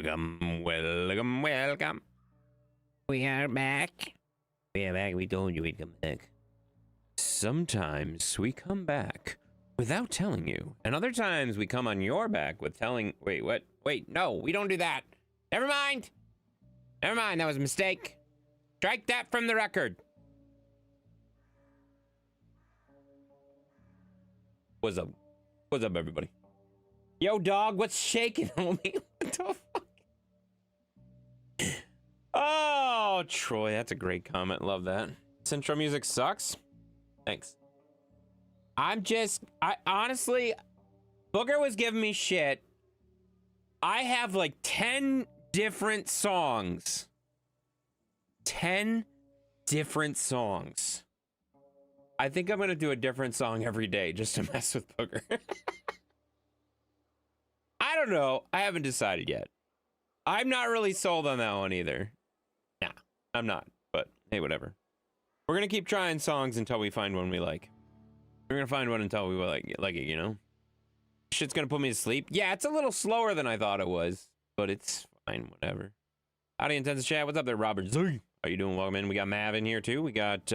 Welcome, welcome, welcome. We are back. We are back. We told you we'd come back. Sometimes we come back without telling you, and other times we come on your back with telling. Wait, what? Wait, no, we don't do that. Never mind. Never mind. That was a mistake. Strike that from the record. What's up? What's up, everybody? Yo, dog, what's shaking, homie? What the fuck? Oh, Troy, that's a great comment. Love that. This intro music sucks. Thanks. I honestly, Booger was giving me shit. I have like 10 different songs. 10 different songs. I think I'm gonna do a different song every day just to mess with Booger. I don't know. I haven't decided yet. I'm not really sold on that one either. Nah, I'm not. But hey, whatever. We're gonna keep trying songs until we find one we like. We're gonna find one until we like it, you know? Shit's gonna put me to sleep. Yeah, it's a little slower than I thought it was, but it's fine, whatever. Howdy, Intense Chat. What's up there, Robert Z? How you doing? Welcome in. We got Mav in here too. We got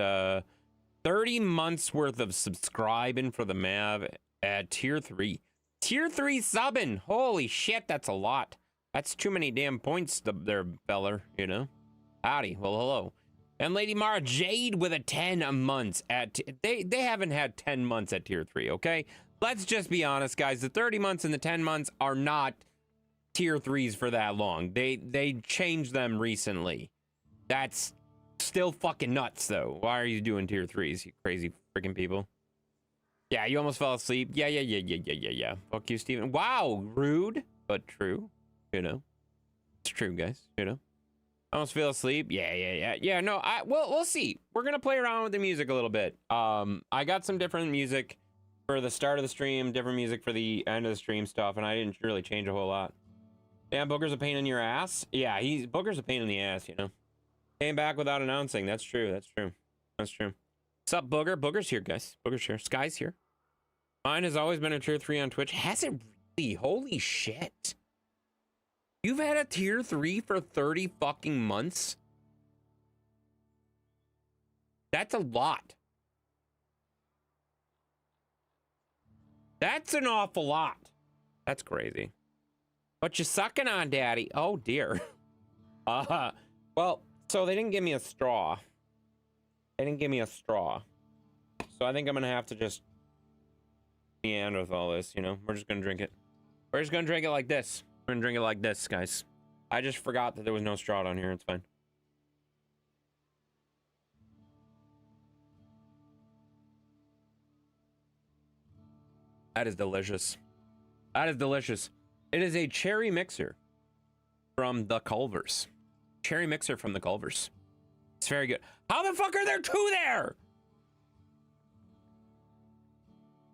30 months worth of subscribing for the Mav at tier 3. Tier 3 subbing. Holy shit, that's a lot. That's too many damn points there, feller, you know? Howdy. Well, hello. And Lady Mara Jade with a 10 months at... They haven't had 10 months at tier 3, okay? Let's just be honest, guys. The 30 months and the 10 months are not tier 3s for that long. They changed them recently. That's still fucking nuts, though. Why are you doing tier 3s, you crazy freaking people? Yeah, you almost fell asleep. Yeah. Fuck you, Steven. Wow, rude, but true. You know, it's true, guys. You know, I almost fell asleep. Yeah. No, we'll see. We're gonna play around with the music a little bit. I got some different music for the start of the stream, different music for the end of the stream stuff, and I didn't really change a whole lot. Damn, Booger's a pain in your ass. Yeah, Booger's a pain in the ass. You know, came back without announcing. That's true. That's true. What's up, Booger? Booger's here, guys. Booger's here. Sky's here. Mine has always been a tier 3 on Twitch. Has it really? Holy shit. You've had a tier 3 for 30 fucking months? That's a lot. That's an awful lot. That's crazy. What you sucking on, daddy? Oh, dear. Well, so they didn't give me a straw. So I think I'm gonna have to just meander with all this, you know? We're just gonna drink it. We're just gonna drink it like this. We're gonna drink it like this, guys. I just forgot that there was no straw down here. It's fine. That is delicious. That is delicious. It is a cherry mixer from the Culvers. Cherry mixer from the Culvers. It's very good. How the fuck are there two there?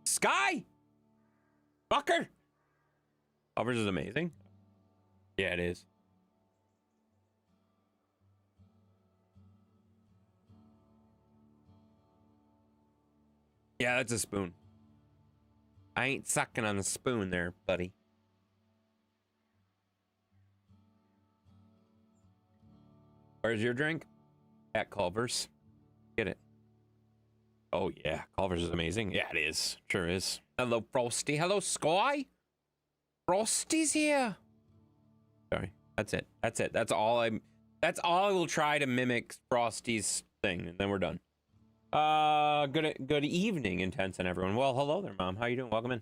Sky? Fucker? Culvers is amazing. Yeah, it is. Yeah, that's a spoon. I ain't sucking on a spoon there, buddy. Where's your drink? At Culver's. Get it. Oh, yeah. Culver's is amazing. Yeah, it is. Sure is. Hello, Frosty. Hello, Sky. Frosty's here. Sorry. That's it. That's all I will try to mimic Frosty's thing, and then we're done. Good evening, Intense and everyone. Well, hello there, Mom. How you doing? Welcome in.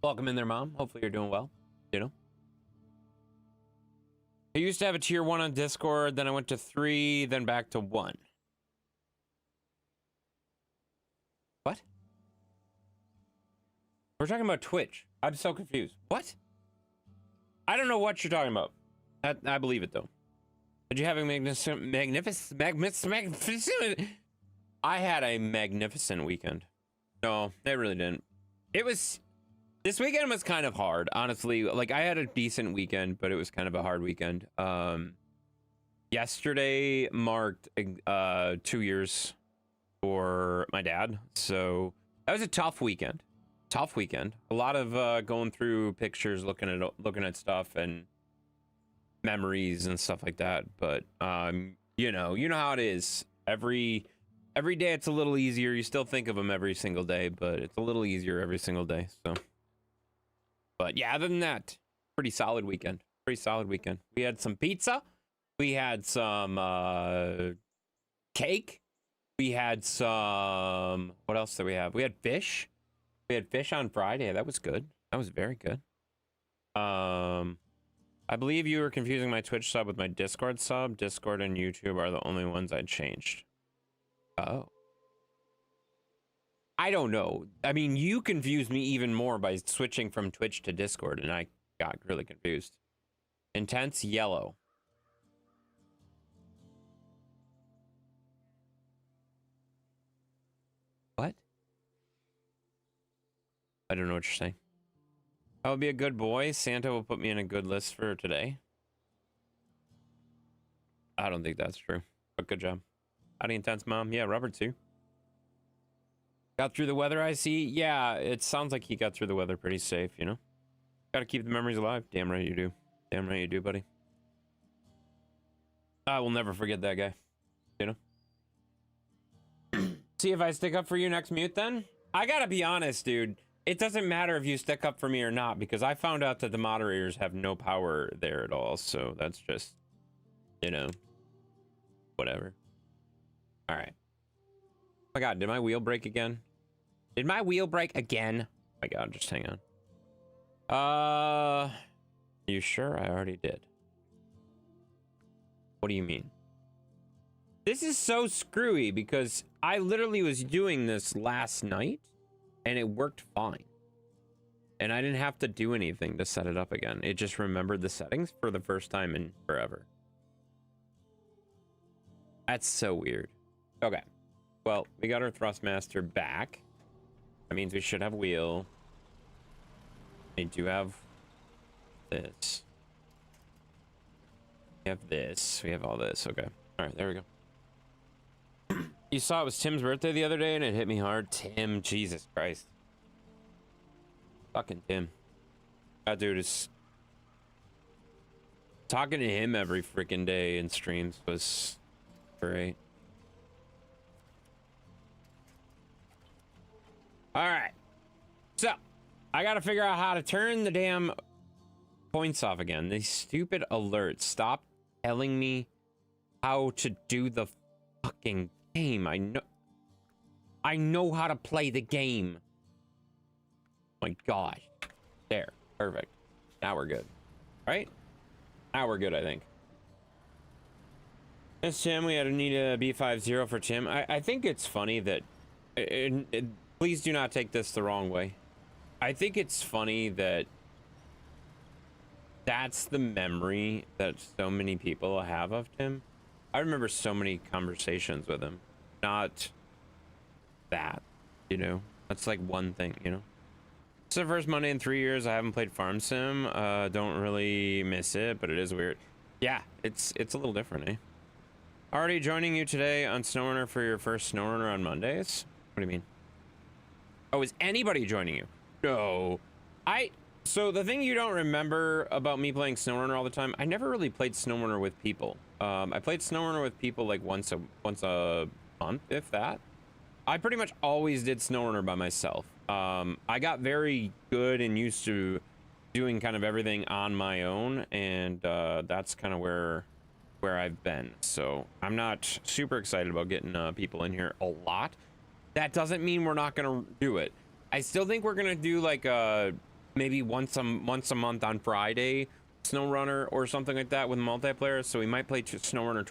Welcome in there, Mom. Hopefully you're doing well. You know? I used to have a tier 1 on Discord, then I went to 3, then back to 1. What? We're talking about Twitch. I'm so confused. What? I don't know what you're talking about. I believe it, though. Did you have a magnificent... I had a magnificent weekend. No, it really didn't. This weekend was kind of hard, honestly. Like, I had a decent weekend, but it was kind of a hard weekend. Yesterday marked 2 years for my dad, so that was a tough weekend. A lot of going through pictures, looking at stuff, and memories and stuff like that. But you know how it is. Every day it's a little easier. You still think of them every single day, but it's a little easier every single day. So, but yeah, other than that, pretty solid weekend. Pretty solid weekend. We had some pizza. We had some cake. We had some. What else did we have? We had fish. We had fish on Friday. That was good. That was very good. I believe you were confusing my Twitch sub with my Discord sub. Discord and YouTube are the only ones I changed. Oh. I don't know. I mean, you confused me even more by switching from Twitch to Discord, and I got really confused. Intense yellow. What? I don't know what you're saying. I'll be a good boy. Santa will put me in a good list for today. I don't think that's true, but good job. Howdy, Intense Mom. Yeah, Robert too. Got through the weather, I see. Yeah, it sounds like he got through the weather pretty safe, you know? Gotta keep the memories alive. Damn right you do. Damn right you do, buddy. I will never forget that guy, you know? See if I stick up for you next mute then? I gotta be honest, dude. It doesn't matter if you stick up for me or not, because I found out that the moderators have no power there at all, so that's just, you know, whatever. All right. Oh my god, did my wheel break again? Did my wheel break again? Oh my god, just hang on. You sure? I already did. What do you mean? This is so screwy because I literally was doing this last night and it worked fine. And I didn't have to do anything to set it up again. It just remembered the settings for the first time in forever. That's so weird. Okay. Well, we got our Thrustmaster back. That means we should have wheel. We do have this. We have this. We have all this. Okay. All right, there we go. You saw it was Tim's birthday the other day and it hit me hard. Tim, Jesus Christ. Fucking Tim. That dude is... Talking to him every freaking day in streams was great. Alright. So, I gotta figure out how to turn the damn points off again. These stupid alerts. Stop telling me how to do the fucking game. I know how to play the game. My gosh. There. Perfect. Now we're good. Right? Now we're good, I think. Yes, Tim, we had to need a B50 for Tim. I think it's funny that... please do not take this the wrong way. I think it's funny that that's the memory that so many people have of Tim. I remember so many conversations with him. Not that, you know? That's like one thing, you know? It's the first Monday in 3 years I haven't played Farm Sim. Don't really miss it, but it is weird. Yeah, it's a little different, eh? Already joining you today on Snowrunner for your first Snowrunner on Mondays? What do you mean? Oh, is anybody joining you? No. So the thing you don't remember about me playing Snowrunner all the time, I never really played Snowrunner with people. I played Snowrunner with people like once a month, if that. I pretty much always did Snowrunner by myself. I got very good and used to doing kind of everything on my own, and that's kind of where I've been. So I'm not super excited about getting people in here a lot. That doesn't mean we're not gonna do it. I still think we're gonna do like maybe once a month on Friday Snowrunner or something like that with multiplayer. So we might play Snowrunner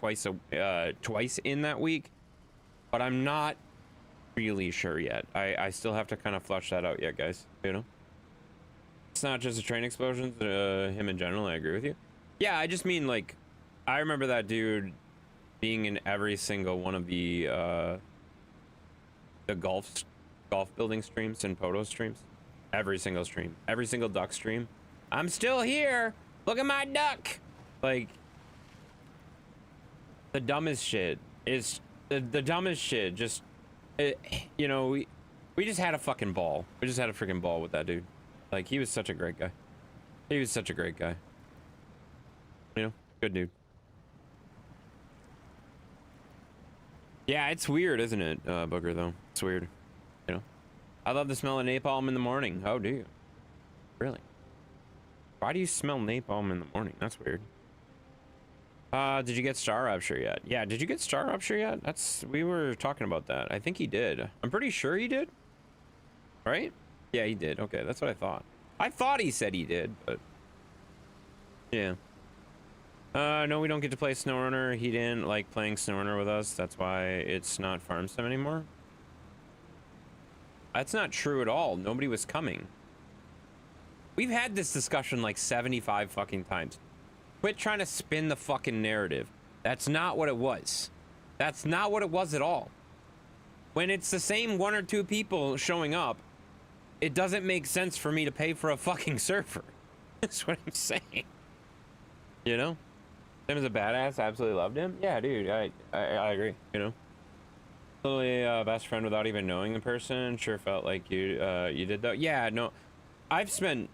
twice in that week, but I'm not really sure yet. I still have to kind of flush that out yet, guys. You know, it's not just a train explosion. Him in general, I agree with you. Yeah, I just mean like I remember that dude being in every single one of the golf building streams and Poto streams. Every single stream, every single duck stream. I'm still here. Look at my duck. Like the dumbest shit is the dumbest shit. Just you know, we just had a fucking ball. We just had a freaking ball with that dude. Like he was such a great guy. He was such a great guy. You know. Good dude. Yeah, it's weird, isn't it, Booger, though? It's weird. You know? I love the smell of napalm in the morning. Oh, do you? Really? Why do you smell napalm in the morning? That's weird. Did you get Star Rupture yet? Yeah, did you get Star Rupture yet? We were talking about that. I think he did. I'm pretty sure he did. Right? Yeah, he did. Okay, that's what I thought. I thought he said he did, but... Yeah. No, we don't get to play Snowrunner. He didn't like playing Snowrunner with us. That's why it's not Farm Sim anymore. That's not true at all. Nobody was coming. We've had this discussion like 75 fucking times. Quit trying to spin the fucking narrative. That's not what it was. That's not what it was at all. When it's the same 1 or 2 people showing up, it doesn't make sense for me to pay for a fucking server. That's what I'm saying. You know? Him as a badass, absolutely loved him. Yeah, dude, I agree, you know? Literally best friend without even knowing the person. Sure felt like you did though. Yeah, no. I've spent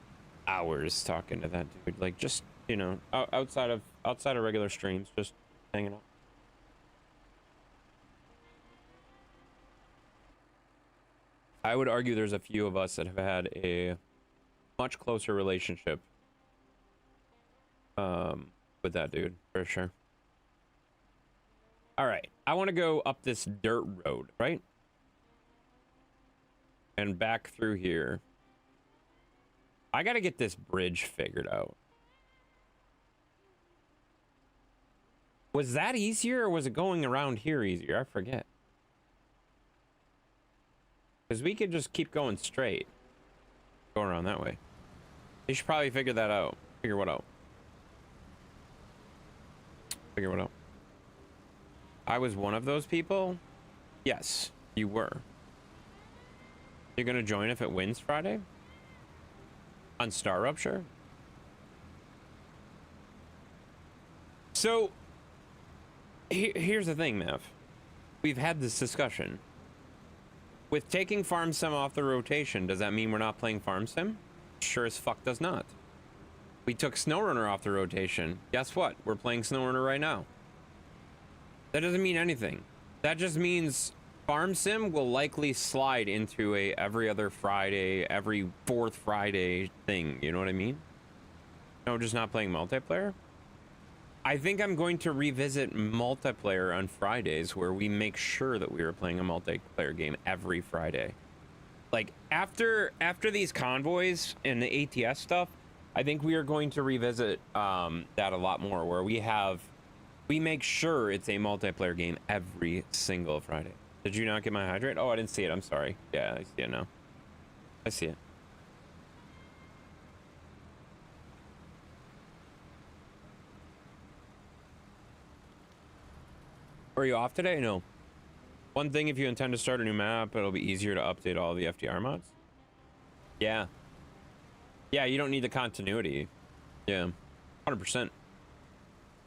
hours talking to that dude. Like, just, you know, outside of regular streams, just hanging out. I would argue there's a few of us that have had a much closer relationship with that dude, for sure. All right, I want to go up this dirt road, right? And back through here. I got to get this bridge figured out. Was that easier, or was it going around here easier? I forget. Because we could just keep going straight. Go around that way. You should probably figure that out. Figure what out? Figure what out? I was one of those people? Yes, you were. You're gonna join if it wins Friday? On Star Rupture? So, here's the thing, Mav. We've had this discussion. With taking Farm Sim off the rotation, does that mean we're not playing Farm Sim? Sure as fuck does not. We took Snowrunner off the rotation. Guess what? We're playing Snowrunner right now. That doesn't mean anything. That just means Farm Sim will likely slide into a every other Friday, every 4th Friday thing. You know what I mean? No, just not playing multiplayer. I think I'm going to revisit multiplayer on Fridays, where we make sure that we are playing a multiplayer game every Friday. Like, after these convoys and the ATS stuff, I think we are going to revisit that a lot more, where we make sure it's a multiplayer game every single Friday. Did you not get my hydrate? Oh, I didn't see it. I'm sorry. Yeah, I see it now. I see it. Are you off today? No. One thing, if you intend to start a new map, it'll be easier to update all the FDR mods. Yeah. Yeah, you don't need the continuity. Yeah. 100%.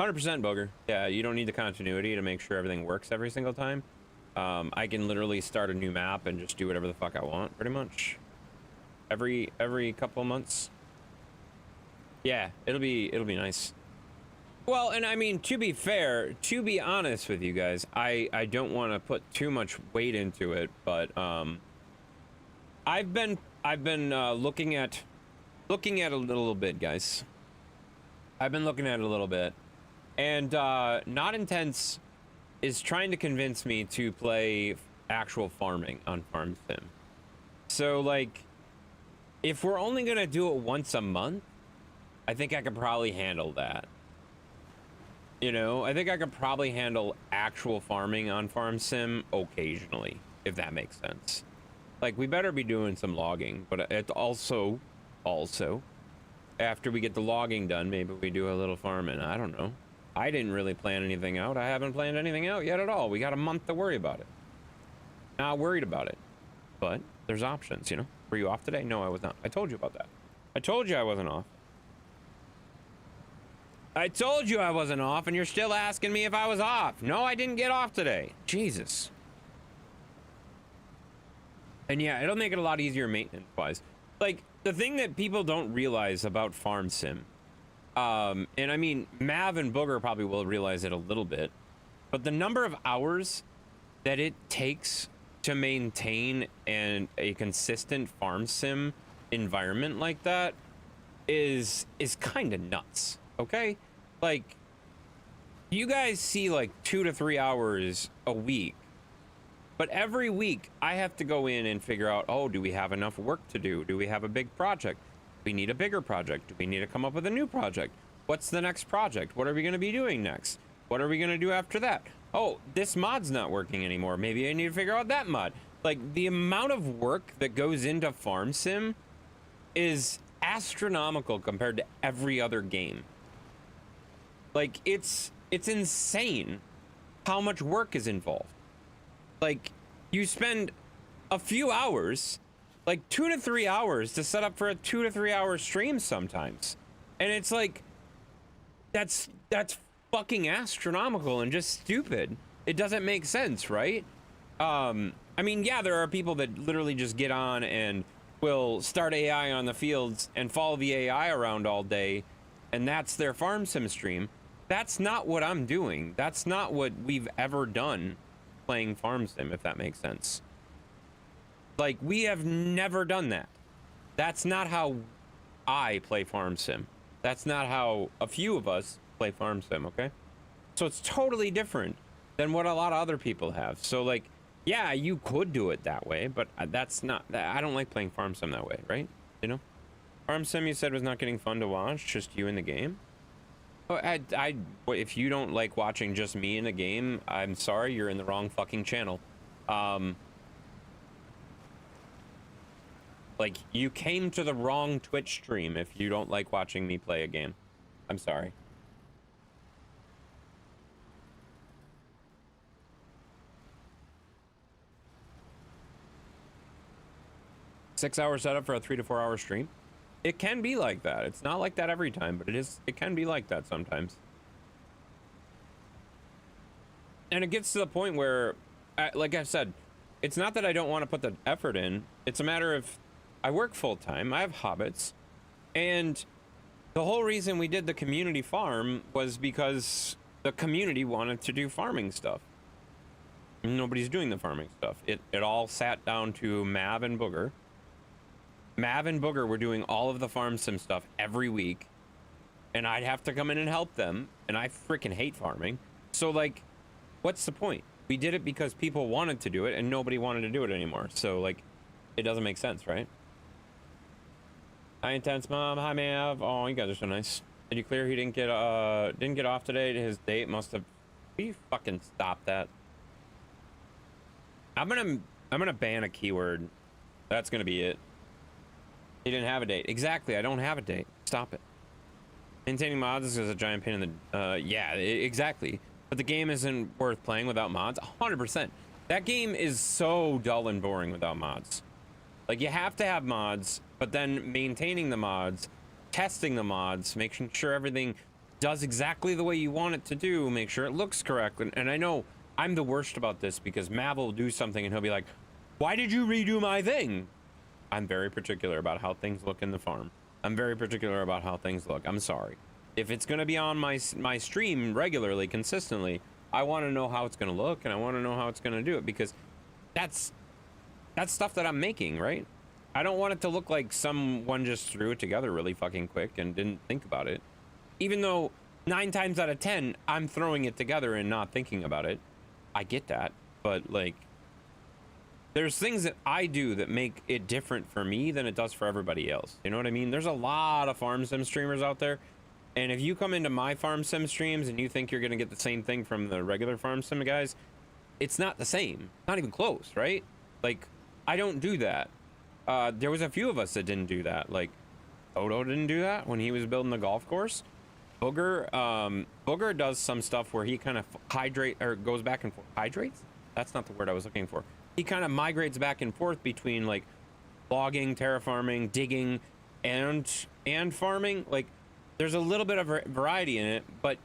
100%, Booger. Yeah, you don't need the continuity to make sure everything works every single time. I can literally start a new map and just do whatever the fuck I want, pretty much. Every couple months. Yeah, it'll be nice. Well, and I mean, to be fair, to be honest with you guys, I don't want to put too much weight into it, but I've been looking at it a little bit, guys. I've been looking at it a little bit, and Not Intense is trying to convince me to play actual farming on Farm Sim. So, like, if we're only gonna do it once a month, I think I could probably handle that. You know, I think I could probably handle actual farming on Farm Sim occasionally, if that makes sense. Like, we better be doing some logging, but it also, after we get the logging done, maybe we do a little farming. I don't know. I didn't really plan anything out. I haven't planned anything out yet at all. We got a month to worry about it. Not worried about it, but there's options, you know? Were you off today? No, I was not. I told you about that. I told you I wasn't off. I told you I wasn't off, and you're still asking me if I was off. No, I didn't get off today. Jesus. And yeah, it'll make it a lot easier maintenance-wise. Like, the thing that people don't realize about Farm Sim, And I mean, Mav and Booger probably will realize it a little bit, but the number of hours that it takes to maintain a consistent farm sim environment like that is kind of nuts. Okay, like you guys see like 2 to 3 hours a week, but every week I have to go in and figure out, oh, do we have enough work to do? Do we have a big project? Do we need a bigger project? Do we need to come up with a new project? What's the next project? What are we going to be doing next? What are we going to do after that? Oh, this mod's not working anymore. Maybe I need to figure out that mod. Like, the amount of work that goes into farm sim is astronomical compared to every other game. Like, it's insane how much work is involved. Like, you spend a few hours, like 2 to 3 hours, to set up for a 2 to 3 hour stream sometimes. And it's like, that's fucking astronomical and just stupid. It doesn't make sense, right? I mean, yeah, there are people that literally just get on and will start AI on the fields and follow the AI around all day, and that's their farm sim stream. That's not what I'm doing. That's not what we've ever done playing farm sim, if that makes sense. Like, we have never done that. That's not how I play farm sim. That's not how a few of us play farm sim, okay? So it's totally different than what a lot of other people have. So, like, yeah, you could do it that way, but that's not, I don't like playing farm sim that way, right? You know? Farm sim, you said, was not getting fun to watch, just you in the game? Well, if you don't like watching just me in a game, I'm sorry, you're in the wrong fucking channel. Like, you came to the wrong Twitch stream if you don't like watching me play a game. I'm sorry. Six-hour setup for a 3 to 4 hour stream. It can be like that. It's not like that every time, but it can be like that sometimes. And it gets to the point where, like I said, it's not that I don't want to put the effort in. It's a matter of, I work full-time, I have hobbits, and the whole reason we did the community farm was because the community wanted to do farming stuff. Nobody's doing the farming stuff. It all sat down to Mav and Booger. Mav and Booger were doing all of the farm sim stuff every week, and I'd have to come in and help them, and I freaking hate farming. So, like, what's the point? We did it because people wanted to do it, and nobody wanted to do it anymore. So, like, it doesn't make sense, right? Hi, Intense Mom. Hi, Mav. Oh, you guys are so nice. Did you clear? He didn't get off today. His date must have. Will you fucking stop that? I'm gonna ban a keyword. That's gonna be it. He didn't have a date. Exactly. I don't have a date. Stop it. Maintaining mods is a giant pain in the. Yeah, exactly. But the game isn't worth playing without mods. 100%. That game is so dull and boring without mods. Like, you have to have mods, but then maintaining the mods, testing the mods, making sure everything does exactly the way you want it to do, make sure it looks correct. And I know I'm the worst about this because Mav will do something and he'll be like, why did you redo my thing? I'm very particular about how things look in the farm. I'm very particular about how things look. I'm sorry. If it's going to be on my stream regularly, consistently, I want to know how it's going to look, and I want to know how it's going to do it, because that's stuff that I'm making, right? I don't want it to look like someone just threw it together really fucking quick and didn't think about it. Even though 9 times out of 10, I'm throwing it together and not thinking about it. I get that, but, like, there's things that I do that make it different for me than it does for everybody else. You know what I mean? There's a lot of farm sim streamers out there, and if you come into my farm sim streams and you think you're gonna get the same thing from the regular farm sim guys, it's not the same. Not even close, right? Like, I don't do that. There was a few of us that didn't do that. Like, Odo didn't do that when he was building the golf course. Booger does some stuff where he kind of goes back and forth. Hydrates? That's not the word I was looking for. He kind of migrates back and forth between, like, logging, terraforming, digging, and farming. Like, there's a little bit of variety in it, but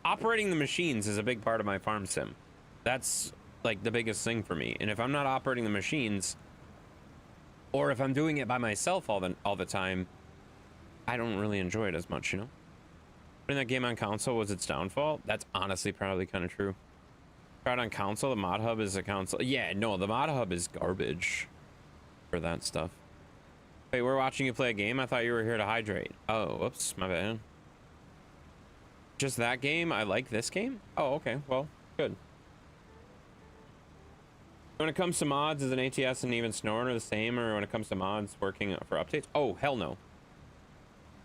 operating the machines is a big part of my farm sim. That's, like, the biggest thing for me. And if I'm not operating the machines, or if I'm doing it by myself all the time, I don't really enjoy it as much, you know? Putting that game on console was its downfall. That's honestly probably kind of true. Tried on console, the mod hub is a console. Yeah, no, the mod hub is garbage for that stuff. Wait, we're watching you play a game? I thought you were here to hydrate. Oh, whoops, my bad. Just that game? I like this game? Oh, okay, well, good. When it comes to mods, is an ATS and even Snowrunner the same, or when it comes to mods working for updates? Oh, hell no.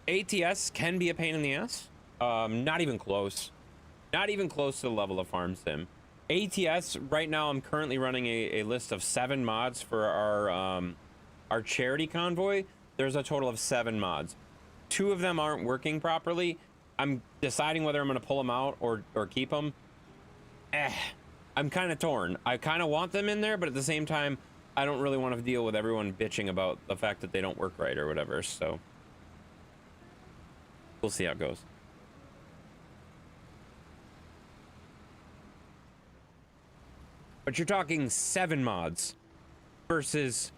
ATS can be a pain in the ass. Not even close. Not even close to the level of Farm Sim. ATS, right now I'm currently running a list of 7 mods for our charity convoy. There's a total of 7 mods. 2 of them aren't working properly. I'm deciding whether I'm going to pull them out or keep them. I'm kind of torn. I kind of want them in there, but at the same time, I don't really want to deal with everyone bitching about the fact that they don't work right or whatever, so we'll see how it goes. But you're talking 7 mods versus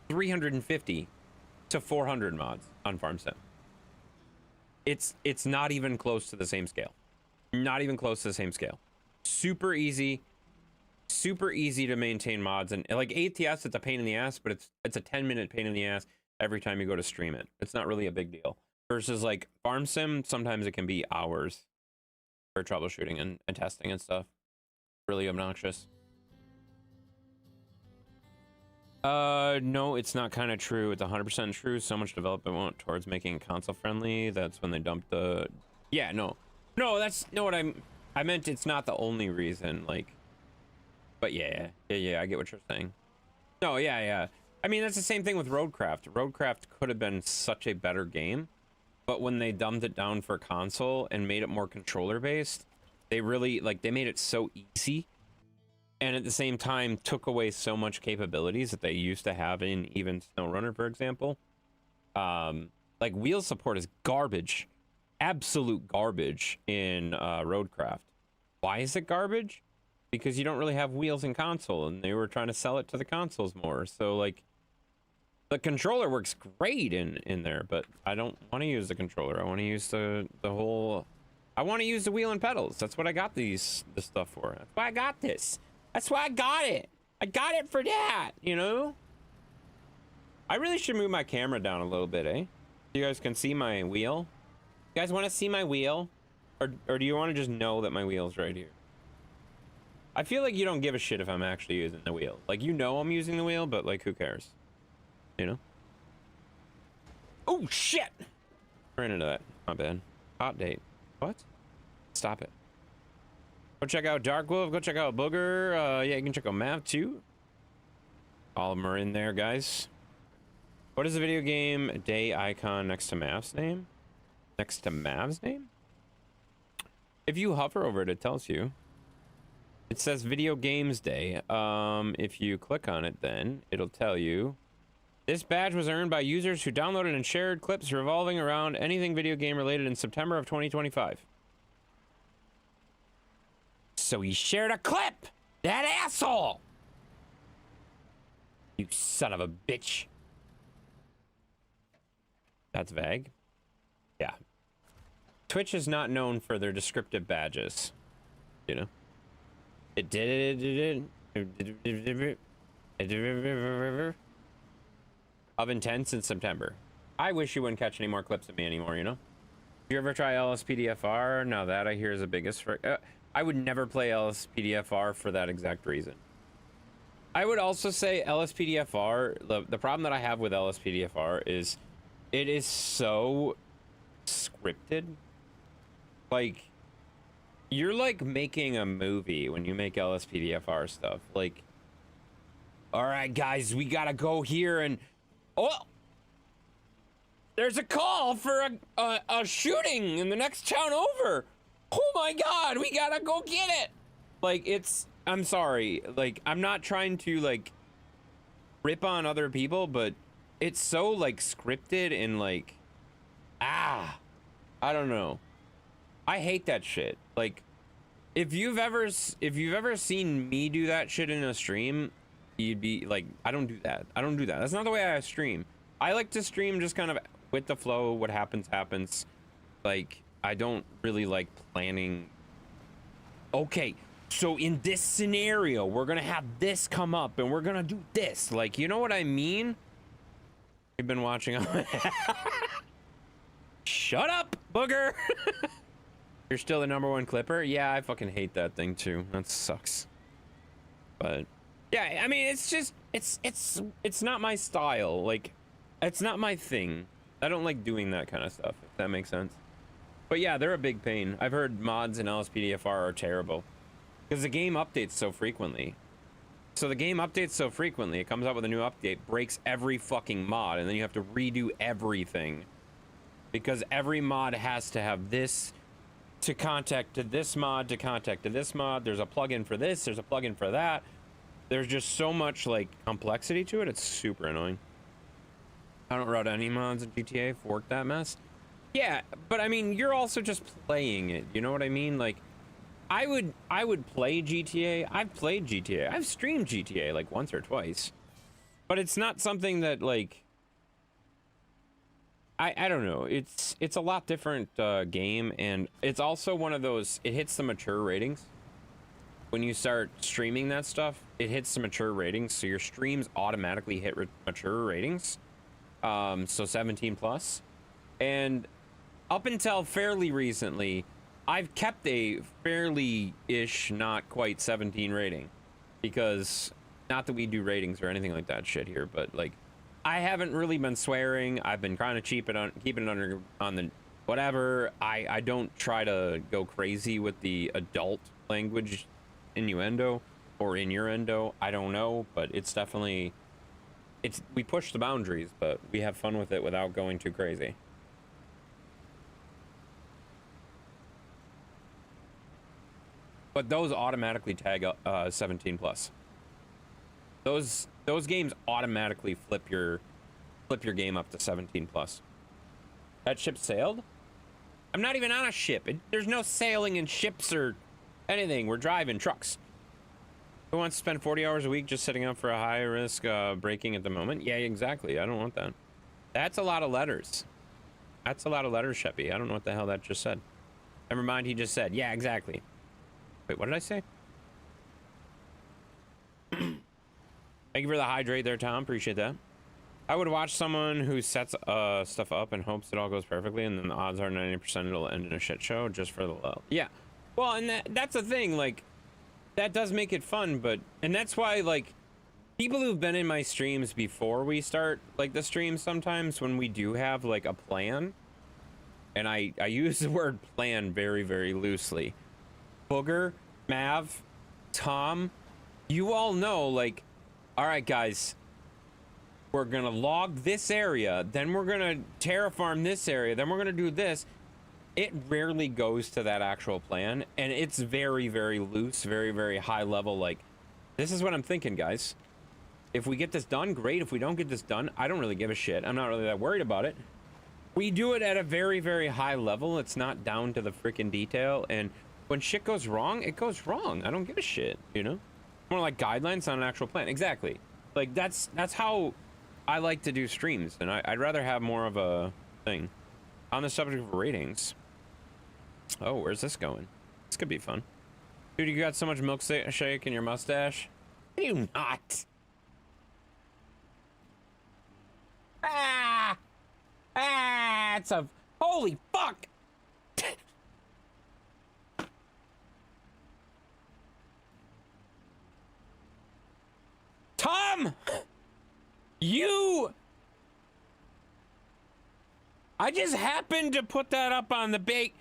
350 to 400 mods on Farm Sim. It's not even close to the same scale. Not even close to the same scale. Super easy to maintain mods, and like ATS, it's a pain in the ass, but it's a 10-minute pain in the ass every time you go to stream it. It's not really a big deal. Versus like Farm Sim, sometimes it can be hours for troubleshooting and testing and stuff. Really obnoxious. No, it's not kind of true. It's 100% true. So much development went towards making console friendly. That's when they dumped the... Yeah, no, that's no what I meant. It's not the only reason, like, but yeah, I get what you're saying. No, yeah. I mean, that's the same thing with Roadcraft. Roadcraft could have been such a better game, but when they dumbed it down for console and made it more controller based, they really, like, they made it so easy, and at the same time took away so much capabilities that they used to have in even Snowrunner, for example. Like, wheel support is garbage. Absolute garbage in Roadcraft. Why is it garbage? Because you don't really have wheels in console, and they were trying to sell it to the consoles more. So like, the controller works great in there, but I don't want to use the controller. I want to use the whole... I want to use the wheel and pedals. That's what I got this stuff for. That's why I got this. That's why I got it. I got it for that, you know? I really should move my camera down a little bit, eh? So you guys can see my wheel. You guys want to see my wheel? Or do you want to just know that my wheel's right here? I feel like you don't give a shit if I'm actually using the wheel. Like, you know I'm using the wheel, but, like, who cares? You know? Oh, shit! Ran into that. My bad. Hot date. What? Stop it. Go check out Dark Wolf. Go check out Booger. Yeah, you can check out Mav, too. All of them are in there, guys. What is the video game day icon next to Mav's name? Next to Mav's name? If you hover over it, it tells you. It says Video Games Day. If you click on it, then it'll tell you this badge was earned by users who downloaded and shared clips revolving around anything video game related in September of 2025. So he shared a clip! That asshole! You son of a bitch. That's vague. Yeah. Twitch is not known for their descriptive badges. You know? It did of intense in September. I wish you wouldn't catch any more clips of me anymore, you know? You ever try LSPDFR? Now that I hear is the biggest I would never play LSPDFR for that exact reason. I would also say LSPDFR, the problem that I have with LSPDFR is it is so scripted. Like, you're like making a movie when you make LSPDFR stuff. Like, all right, guys, we gotta go here and... Oh! There's a call for a shooting in the next town over! Oh my god, we gotta go get it! Like, it's... I'm sorry. Like, I'm not trying to, like, rip on other people, but it's so, like, scripted and, like... I don't know. I hate that shit. Like, if you've ever seen me do that shit in a stream, you'd be like, I don't do that. I don't do that. That's not the way I stream. I like to stream just kind of with the flow. What happens, happens. Like, I don't really like planning. Okay, so in this scenario, we're gonna have this come up and we're gonna do this. Like, you know what I mean? You've been watching. Shut up, booger. You're still the #1 clipper? Yeah, I fucking hate that thing too. That sucks. But yeah, I mean, it's just, it's not my style. Like, it's not my thing. I don't like doing that kind of stuff, if that makes sense. But yeah, they're a big pain. I've heard mods in LSPDFR are terrible because the game updates so frequently. So the game updates so frequently, it comes out with a new update, breaks every fucking mod, and then you have to redo everything because every mod has to have this to contact to this mod, to contact to this mod. There's a plugin for this, there's a plugin for that. There's just so much like complexity to it. It's super annoying. I don't run any mods in GTA, fork that mess. Yeah, but I mean, you're also just playing it. You know what I mean? Like, I would play GTA. I've played GTA. I've streamed GTA like once or twice. But it's not something that like I don't know. It's a lot different game, and it's also one of those, it hits the mature ratings. When you start streaming that stuff, it hits the mature ratings, so your streams automatically hit mature ratings. So 17 plus. And up until fairly recently, I've kept a fairly-ish, not quite 17 rating. Because, not that we do ratings or anything like that shit here, but like, I haven't really been swearing. I've been trying to keeping it under on the whatever. I don't try to go crazy with the adult language innuendo or innuendo. I don't know, but it's definitely, we push the boundaries, but we have fun with it without going too crazy. But those automatically tag 17 plus. Those games automatically flip your game up to 17 plus. That ship sailed? I'm not even on a ship. There's no sailing in ships or anything. We're driving trucks. Who wants to spend 40 hours a week just setting up for a high risk breaking at the moment? Yeah, exactly. I don't want that. That's a lot of letters. That's a lot of letters, Sheppy. I don't know what the hell that just said. Never mind, he just said. Yeah, exactly. Wait, what did I say? Thank you for the hydrate there, Tom. Appreciate that. I would watch someone who sets stuff up and hopes it all goes perfectly, and then the odds are 90% it'll end in a shit show just for the love. Yeah. Well, and that's the thing. Like, that does make it fun, but... And that's why, like, people who've been in my streams before we start, like, the stream sometimes, when we do have, like, a plan, and I use the word plan very, very loosely. Booger, Mav, Tom, you all know, like, all right, guys, we're gonna log this area, then we're gonna terraform this area, then we're gonna do this. It rarely goes to that actual plan, and it's very, very loose, very, very high level. Like, this is what I'm thinking, guys. If we get this done, great. If we don't get this done, I don't really give a shit. I'm not really that worried about it. We do it at a very, very high level. It's not down to the freaking detail, and when shit goes wrong, it goes wrong. I don't give a shit, you know? More like guidelines on an actual plan. Exactly. Like, that's how I like to do streams, and I'd rather have more of a thing. On the subject of ratings. Oh, where's this going? This could be fun. Dude, you got so much milkshake in your mustache? I do not. Ah! Ah! It's a... Holy fuck! Tom! You... I just happened to put that up on the bake.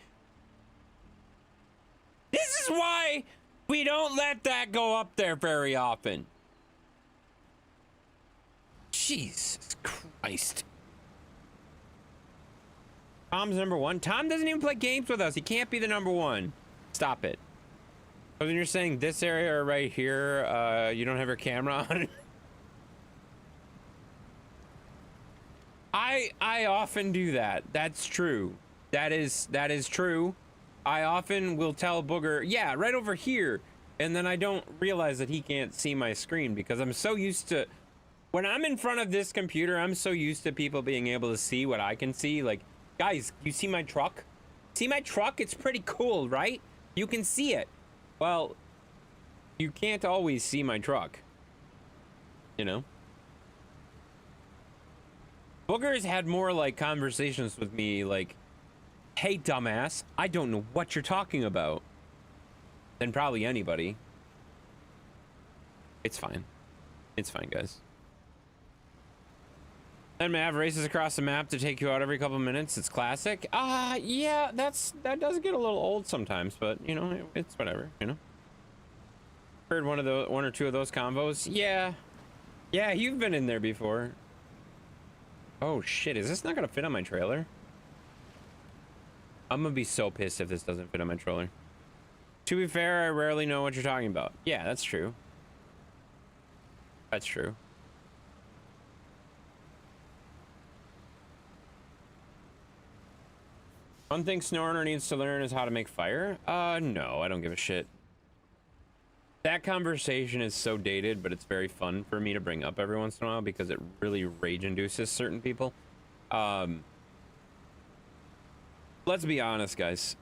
This is why we don't let that go up there very often. Jesus Christ. Tom's #1. Tom doesn't even play games with us. He can't be the #1. Stop it. So then you're saying this area right here, you don't have your camera on? I often do that. That's true. That is true. I often will tell Booger, yeah, right over here. And then I don't realize that he can't see my screen because I'm so used to, when I'm in front of this computer, I'm so used to people being able to see what I can see. Like, guys, you see my truck? See my truck? It's pretty cool, right? You can see it. Well, you can't always see my truck. You know? Booger's had more, like, conversations with me, like, hey, dumbass, I don't know what you're talking about. Than probably anybody. It's fine. It's fine, guys. And Mav races across the map to take you out every couple minutes. It's classic. Yeah, that does get a little old sometimes, but you know, it's whatever, you know. Heard one or two of those combos. Yeah. Yeah, you've been in there before. Oh shit, is this not gonna fit on my trailer? I'm gonna be so pissed if this doesn't fit on my trailer. To be fair, I rarely know what you're talking about. Yeah, that's true. That's true. One thing Snowrunner needs to learn is how to make fire. No, I don't give a shit. That conversation is so dated, but it's very fun for me to bring up every once in a while because it really rage induces certain people. Let's be honest, guys.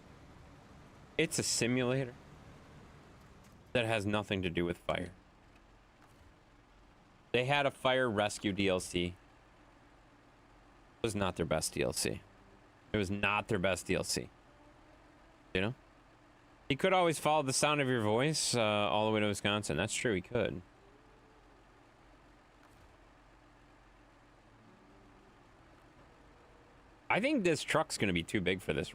It's a simulator that has nothing to do with fire. They had a fire rescue DLC. It was not their best DLC. It was not their best DLC. You know? He could always follow the sound of your voice all the way to Wisconsin. That's true, he could. I think this truck's gonna be too big for this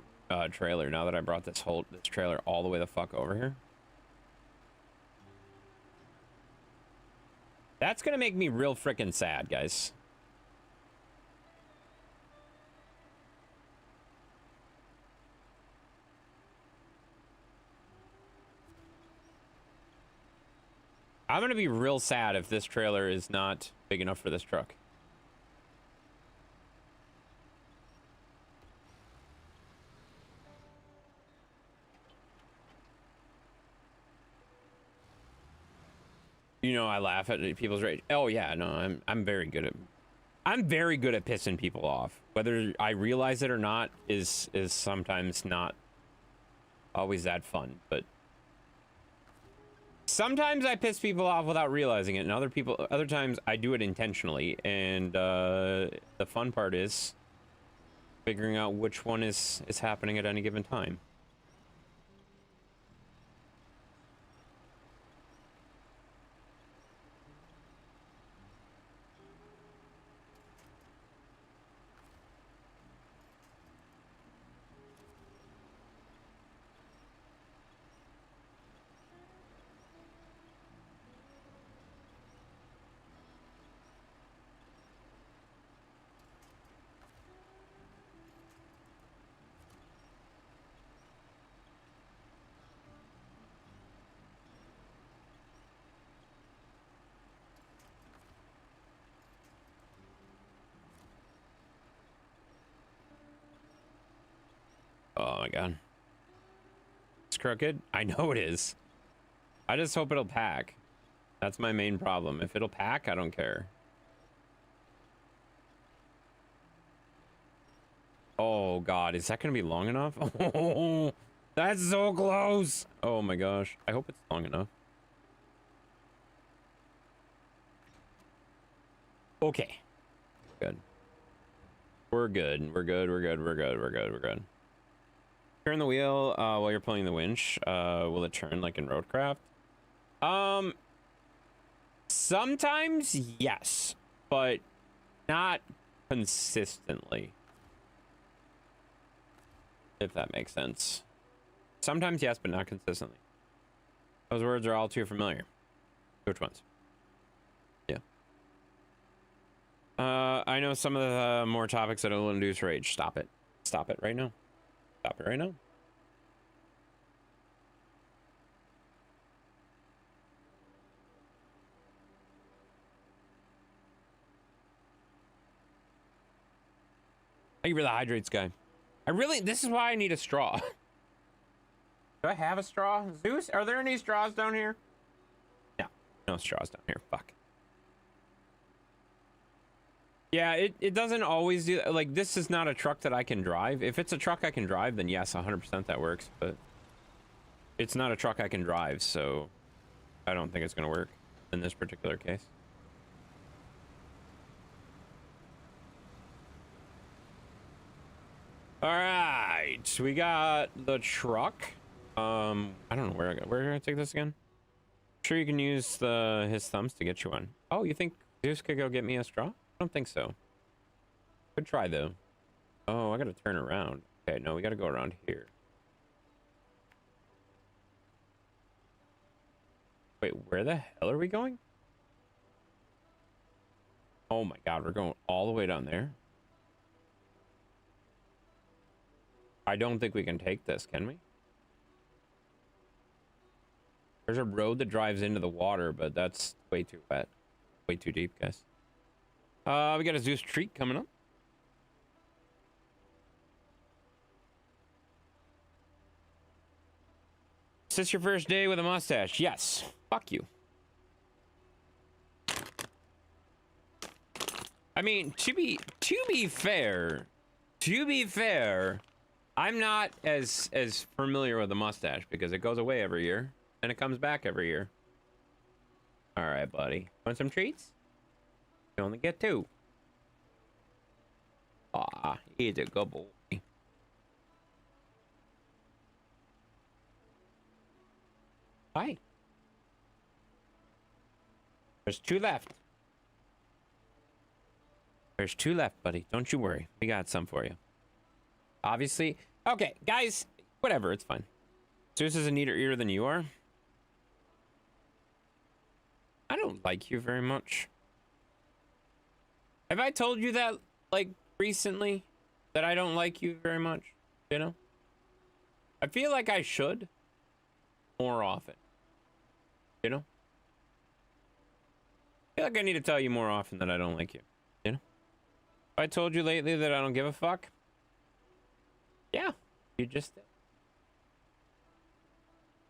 trailer now that I brought this trailer all the way the fuck over here. That's gonna make me real freaking sad, guys. I'm gonna be real sad if this trailer is not big enough for this truck. You know, I laugh at people's rage. Oh yeah, no, I'm very good at pissing people off. Whether I realize it or not is sometimes not always that fun, but sometimes I piss people off without realizing it, and other times I do it intentionally, and the fun part is figuring out which one is happening at any given time. Oh my god. It's crooked? I know it is. I just hope it'll pack. That's my main problem. If it'll pack, I don't care. Oh god, is that gonna be long enough? Oh, that's so close! Oh my gosh. I hope it's long enough. Okay. Good. We're good. We're good. We're good. We're good. We're good. We're good. Turn the wheel while you're pulling the winch. Will it turn like in roadcraft? Sometimes yes, but not consistently. If that makes sense. Sometimes yes, but not consistently. Those words are all too familiar. Which ones? Yeah. I know some of the more topics that will induce rage. Stop it. Stop it right now. Stop it right now. Thank you for the hydrates, guy. This is why I need a straw. Do I have a straw? Zeus, are there any straws down here? No, no straws down here. Fuck. Yeah, it doesn't always do like this is not a truck that I can drive. If it's a truck I can drive, then yes, 100% that works, but it's not a truck I can drive, so I don't think it's going to work in this particular case. All right, we got the truck. I don't know where did I take this again? Sure, you can use his thumbs to get you one. Oh, you think Zeus could go get me a straw? I don't think so. Good try though. Oh, I gotta turn around. Okay, no, we gotta go around here. Wait, where the hell are we going? Oh my god, we're going all the way down there. I don't think we can take this, can we? There's a road that drives into the water, but that's way too wet. Way too deep, guys. We got a Zeus treat coming up. Is this your first day with a mustache? Yes. Fuck you. I mean, to be fair, I'm not as familiar with the mustache because it goes away every year and it comes back every year. All right, buddy. Want some treats? You only get 2. Ah, he's a good boy. Hi. There's 2 left. There's 2 left, buddy. Don't you worry. We got some for you. Obviously. Okay, guys. Whatever. It's fine. Zeus is a neater ear than you are. I don't like you very much. Have I told you that, like, recently? That I don't like you very much? You know? I feel like I should. More often. You know? I feel like I need to tell you more often that I don't like you. You know? Have I told you lately that I don't give a fuck? Yeah. You just did.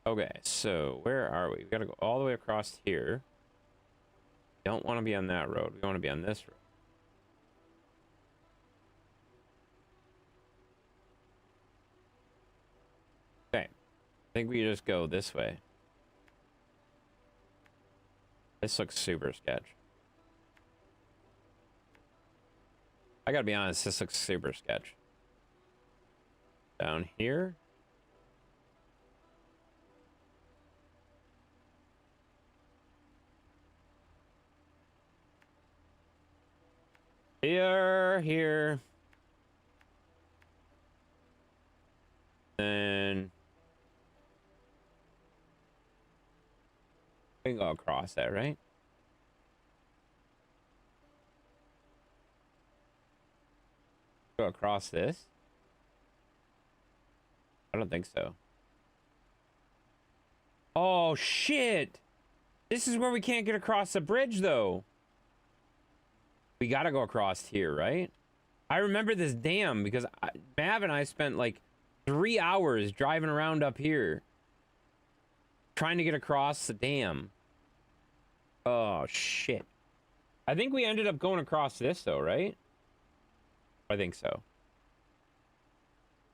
Okay, so where are we? We gotta go all the way across here. Don't want to be on that road. We want to be on this road. Okay. I think we just go this way. This looks super sketch. I gotta be honest, this looks super sketch. Down here. Here. And we can go across that, right? Go across this? I don't think so. Oh, shit! This is where we can't get across the bridge, though. We gotta go across here, right? I remember this dam because Mav and I spent like 3 hours driving around up here trying to get across the dam. Oh, shit. I think we ended up going across this, though, right? I think so.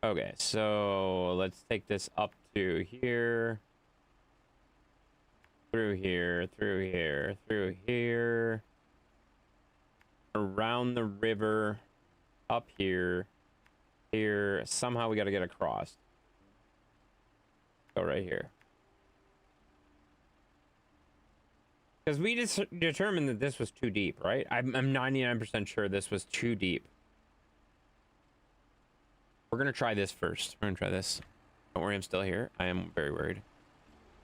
Okay, so let's take this up to here. Through here, through here, through here. Around the river. Up here. Here. Somehow we gotta get across. Go right here. Because we just determined that this was too deep, right? I'm 99% sure this was too deep. We're gonna try this first. We're gonna try this. Don't worry, I'm still here. I am very worried.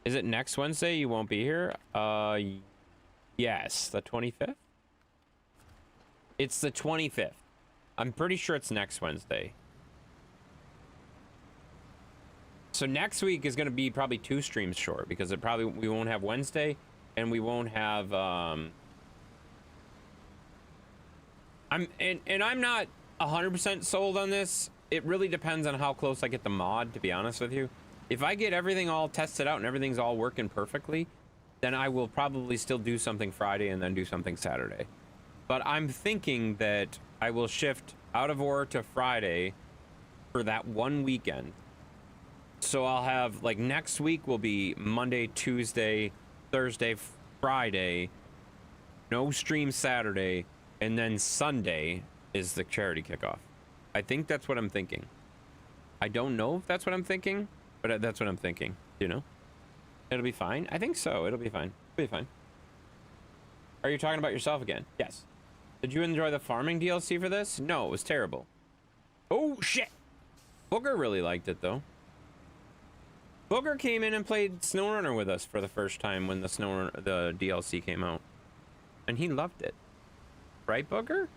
Is it next Wednesday you won't be here? Yes, the 25th? It's the 25th. I'm pretty sure it's next Wednesday. So next week is gonna be probably 2 streams short because we won't have Wednesday and we won't have I'm not 100% sold on this. It really depends on how close I get the mod, to be honest with you. If I get everything all tested out and everything's all working perfectly, then I will probably still do something Friday and then do something Saturday. But I'm thinking that I will shift out of War to Friday for that one weekend. So I'll have, like, next week will be Monday, Tuesday, Thursday, Friday, no stream Saturday, and then Sunday is the charity kickoff. I think that's what I'm thinking. I don't know if that's what I'm thinking, but that's what I'm thinking, you know? It'll be fine. I think so. It'll be fine. It'll be fine. Are you talking about yourself again? Yes. Did you enjoy the farming DLC for this? No, it was terrible. Oh, shit! Booger really liked it, though. Booger came in and played Snowrunner with us for the first time when the DLC came out. And he loved it. Right, Booger?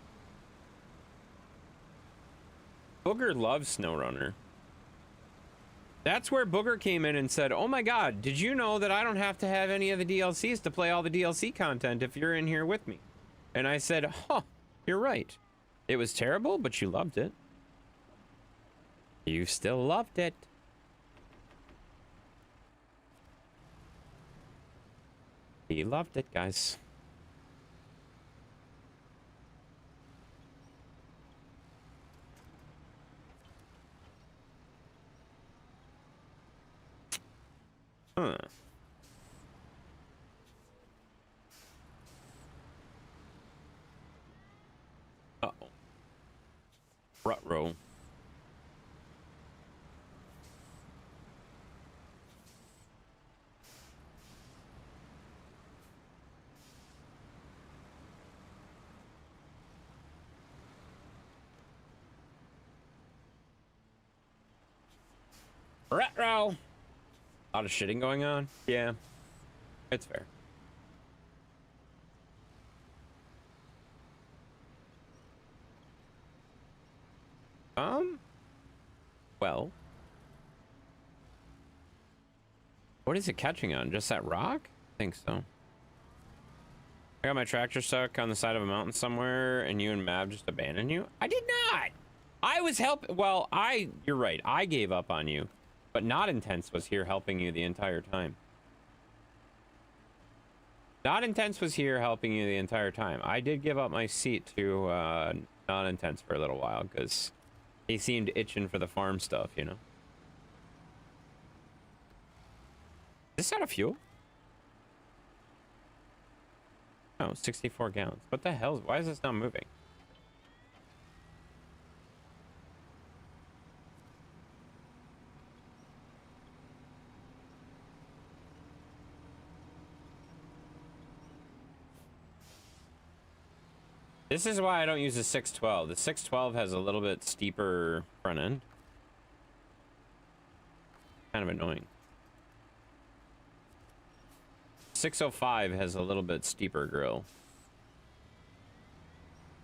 Booger loves Snowrunner. That's where Booger came in and said, oh my god, did you know that I don't have to have any of the DLCs to play all the DLC content if you're in here with me? And I said, huh, you're right. It was terrible, but you loved it. You still loved it. He loved it, guys. Huh. Uh-oh. Rut-row. Rut-row! A lot of shitting going on? Yeah. It's fair. Well. What is it catching on? Just that rock? I think so. I got my tractor stuck on the side of a mountain somewhere, and you and Mav just abandoned you? I did not! I was helping. Well, you're right. I gave up on you. But Not Intense was here helping you the entire time. Not Intense was here helping you the entire time. I did give up my seat to Not Intense for a little while, because he seemed itching for the farm stuff, you know? Is this out of fuel? No, 64 gallons. What the hell? Why is this not moving? This is why I don't use the 612. The 612 has a little bit steeper front end. Kind of annoying. 605 has a little bit steeper grill.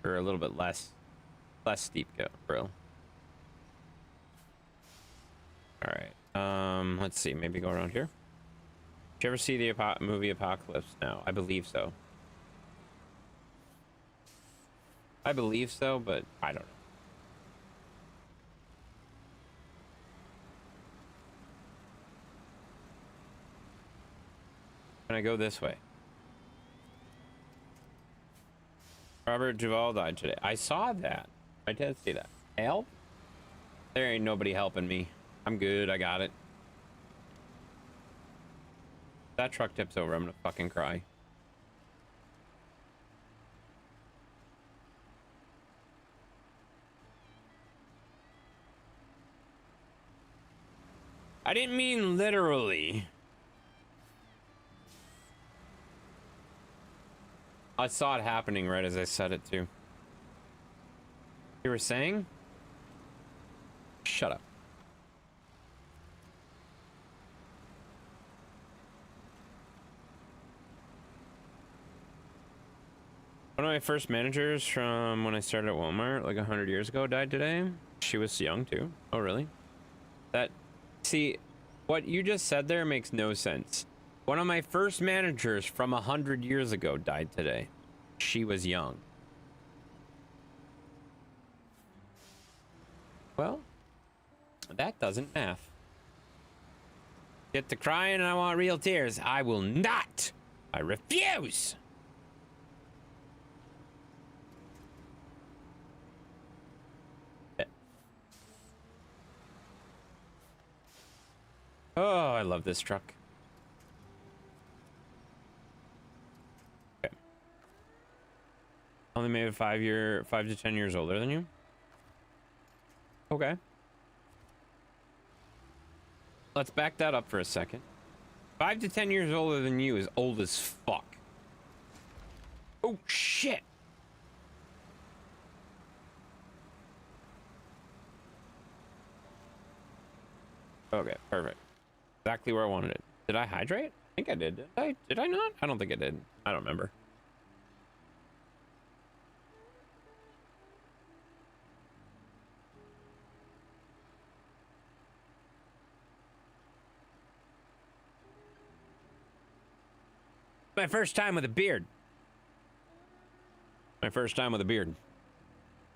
Or a little bit less steep grill. Alright. Let's see. Maybe go around here. Did you ever see the movie Apocalypse Now? I believe so. I believe so, but I don't know. Can I go this way? Robert Duvall died today. I saw that. I did see that. Help? There ain't nobody helping me. I'm good. I got it. If that truck tips over, I'm gonna fucking cry. I didn't mean literally. I saw it happening right as I said it too. You were saying? Shut up. One of my first managers from when I started at Walmart like 100 years ago died today. She was young too. Oh, really? See, what you just said there makes no sense. One of my first managers from 100 years ago died today. She was young. Well, that doesn't math. Get to crying and I want real tears. I will not. I refuse. Oh, I love this truck. Okay. Only maybe 5 to 10 years older than you. Okay. Let's back that up for a second. 5 to 10 years older than you is old as fuck. Oh, shit. Okay, perfect. Exactly where I wanted it. Did I hydrate? I think I did. Did I not? I don't think I did. I don't remember. My first time with a beard. My first time with a beard.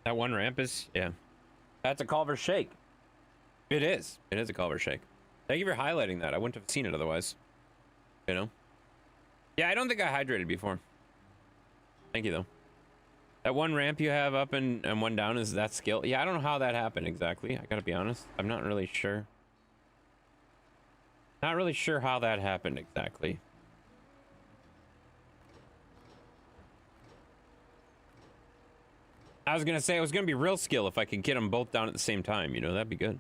That one ramp is, yeah. That's a Culver shake. It is. It is a Culver shake. Thank you for highlighting that. I wouldn't have seen it otherwise. You know? Yeah, I don't think I hydrated before. Thank you, though. That one ramp you have up and one down, is that skill? Yeah, I don't know how that happened exactly. I gotta be honest. I'm not really sure. Not really sure how that happened exactly. I was gonna say it was gonna be real skill if I could get them both down at the same time, you know, that'd be good.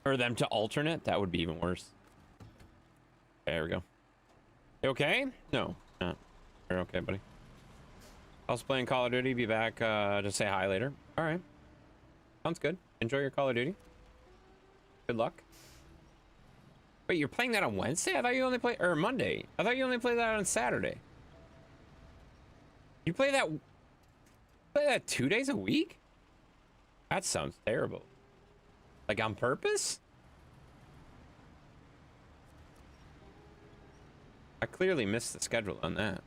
Or them to alternate, that would be even worse. There we go. You okay? No, not. You're okay, buddy. I was playing Call of Duty, be back to say hi later. All right. Sounds good. Enjoy your Call of Duty. Good luck. Wait, you're playing that on Wednesday? I thought you only play, or Monday. I thought you only played that on Saturday. You play that 2 days a week? That sounds terrible. Like on purpose? I clearly missed the schedule on that.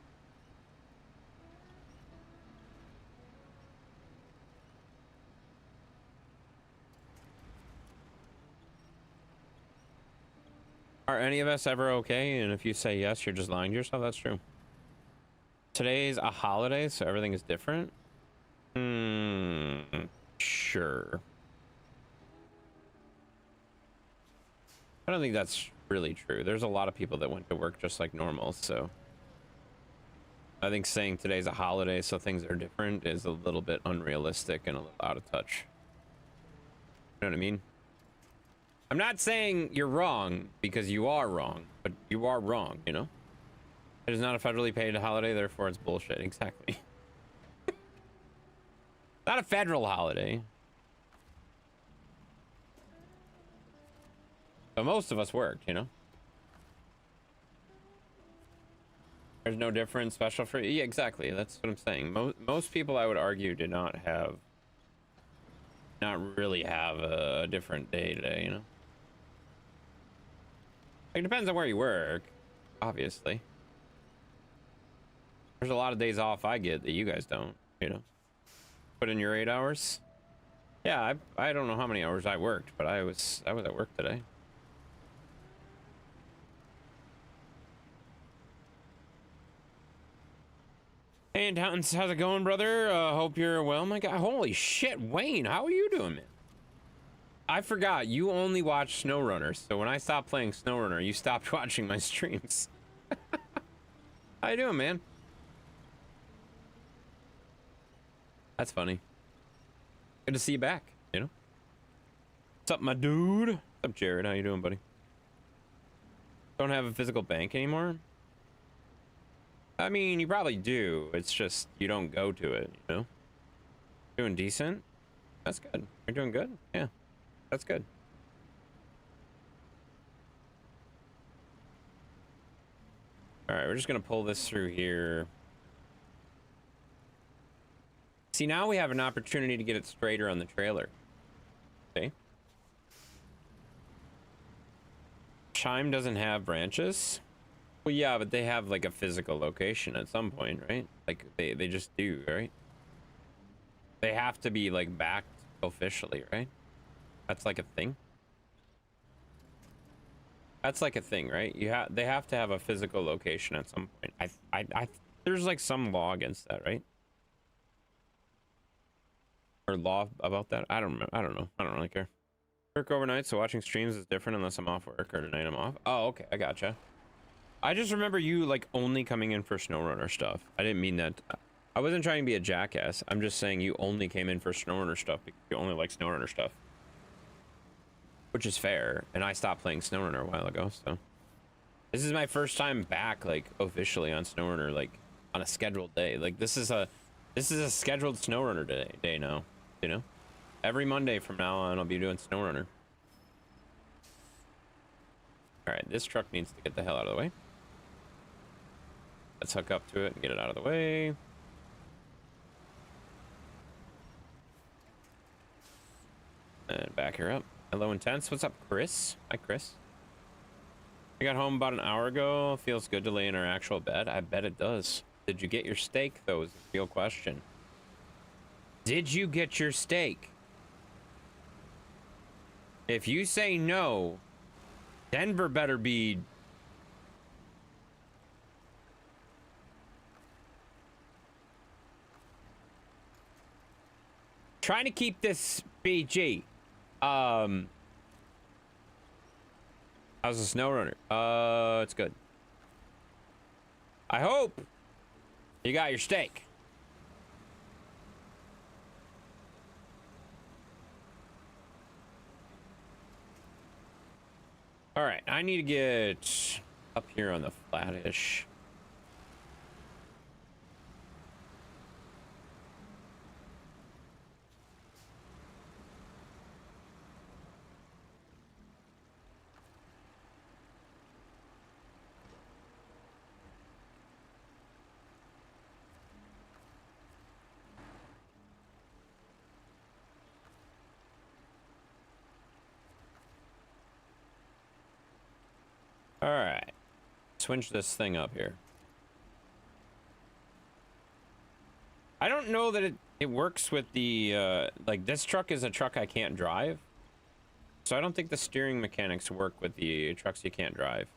Are any of us ever okay? And if you say yes, you're just lying to yourself. That's true. Today's a holiday, so everything is different. Sure. I don't think that's really true. There's a lot of people that went to work just like normal, so I think saying today's a holiday so things are different is a little bit unrealistic and a little out of touch. You know what I mean? I'm not saying you're wrong because you are wrong, but you are wrong, you know? It is not a federally paid holiday, therefore it's bullshit. Exactly. Not a federal holiday. But most of us worked, you know? There's no difference special for... Yeah, exactly. That's what I'm saying. Most people, I would argue, did not really have a different day today, you know? It depends on where you work, obviously. There's a lot of days off I get that you guys don't, you know? Put in your 8 hours. Yeah, I don't know how many hours I worked, but I was at work today. Hey, Towns, how's it going, brother? Hope you're well. My God, holy shit, Wayne, how are you doing, man? I forgot, you only watch Snowrunner, so when I stopped playing Snowrunner, you stopped watching my streams. How you doing, man? That's funny. Good to see you back, you know? What's up, my dude? What's up, Jared? How you doing, buddy? Don't have a physical bank anymore? I mean, you probably do. It's just you don't go to it, you know? Doing decent? That's good. You're doing good? Yeah. That's good. All right, we're just gonna pull this through here. See, now we have an opportunity to get it straighter on the trailer. Okay. Chime doesn't have branches. Well, yeah, but they have like a physical location at some point, right? Like they just do, right? They have to be like backed officially, right? That's like a thing. That's like a thing, right? They have to have a physical location at some point. There's like some law against that, right? Or law about that? I don't know. I don't really care. Work overnight, so watching streams is different unless I'm off work or tonight I'm off. Oh, okay, I gotcha. I just remember you like only coming in for Snowrunner stuff. I didn't mean that. I wasn't trying to be a jackass. I'm just saying you only came in for Snowrunner stuff because you only like Snowrunner stuff. Which is fair, and I stopped playing Snowrunner a while ago, so. This is my first time back, like, officially on Snowrunner, like, on a scheduled day. Like, this is a scheduled Snowrunner day now, you know? Every Monday from now on, I'll be doing Snowrunner. Alright, this truck needs to get the hell out of the way. Let's hook up to it and get it out of the way. And back her up. Hello, Intense. What's up, Chris? Hi, Chris. I got home about an hour ago. Feels good to lay in our actual bed. I bet it does. Did you get your steak, though, is the real question. Did you get your steak? If you say no, Denver better be... trying to keep this PG. How's the Snowrunner? It's good. I hope you got your steak. All right, I need to get up here on the flattish. All right, switch this thing up here. I don't know that it works with the, like, this truck is a truck I can't drive. So I don't think the steering mechanics work with the trucks you can't drive.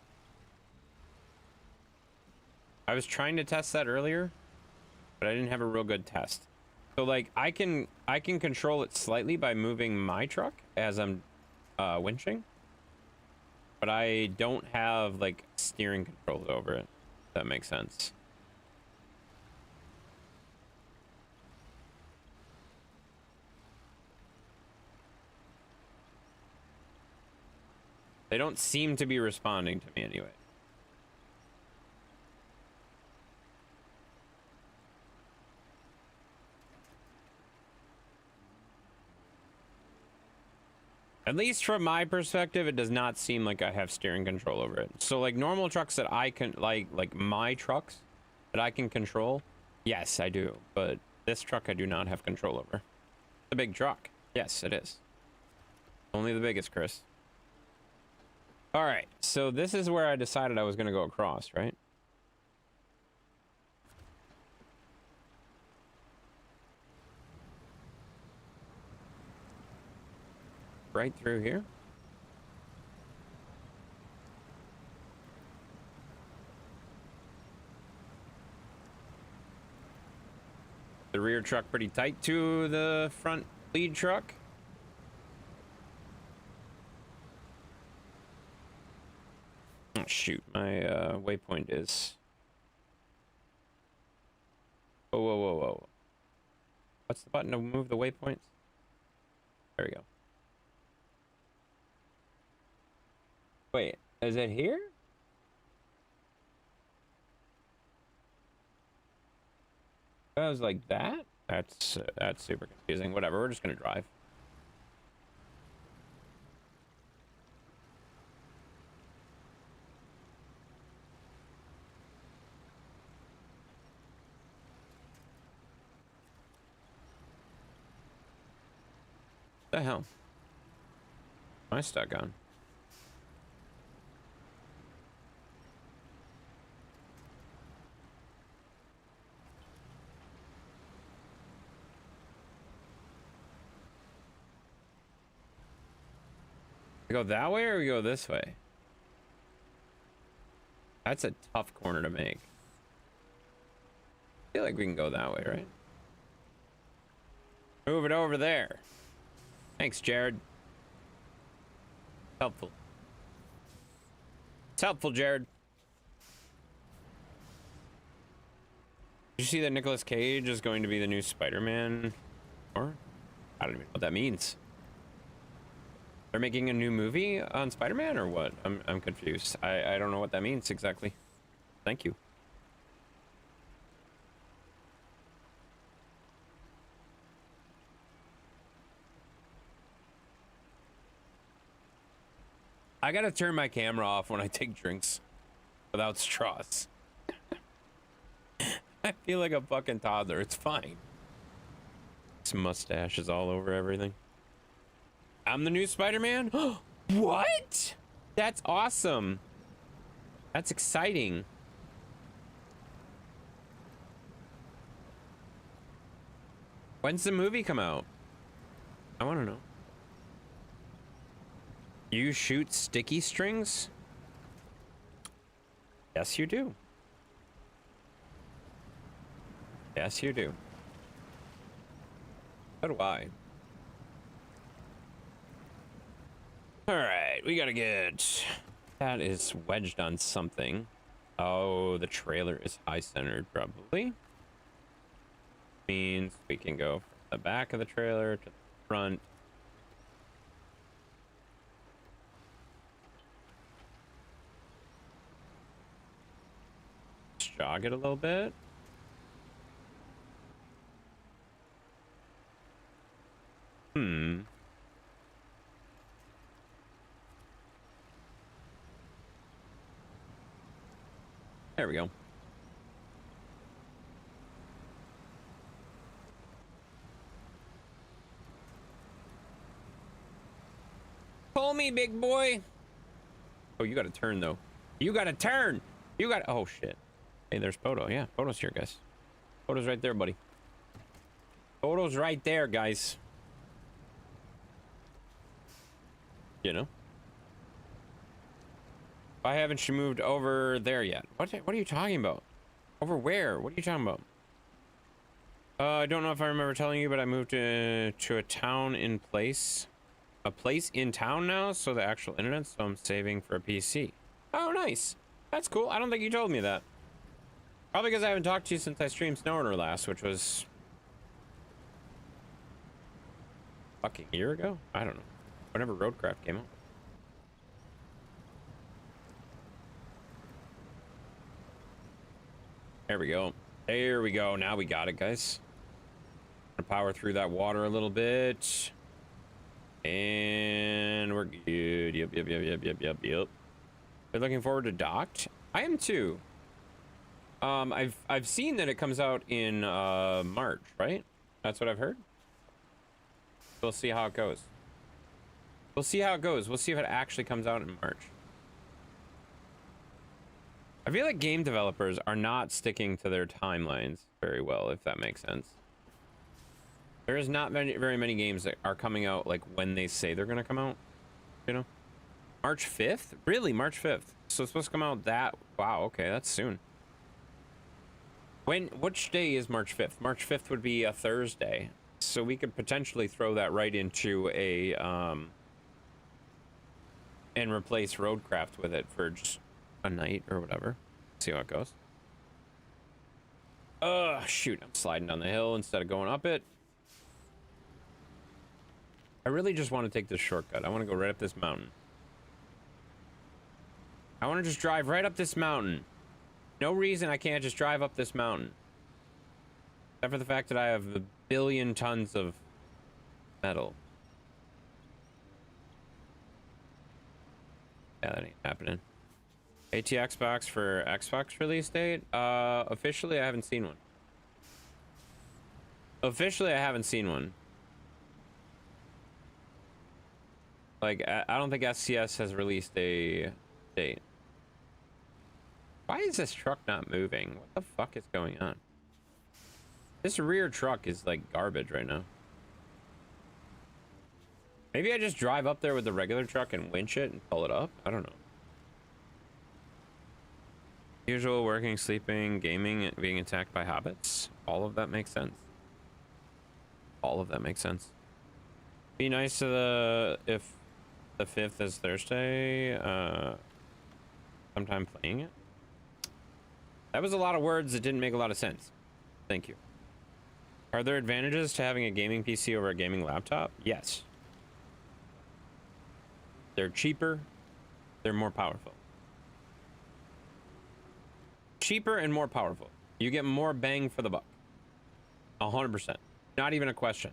I was trying to test that earlier, but I didn't have a real good test. So, like, I can control it slightly by moving my truck as I'm winching. But I don't have, like, steering controls over it, if that makes sense. They don't seem to be responding to me anyway. At least from my perspective, it does not seem like I have steering control over it. So, like, normal trucks that I can, like my trucks that I can control, yes, I do. But this truck I do not have control over. It's a big truck. Yes, it is. Only the biggest, Chris. All right, so this is where I decided I was going to go across, right? Right through here. The rear truck pretty tight to the front lead truck. Oh shoot, my waypoint is... Whoa, whoa, whoa, whoa. What's the button to move the waypoints? There we go. Wait, is it here? That was like that? That's super confusing. Whatever, we're just gonna drive. What the hell? Am I stuck on? We go that way or we go this way? That's a tough corner to make. I feel like we can go that way, right? Move it over there. Thanks, Jared. Helpful. It's helpful, Jared. Did you see that Nicolas Cage is going to be the new Spider-Man? Or I don't even know what that means. They're making a new movie on Spider-Man or what? I'm confused. I don't know what that means exactly. Thank you. I gotta turn my camera off when I take drinks without straws. I feel like a fucking toddler. It's fine. This mustache is all over everything. I'm the new Spider-Man? What? That's awesome. That's exciting. When's the movie come out? I want to know. You shoot sticky strings? Yes, you do. Yes, you do. So do I. All right, we gotta get... That is wedged on something. Oh, the trailer is high-centered, probably. Means we can go from the back of the trailer to the front. Let's jog it a little bit. There we go. Pull me, big boy. Oh, you gotta turn, though. You gotta turn. You gotta... Oh, shit. Hey, there's Poto. Yeah, Poto's here, guys. Poto's right there, buddy. Poto's right there, guys. You know? Why haven't you moved over there yet? What are you talking about? Over where? What are you talking about? I don't know if I remember telling you, but I moved to a town in place. A place in town now, so the actual internet, so I'm saving for a PC. Oh, nice. That's cool. I don't think you told me that. Probably because I haven't talked to you since I streamed Snowrunner last, which was... fucking a year ago? I don't know. Whenever Roadcraft came out. There we go. There we go. Now we got it, guys. Gonna power through that water a little bit. And we're good. Yep. You're looking forward to Docked? I am too. I've seen that it comes out in March, right? That's what I've heard. We'll see how it goes. We'll see how it goes. We'll see if it actually comes out in March. I feel like game developers are not sticking to their timelines very well, if that makes sense. There is not very many games that are coming out like when they say they're gonna come out. You know, March 5th? Really, March 5th? So it's supposed to come out that... Wow, okay, that's soon. Which day is March 5th? March 5th would be a Thursday, so we could potentially throw that right into a and replace Roadcraft with it for just a night or whatever. See how it goes. Shoot, I'm sliding down the hill instead of going up it. I really just want to take this shortcut. I want to go right up this mountain. I want to just drive right up this mountain. No reason I can't just drive up this mountain. Except for the fact that I have a billion tons of metal. Yeah, that ain't happening. AT Xbox for Xbox release date? Officially, I haven't seen one. Officially, I haven't seen one. Like, I don't think SCS has released a date. Why is this truck not moving? What the fuck is going on? This rear truck is like garbage right now. Maybe I just drive up there with the regular truck and winch it and pull it up? I don't know. Usual working, sleeping, gaming, being attacked by hobbits. All of that makes sense. All of that makes sense. Be nice to the... The 5th is Thursday. Sometime playing it. That was a lot of words that didn't make a lot of sense. Thank you. Are there advantages to having a gaming PC over a gaming laptop? Yes. They're cheaper. They're more powerful. Cheaper and more powerful. You get more bang for the buck. 100%. Not even a question.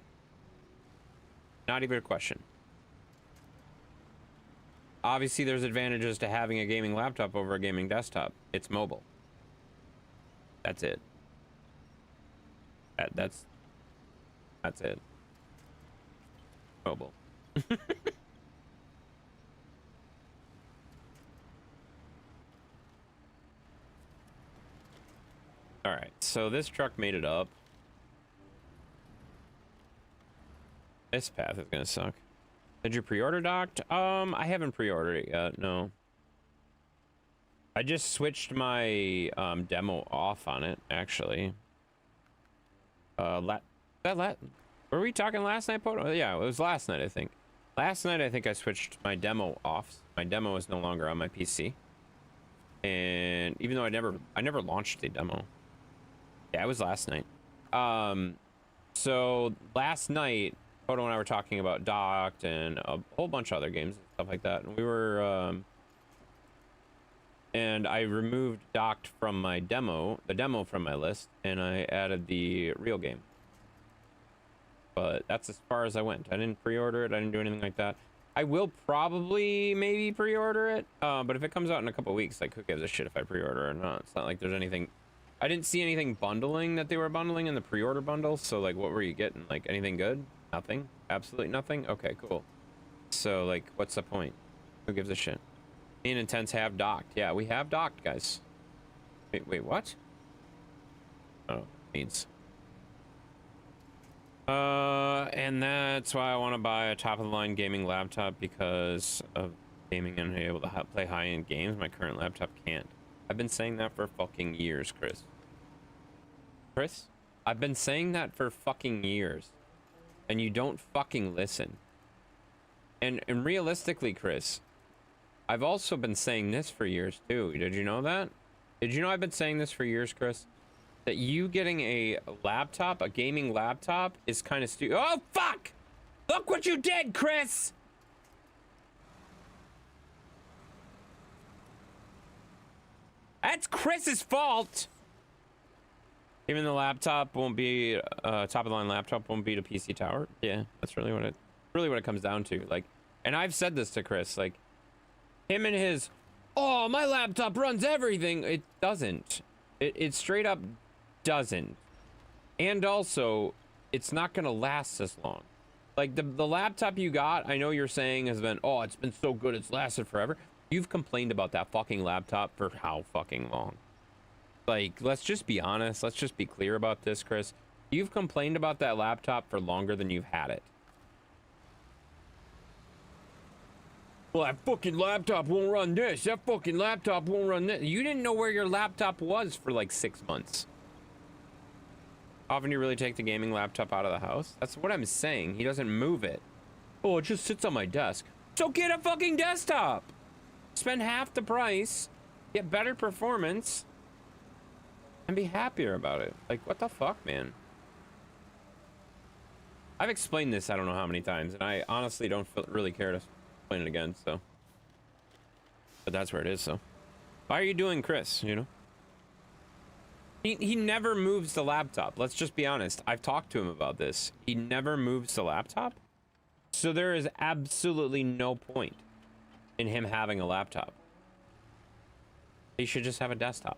Not even a question. Obviously, there's advantages to having a gaming laptop over a gaming desktop. It's mobile. That's it. That's it. Mobile. All right, so this truck made it up. This path is gonna suck. Did you pre-order docked? I haven't pre-ordered it yet, no. I just switched my demo off on it, actually. Were we talking last night, Poto? Yeah, it was last night, I think. Last night, I think I switched my demo off. My demo is no longer on my PC. And even though I never launched the demo. Yeah, it was last night. So last night, Poto and I were talking about docked and a whole bunch of other games and stuff like that. And we were, and I removed docked from my demo, the demo from my list, and I added the real game. But that's as far as I went. I didn't pre-order it. I didn't do anything like that. I will probably maybe pre-order it. But if it comes out in a couple weeks, like, who gives a shit if I pre-order or not? It's not like there's anything. I didn't see anything bundling that they were bundling in the pre-order bundle. So, like, what were you getting? Like, anything good? Nothing? Absolutely nothing? Okay, cool. So, like, what's the point? Who gives a shit? Me and Intense have docked. Yeah, we have docked, guys. Wait, what? Oh, needs. And that's why I want to buy a top-of-the-line gaming laptop, because of gaming and being able to play high-end games. My current laptop can't. I've been saying that for fucking years, Chris. Chris? I've been saying that for fucking years. And you don't fucking listen. And realistically, Chris, I've also been saying this for years, too. Did you know that? Did you know I've been saying this for years, Chris? That you getting a laptop, a gaming laptop, is kind of stupid. Oh, fuck! Look what you did, Chris! That's Chris's fault! Even the laptop won't be, top-of-the-line laptop won't beat a PC tower. Yeah, that's really what it comes down to. Like, and I've said this to Chris, like, him and his, oh, my laptop runs everything. It doesn't. It straight up doesn't. And also, it's not gonna last this long. Like, the laptop you got, I know you're saying has been, oh, it's been so good, it's lasted forever. You've complained about that fucking laptop for how fucking long? Like, let's just be honest. Let's just be clear about this, Chris. You've complained about that laptop for longer than you've had it. Well, that fucking laptop won't run this. That fucking laptop won't run this. You didn't know where your laptop was for like 6 months. Often you really take the gaming laptop out of the house? That's what I'm saying. He doesn't move it. Oh, it just sits on my desk. So get a fucking desktop. Spend half the price. Get better performance. And be happier about it. Like, what the fuck, man? I've explained this I don't know how many times, and I honestly don't really care to explain it again, so. But that's where it is, so. Why are you doing Chris, you know? He never moves the laptop. Let's just be honest. I've talked to him about this. He never moves the laptop. So there is absolutely no point in him having a laptop. He should just have a desktop.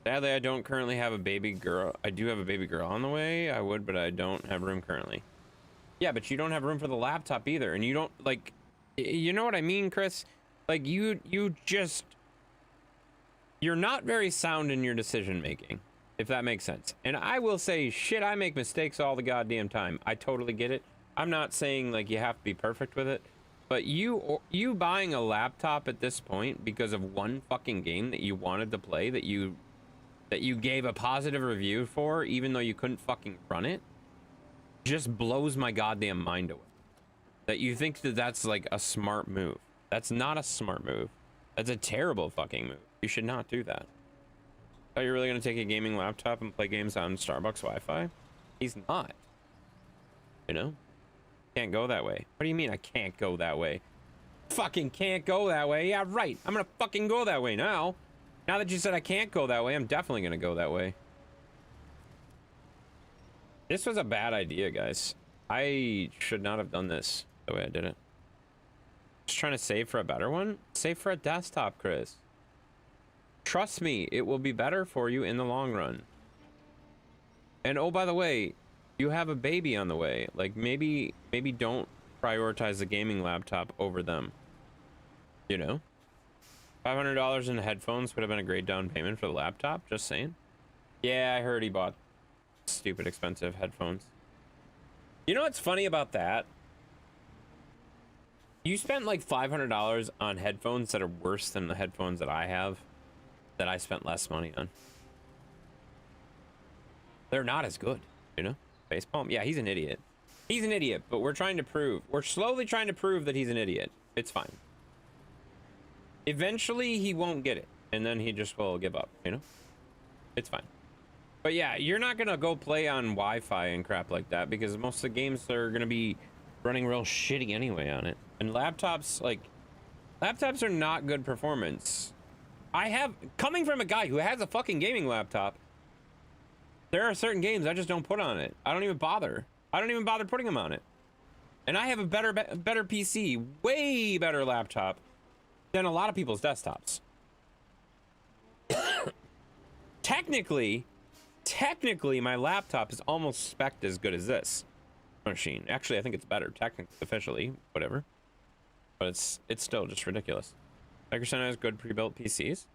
Sadly, I don't currently have a baby girl. I do have a baby girl on the way. I would, but I don't have room currently. Yeah, but you don't have room for the laptop either. And you don't, like, you know what I mean, Chris? Like, you just, you're not very sound in your decision making, if that makes sense. And I will say, shit, I make mistakes all the goddamn time. I totally get it. I'm not saying, like, you have to be perfect with it. But you buying a laptop at this point because of one fucking game that you wanted to play, that you that you gave a positive review for, even though you couldn't fucking run it, just blows my goddamn mind away. That you think that that's like a smart move. That's not a smart move. That's a terrible fucking move. You should not do that. Are you really gonna take a gaming laptop and play games on Starbucks Wi-Fi? He's not. You know? Can't go that way. What do you mean I can't go that way? Fucking can't go that way. Yeah, right. I'm gonna fucking go that way now. Now that you said I can't go that way, I'm definitely gonna go that way. This was a bad idea, guys. I should not have done this the way I did it. Just trying to save for a better one? Save for a desktop, Chris. Trust me, it will be better for you in the long run. And oh, by the way, you have a baby on the way. Like, maybe don't prioritize the gaming laptop over them. You know? $500 in headphones would have been a great down payment for the laptop, just saying. Yeah, I heard he bought stupid expensive headphones. You know what's funny about that? You spent like $500 on headphones that are worse than the headphones that I have, that I spent less money on. They're not as good, you know? Facepalm? Yeah, he's an idiot. He's an idiot, but we're slowly trying to prove that he's an idiot. It's fine. Eventually, he won't get it, and then he just will give up, you know? It's fine. But yeah, you're not gonna go play on Wi-Fi and crap like that, because most of the games are gonna be running real shitty anyway on it. And laptops, like, laptops are not good performance. Coming from a guy who has a fucking gaming laptop, there are certain games I just don't put on it. I don't even bother. I don't even bother putting them on it. And I have a better PC, way better laptop than a lot of people's desktops. Technically, my laptop is almost spec'd as good as this machine. Actually, I think it's better, technically, officially, whatever. But it's still just ridiculous. Microsoft has good pre-built PCs.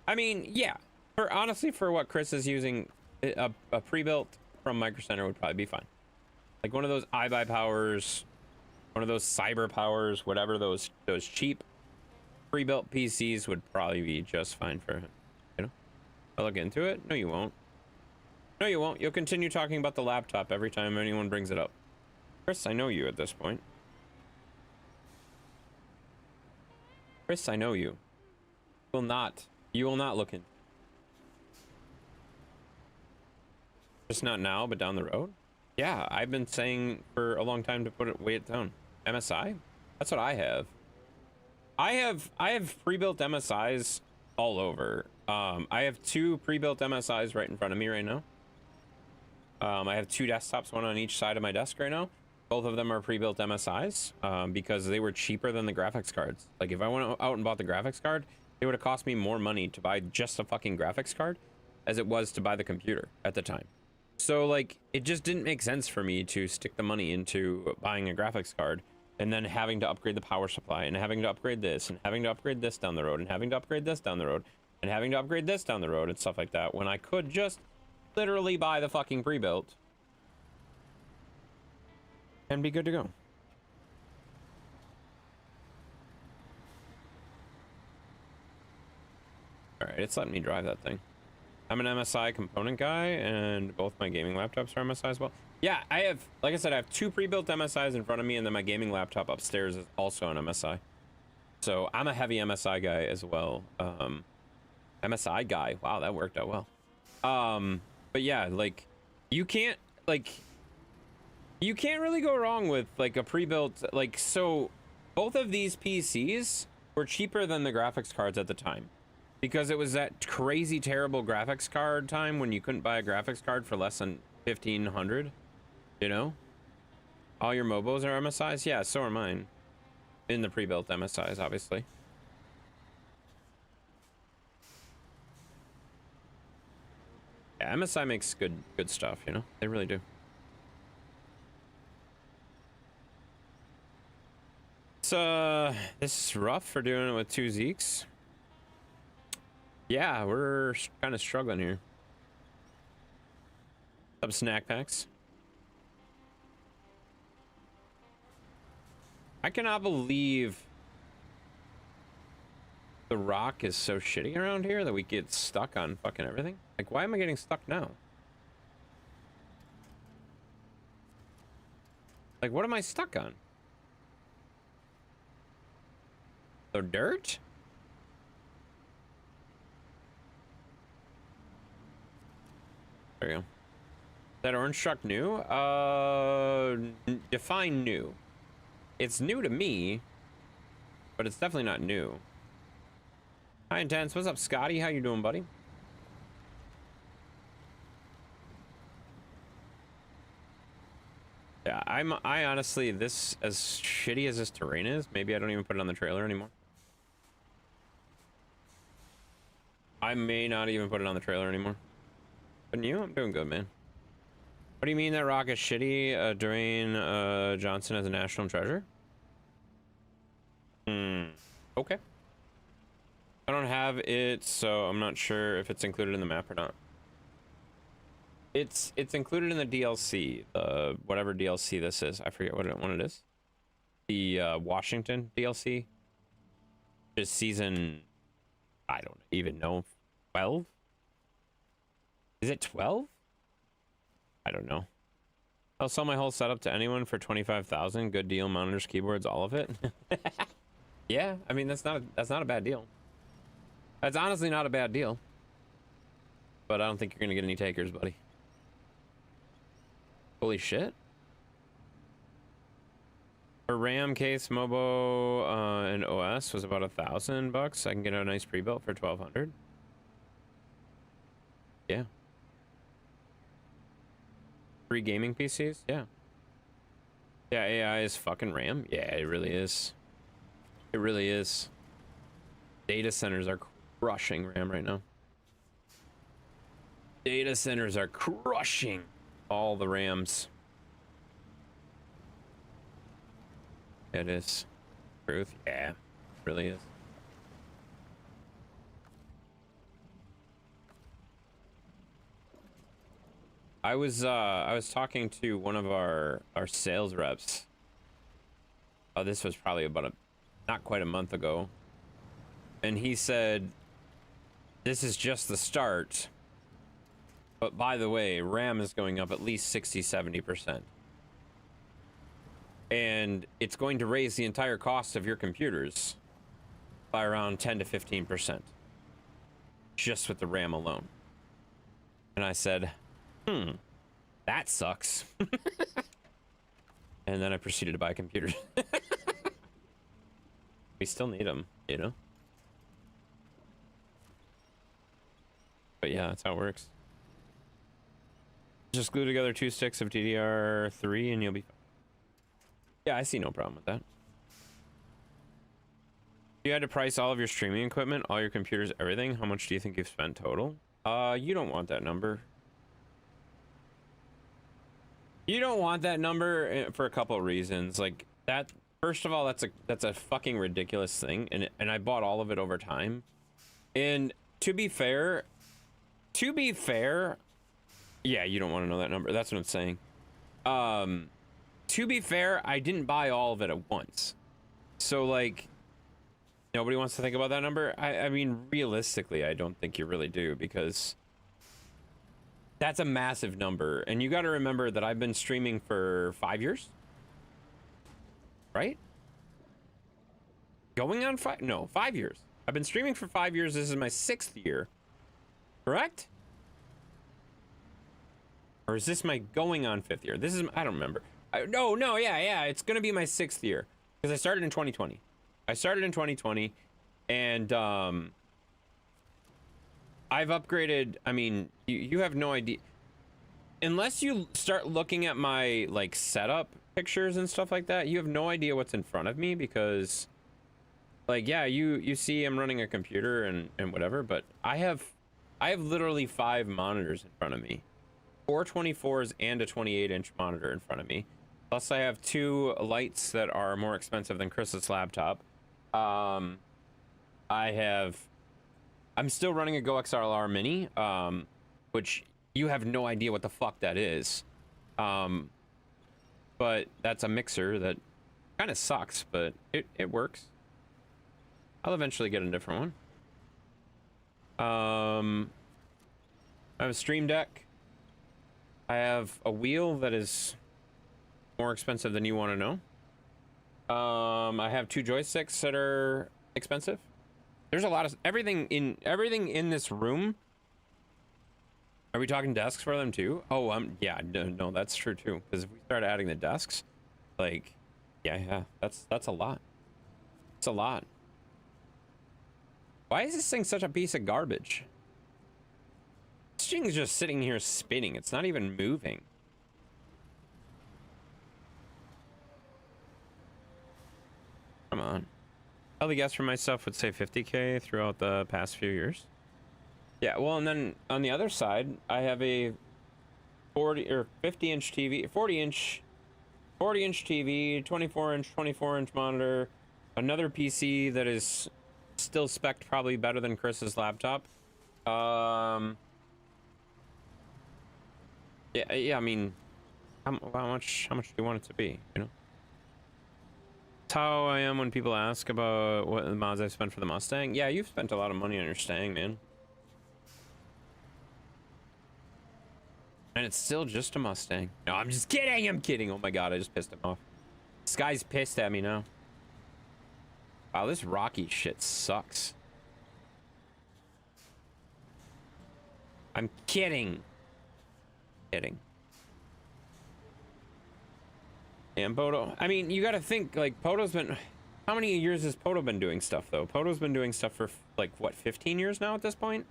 I mean, yeah. Honestly, for what Chris is using, a pre-built from Micro Center would probably be fine. Like one of those iBuy powers, one of those cyber powers, whatever, those cheap pre-built PCs would probably be just fine for him. You know? I'll look into it. No, you won't. No, you won't. You'll continue talking about the laptop every time anyone brings it up. Chris, I know you at this point. Chris, I know you. You will not look in. Just not now, but down the road? Yeah, I've been saying for a long time to weigh it down. MSI? That's what I have. I have pre-built MSIs all over. I have 2 pre-built MSIs right in front of me right now. I have 2 desktops, one on each side of my desk right now. Both of them are pre-built MSIs because they were cheaper than the graphics cards. Like if I went out and bought the graphics card, it would have cost me more money to buy just a fucking graphics card as it was to buy the computer at the time. So like, it just didn't make sense for me to stick the money into buying a graphics card and then having to upgrade the power supply and having to upgrade this and having to upgrade this down the road and having to upgrade this down the road and having to upgrade this down the road and stuff like that, when I could just literally buy the fucking pre-built and be good to go. All right, it's letting me drive that thing. I'm an MSI component guy, and both my gaming laptops are MSI as well. Yeah, I have, like I said, I have 2 pre-built MSIs in front of me, and then my gaming laptop upstairs is also an MSI. So I'm a heavy MSI guy as well. MSI guy, wow, that worked out well. But yeah, like, you can't really go wrong with like a pre-built, like, so both of these PCs were cheaper than the graphics cards at the time. Because it was that crazy terrible graphics card time when you couldn't buy a graphics card for less than $1,500, you know? All your Mobos are MSIs? Yeah, so are mine. In the pre-built MSIs, obviously. Yeah, MSI makes good stuff, you know? They really do. So, this is rough for doing it with 2 Zeeks. Yeah, we're kind of struggling here. Some snack packs. I cannot believe the rock is so shitty around here that we get stuck on fucking everything? Like, why am I getting stuck now? Like, what am I stuck on? The dirt? There you go. Is that orange truck new? Define new. It's new to me, but it's definitely not new. Hi, Intense. What's up, Scotty? How you doing, buddy? Yeah, I honestly, this, as shitty as this terrain is, maybe I don't even put it on the trailer anymore. I may not even put it on the trailer anymore. But you? I'm doing good, man. What do you mean that rock is shitty? Dwayne Johnson as a national treasure? Okay. I don't have it, so I'm not sure if it's included in the map or not. It's included in the DLC, whatever DLC this is. I forget what it is. The Washington DLC. Just season, I don't even know, 12? Is it 12? I don't know. I'll sell my whole setup to anyone for 25,000. Good deal, monitors, keyboards, all of it. Yeah, I mean that's not a bad deal. That's honestly not a bad deal. But I don't think you're gonna get any takers, buddy. Holy shit. A RAM case, Mobo, and OS was about $1,000. I can get a nice pre-built for 1,200. Yeah. 3 gaming PCs? Yeah. Yeah, AI is fucking RAM. Yeah, it really is. It really is. Data centers are crushing RAM right now. Data centers are crushing all the RAMs. It is. Truth. Yeah, it really is. I was talking to one of our sales reps. Oh, this was probably about not quite a month ago. And he said, this is just the start. But by the way, RAM is going up at least 60-70%. And it's going to raise the entire cost of your computers by around 10 to 15%. Just with the RAM alone. And I said, that sucks. And then I proceeded to buy computers. We still need them, you know? But yeah, that's how it works. Just glue together 2 sticks of DDR3 and you'll be fine. Yeah, I see no problem with that. If you had to price all of your streaming equipment, all your computers, everything, how much do you think you've spent total? You don't want that number. You don't want that number for a couple of reasons. Like that, first of all, that's a fucking ridiculous thing, and I bought all of it over time. And to be fair, yeah, you don't want to know that number. That's what I'm saying. To be fair, I didn't buy all of it at once. So like, nobody wants to think about that number. I mean, realistically, I don't think you really do, because that's a massive number. And you got to remember that I've been streaming for 5 years, right? Going on 5? No, 5 years. I've been streaming for 5 years. This is my 6th year, correct? Or is this my going on 5th year? This is, I don't remember. No, yeah, it's gonna be my 6th year, because I started in 2020. And I've upgraded. I mean, you have no idea, unless you start looking at my like setup pictures and stuff like that. You have no idea what's in front of me, because like, yeah, you see I'm running a computer and whatever, but I have literally 5 monitors in front of me, 4 24s and a 28-inch monitor in front of me. Plus I have 2 lights that are more expensive than Chris's laptop. I'm still running a Go XLR Mini, which you have no idea what the fuck that is. But that's a mixer that kind of sucks, but it works. I'll eventually get a different one. I have a Stream Deck. I have a wheel that is more expensive than you want to know. I have 2 joysticks that are expensive. There's a lot of everything in this room. Are we talking desks for them too? Oh, yeah, no, that's true too. Because if we start adding the desks, like, yeah, that's a lot. It's a lot. Why is this thing such a piece of garbage? This thing's just sitting here spinning. It's not even moving. Come on. I'll be guess for myself would say 50K throughout the past few years. Yeah, well, and then on the other side, I have a 40 or 50-inch TV, 40-inch TV, 24-inch monitor, another PC that is still spec'd probably better than Chris's laptop. Yeah, I mean, how much do you want it to be, you know? It's how I am when people ask about what the mods I've spent for the Mustang. Yeah, you've spent a lot of money on your Stang, man. And it's still just a Mustang. No, I'm just kidding. I'm kidding. Oh my god, I just pissed him off. This guy's pissed at me now. Wow, this Rocky shit sucks. I'm kidding. Kidding. And Poto, I mean, you gotta think, like, Poto's been... How many years has Poto been doing stuff, though? Poto's been doing stuff for, like, what, 15 years now at this point?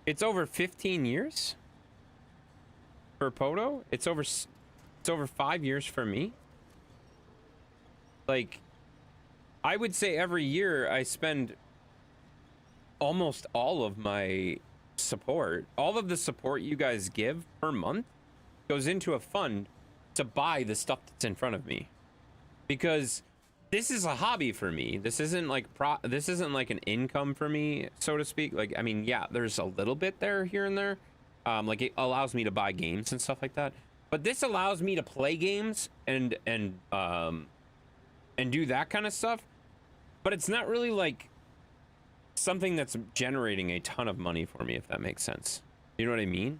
It's over 15 years for Poto. It's over 5 years for me. Like, I would say every year I spend almost all of my support, all of the support you guys give per month goes into a fund to buy the stuff that's in front of me. Because this is a hobby for me. This isn't like an income for me, so to speak. Like, I mean, yeah, there's a little bit there here and there. Like, it allows me to buy games and stuff like that. But this allows me to play games and do that kind of stuff. But it's not really like something that's generating a ton of money for me, if that makes sense. You know what I mean?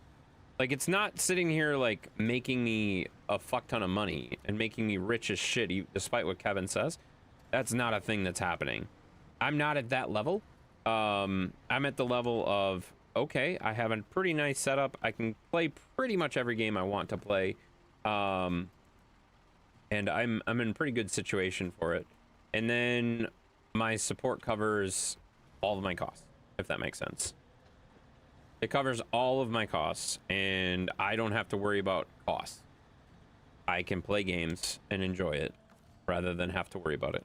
Like, it's not sitting here like making me a fuck ton of money and making me rich as shit, despite what Kevin says. That's not a thing that's happening. I'm not at that level. I'm at the level of, okay, I have a pretty nice setup. I can play pretty much every game I want to play. And I'm in a pretty good situation for it. And then my support covers all of my costs, if that makes sense. It covers all of my costs, and I don't have to worry about costs. I can play games and enjoy it rather than have to worry about it.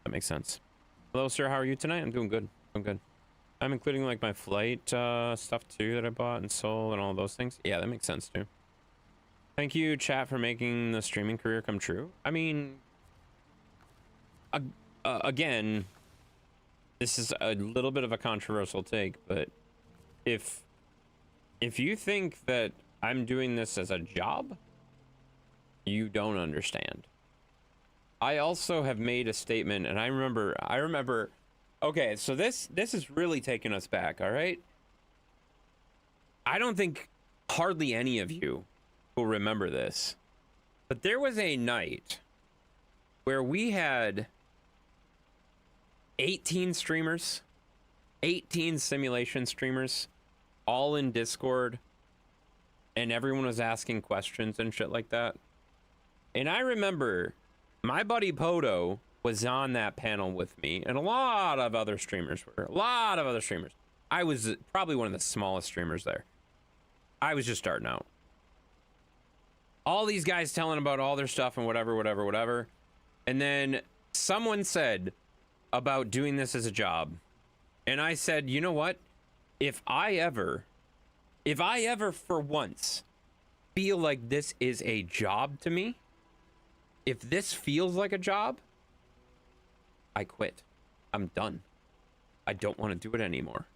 That makes sense. Hello, sir. How are you tonight? I'm doing good. I'm good. I'm including like my flight stuff too that I bought and sold and all those things. Yeah, that makes sense too. Thank you, chat, for making the streaming career come true. I mean, again, this is a little bit of a controversial take, but if you think that I'm doing this as a job, you don't understand. I also have made a statement, and I remember, okay, so this is really taking us back, all right? I don't think hardly any of you will remember this, but there was a night where we had 18 streamers, 18 simulation streamers, all in Discord, and everyone was asking questions and shit like that. And I remember my buddy Poto was on that panel with me, and a lot of other streamers were. I was probably one of the smallest streamers there. I was just starting out. All these guys telling about all their stuff and whatever. And then someone said about doing this as a job. And I said, you know what? If I ever for once feel like this is a job to me, if this feels like a job, I quit. I'm done. I don't want to do it anymore.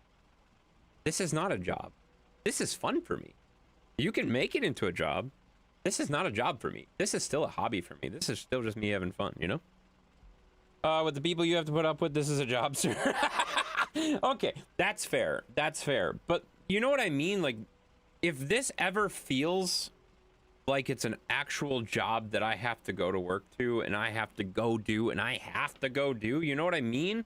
This is not a job. This is fun for me. You can make it into a job. This is not a job for me. This is still a hobby for me. This is still just me having fun, you know? With the people you have to put up with, this is a job, sir. Okay, that's fair. That's fair. But you know what I mean? Like, if this ever feels like it's an actual job that I have to go to work to and I have to go do and I have to go do, you know what I mean?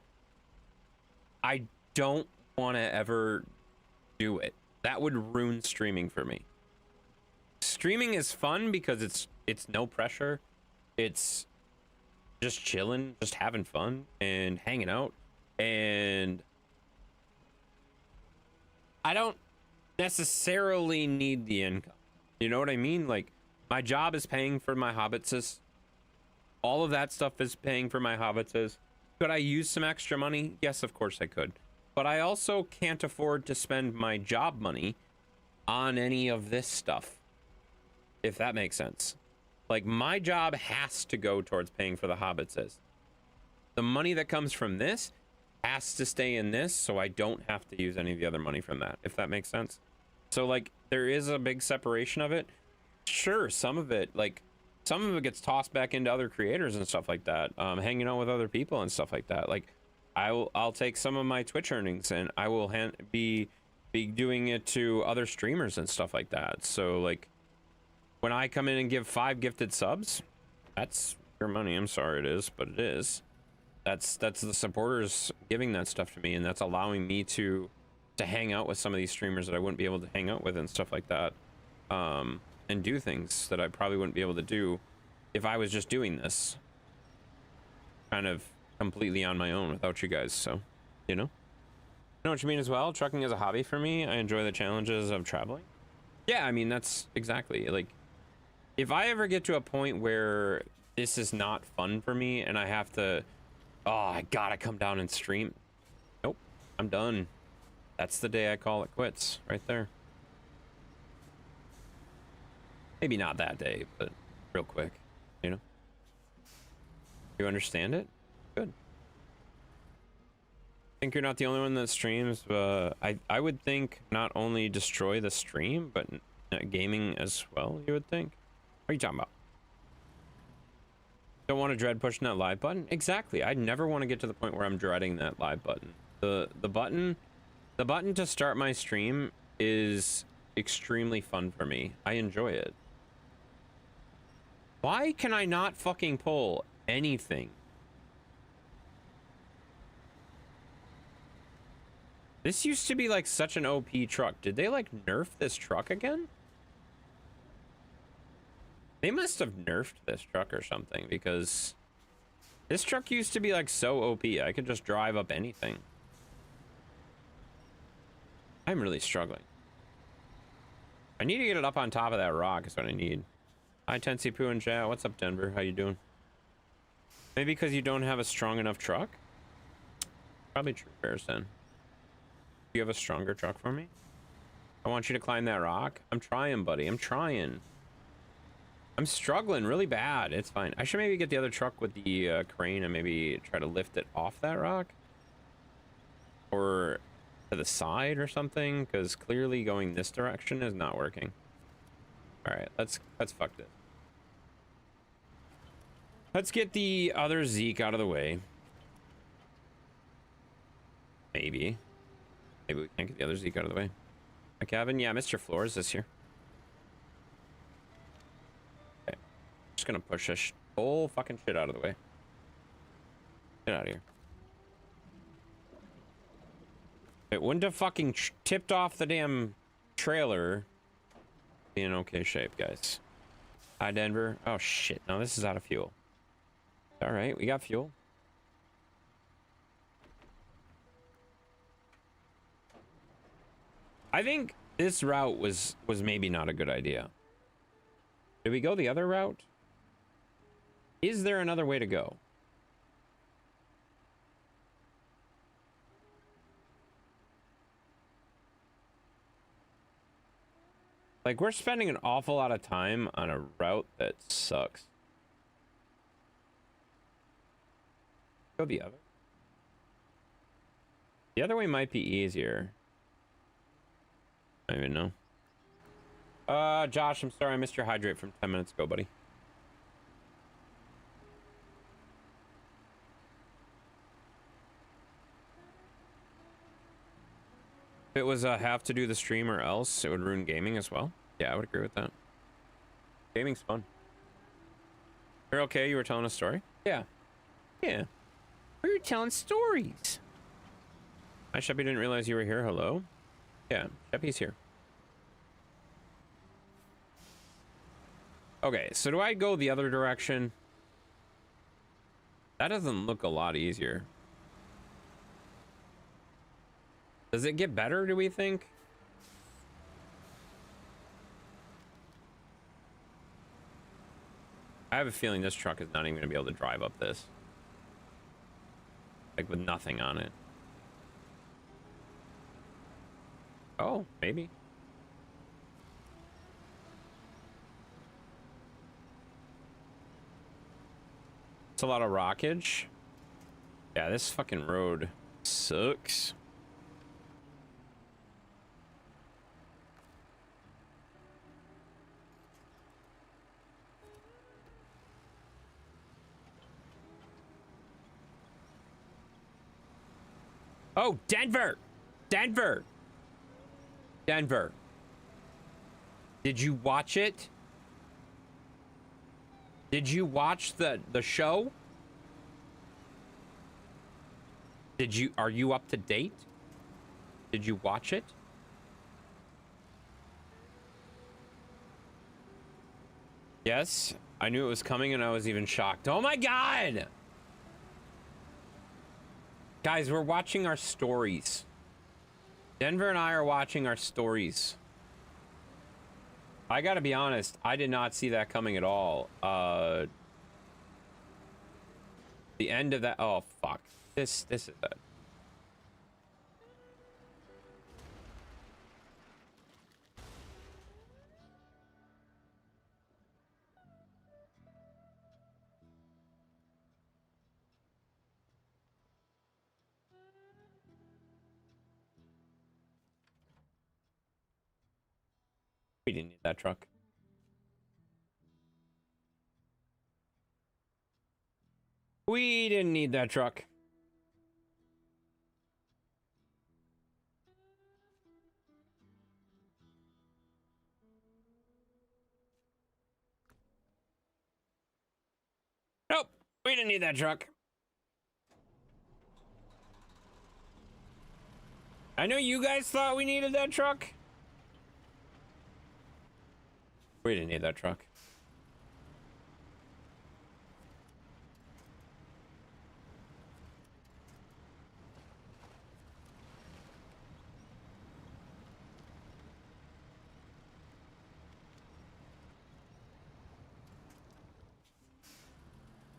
I don't want to ever do it. That would ruin streaming for me. Streaming is fun because it's no pressure. It's just chilling, just having fun and hanging out. And I don't necessarily need the income. You know what I mean? Like, my job is paying for my hobbitses. All of that stuff is paying for my hobbitses. Could I use some extra money? Yes, of course I could. But I also can't afford to spend my job money on any of this stuff, if that makes sense. Like, my job has to go towards paying for the hobbitses. The money that comes from this has to stay in this, so I don't have to use any of the other money from that, if that makes sense. So, like, there is a big separation of it. Sure, some of it gets tossed back into other creators and stuff like that, hanging out with other people and stuff like that. Like, I'll take some of my Twitch earnings and I will be doing it to other streamers and stuff like that. So, like, when I come in and give 5 gifted subs, that's your money. I'm sorry it is, but it is. That's the supporters giving that stuff to me, and that's allowing me to hang out with some of these streamers that I wouldn't be able to hang out with and stuff like that, and do things that I probably wouldn't be able to do if I was just doing this kind of completely on my own without you guys. So, you know what you mean as well. Trucking is a hobby for me. I enjoy the challenges of traveling. Yeah, I mean, that's exactly, like, if I ever get to a point where this is not fun for me and I have to, oh, I gotta come down and stream. Nope, I'm done. That's the day I call it quits, right there. Maybe not that day, but real quick, you know? You understand it? Good. I think you're not the only one that streams, but I would think not only destroy the stream, but gaming as well, you would think. What are you talking about? Don't want to dread pushing that live button? Exactly. I never want to get to the point where I'm dreading that live button. The button to start my stream is extremely fun for me. I enjoy it. Why can I not fucking pull anything? This used to be like such an OP truck. Did they like nerf this truck again? They must have nerfed this truck or something, because this truck used to be like so OP. I could just drive up anything. I'm really struggling. I need to get it up on top of that rock is what I need. Hi, Tensi Poo and chat. What's up, Denver? How you doing? Maybe because you don't have a strong enough truck? Probably true, Bearson. Do you have a stronger truck for me? I want you to climb that rock. I'm trying, buddy. I'm trying. I'm struggling really bad. It's fine. I should maybe get the other truck with the crane and maybe try to lift it off that rock. Or to the side or something, because clearly going this direction is not working. All right, let's fuck this. Let's get the other Zeke out of the way. Maybe we can't get the other Zeke out of the way. Hi, Kevin. Yeah, Mr. Floors is here. Okay, just gonna push this whole fucking shit out of the way. Get out of here. It wouldn't have fucking tipped off the damn trailer. Be in okay shape, guys. Hi, Denver. Oh shit! No, this is out of fuel. All right, we got fuel. I think this route was maybe not a good idea. Did we go the other route? Is there another way to go? Like, we're spending an awful lot of time on a route that sucks. Go the other. The other way might be easier. I don't even know. Josh, I'm sorry I missed your hydrate from 10 minutes ago, buddy. it was a have to do the stream or else, it would ruin gaming as well. Yeah, I would agree with that. Gaming's fun. You're okay? You were telling a story? Yeah. Yeah. We were telling stories. Hi, Sheppy, didn't realize you were here. Hello? Yeah, Sheppy's here. Okay, so do I go the other direction? That doesn't look a lot easier. Does it get better, do we think? I have a feeling this truck is not even going to be able to drive up this. Like, with nothing on it. Oh, maybe. It's a lot of rockage. Yeah, this fucking road sucks. Oh, Denver! Denver! Denver. Did you watch it? Did you watch the show? Are you up to date? Did you watch it? Yes, I knew it was coming and I was even shocked. Oh my God! Guys, we're watching our stories. Denver and I are watching our stories. I gotta be honest, I did not see that coming at all. The end of that, oh fuck. This is it. We didn't need that truck. We didn't need that truck. Nope, we didn't need that truck. I know you guys thought we needed that truck. We didn't need that truck.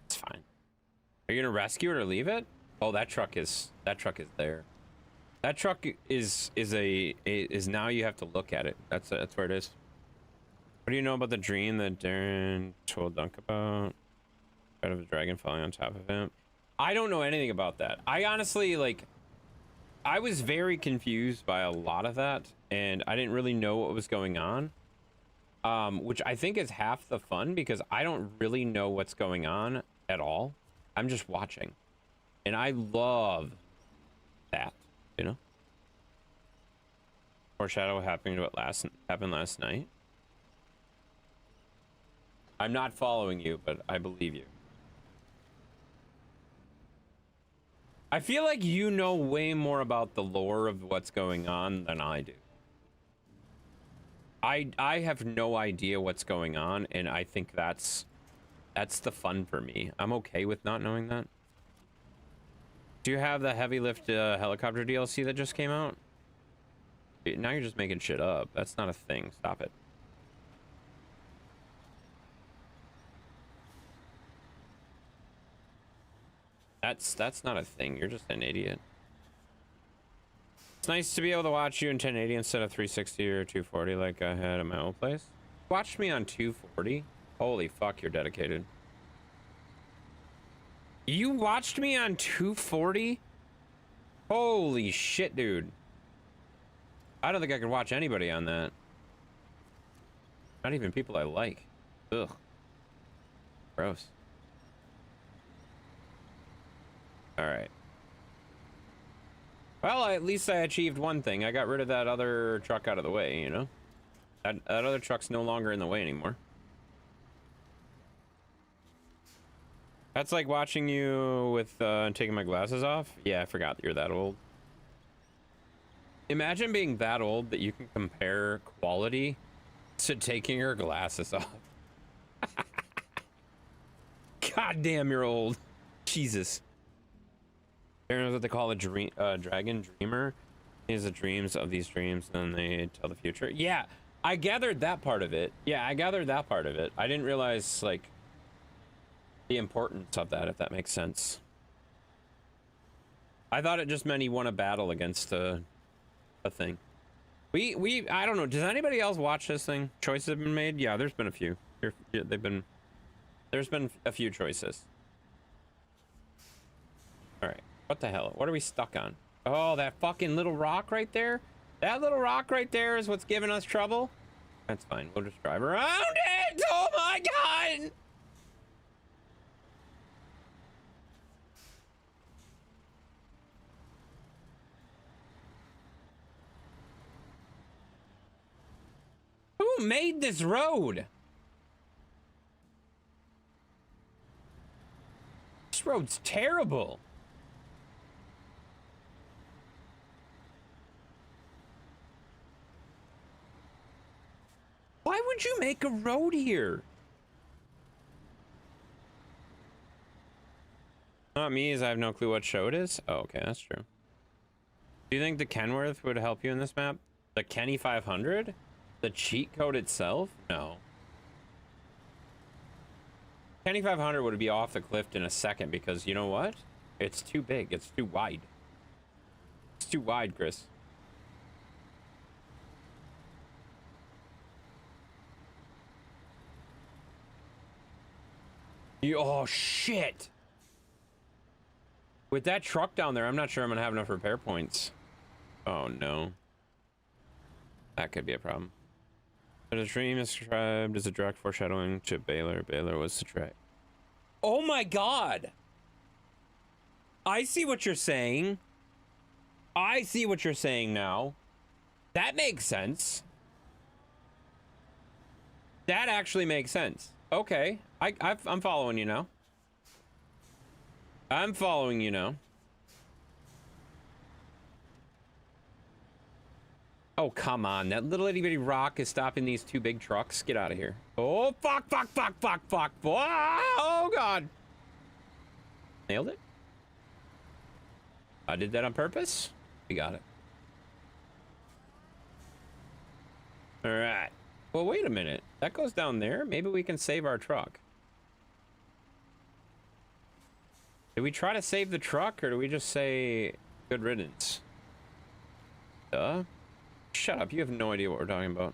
It's fine. Are you gonna rescue it or leave it? Oh, that truck is there. That truck is now you have to look at it. That's where it is. What do you know about the dream that Darren told Dunk about? Out of a dragon falling on top of him. I don't know anything about that. I honestly, like, I was very confused by a lot of that, and I didn't really know what was going on. Which I think is half the fun, because I don't really know what's going on at all. I'm just watching. And I love that, you know? Foreshadow happened what happened last night. I'm not following you, but I believe you. I feel like you know way more about the lore of what's going on than I do. I have no idea what's going on, and I think that's the fun for me. I'm okay with not knowing that. Do you have the heavy lift helicopter DLC that just came out? Now you're just making shit up. That's not a thing. Stop it. That's not a thing. You're just an idiot. It's nice to be able to watch you in 1080 instead of 360 or 240 like I had at my old place. Watched me on 240? Holy fuck, you're dedicated. You watched me on 240? Holy shit, dude. I don't think I could watch anybody on that. Not even people I like. Ugh. Gross. All right. Well, at least I achieved one thing. I got rid of that other truck out of the way, you know? That other truck's no longer in the way anymore. That's like watching you with taking my glasses off. Yeah, I forgot you're that old. Imagine being that old that you can compare quality to taking your glasses off. God damn, you're old. Jesus. Here's what they call a dream, dragon dreamer. Is the dreams of these dreams, and then they tell the future. Yeah, I gathered that part of it. Yeah, I gathered that part of it. I didn't realize, like, the importance of that, if that makes sense. I thought it just meant he won a battle against a thing. I don't know. Does anybody else watch this thing? Choices have been made? Yeah, there's been a few. There's been a few choices. All right. What the hell? What are we stuck on? Oh, that fucking little rock right there? That little rock right there is what's giving us trouble? That's fine. We'll just drive around it. Oh my God. Who made this road? This road's terrible. Why would you make a road here? Not me, as I have no clue what show it is. Oh, okay, that's true. Do you think the Kenworth would help you in this map? The Kenny 500? The cheat code itself? No. Kenny 500 would be off the cliff in a second because you know what? It's too big. It's too wide. It's too wide, Chris. Oh, shit. With that truck down there, I'm not sure I'm going to have enough repair points. Oh, no. That could be a problem. But a dream is described as a direct foreshadowing to Baylor. Baylor was the track. Oh, my God. I see what you're saying. I see what you're saying now. That makes sense. That actually makes sense. Okay. I'm following you now. I'm following you now. Oh, come on. That little itty bitty rock is stopping these two big trucks. Get out of here. Oh, fuck, fuck, fuck, fuck, fuck. Oh, God. Nailed it. I did that on purpose. We got it. All right. Well, wait a minute. That goes down there. Maybe we can save our truck. Do we try to save the truck, or do we just say good riddance? Duh. Shut up. You have no idea what we're talking about.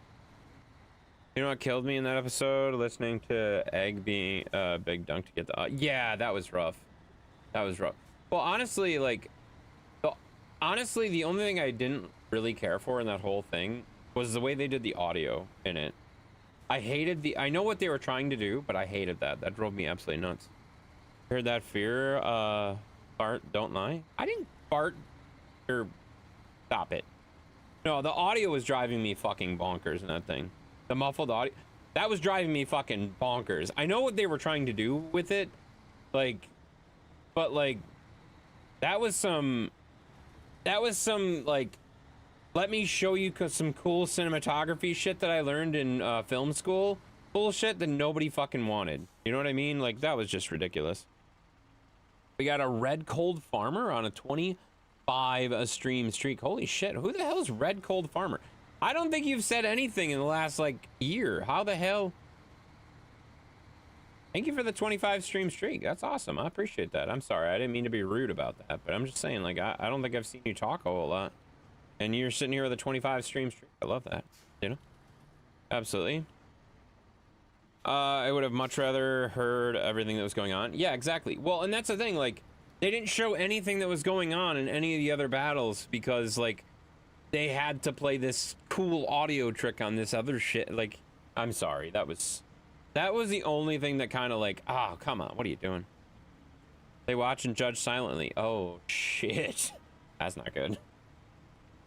You know what killed me in that episode? Listening to Egg being big dunk to get the... yeah, that was rough. That was rough. Well, honestly, like... honestly, the only thing I didn't really care for in that whole thing was the way they did the audio in it. I hated the... I know what they were trying to do, but I hated that. That drove me absolutely nuts. Heard that fear? Fart, don't lie. I didn't fart or... Stop it. No, the audio was driving me fucking bonkers in that thing. The muffled audio. That was driving me fucking bonkers. I know what they were trying to do with it. Like... But, like... That was some, like... Let me show you some cool cinematography shit that I learned in film school. Bullshit that nobody fucking wanted. You know what I mean? Like, that was just ridiculous. We got a Red Cold Farmer on a 25 stream streak. Holy shit, who the hell is Red Cold Farmer? I don't think you've said anything in the last, like, year. How the hell? Thank you for the 25 stream streak. That's awesome. I appreciate that. I'm sorry. I didn't mean to be rude about that, but I'm just saying, like, I don't think I've seen you talk a whole lot. And you're sitting here with a 25 stream streak. I love that. You know? Absolutely. I would have much rather heard everything that was going on. Yeah, exactly. Well, and that's the thing, like, they didn't show anything that was going on in any of the other battles because, like, they had to play this cool audio trick on this other shit. Like, I'm sorry. That was the only thing that kind of like, oh, come on. What are you doing? They watch and judge silently. Oh, shit. That's not good.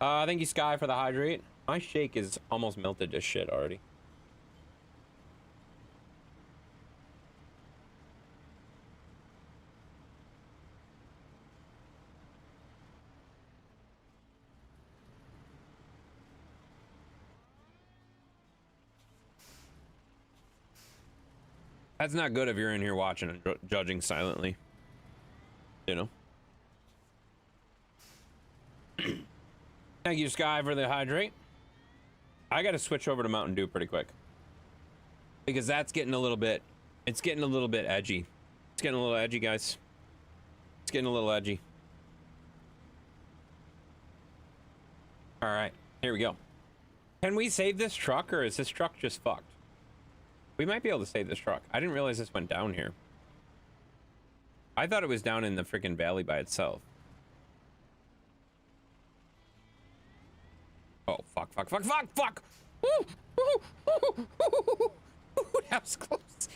Thank you, Sky, for the hydrate. My shake is almost melted to shit already. That's not good if you're in here watching and judging silently. You know? Thank you, Sky, for the hydrate. I gotta switch over to Mountain Dew pretty quick. Because that's getting a little bit... It's getting a little bit edgy. It's getting a little edgy, guys. It's getting a little edgy. Alright, here we go. Can we save this truck, or is this truck just fucked? We might be able to save this truck. I didn't realize this went down here. I thought it was down in the freaking valley by itself. Oh, fuck, fuck, fuck, fuck, fuck! Woo! Woo! Woo! Woo! That was close.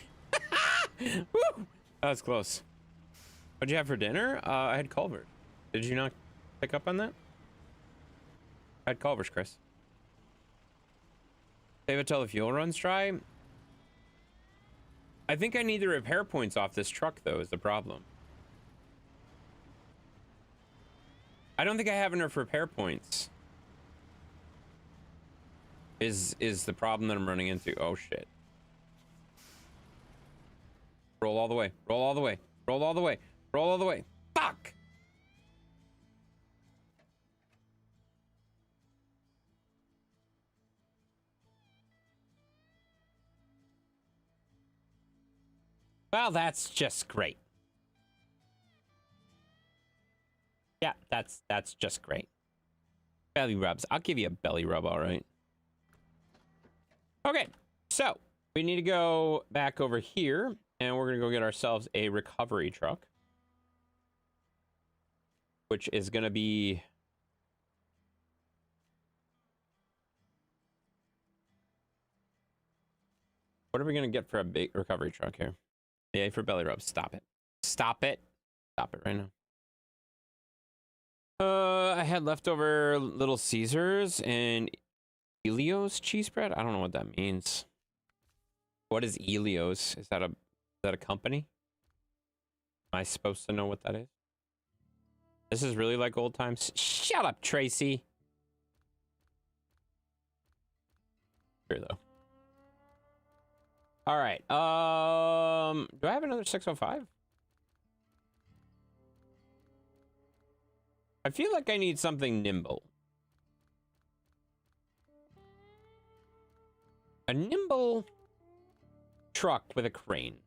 Woo! That was close. What'd you have for dinner? I had Culver. Did you not pick up on that? I had Culver's, Chris. Save it till the fuel runs dry. I think I need the repair points off this truck, though, is the problem. I don't think I have enough repair points. Is the problem that I'm running into. Oh, shit. Roll all the way. Roll all the way. Roll all the way. Roll all the way. Fuck! Well, that's just great. Yeah, that's just great. Belly rubs. I'll give you a belly rub, all right. Okay, so we need to go back over here, and we're gonna go get ourselves a recovery truck, which is gonna be... What are we gonna get for a big recovery truck here? Yay for belly rubs. Stop it. Stop it. Stop it right now. I had leftover Little Caesars and Elios cheese bread. I don't know what that means. What is Elios? Is that a company? Am I supposed to know what that is? This is really like old times. Shut up, Tracy. Sure though. All right. Do I have another 605? I feel like I need something nimble. A nimble truck with a crane.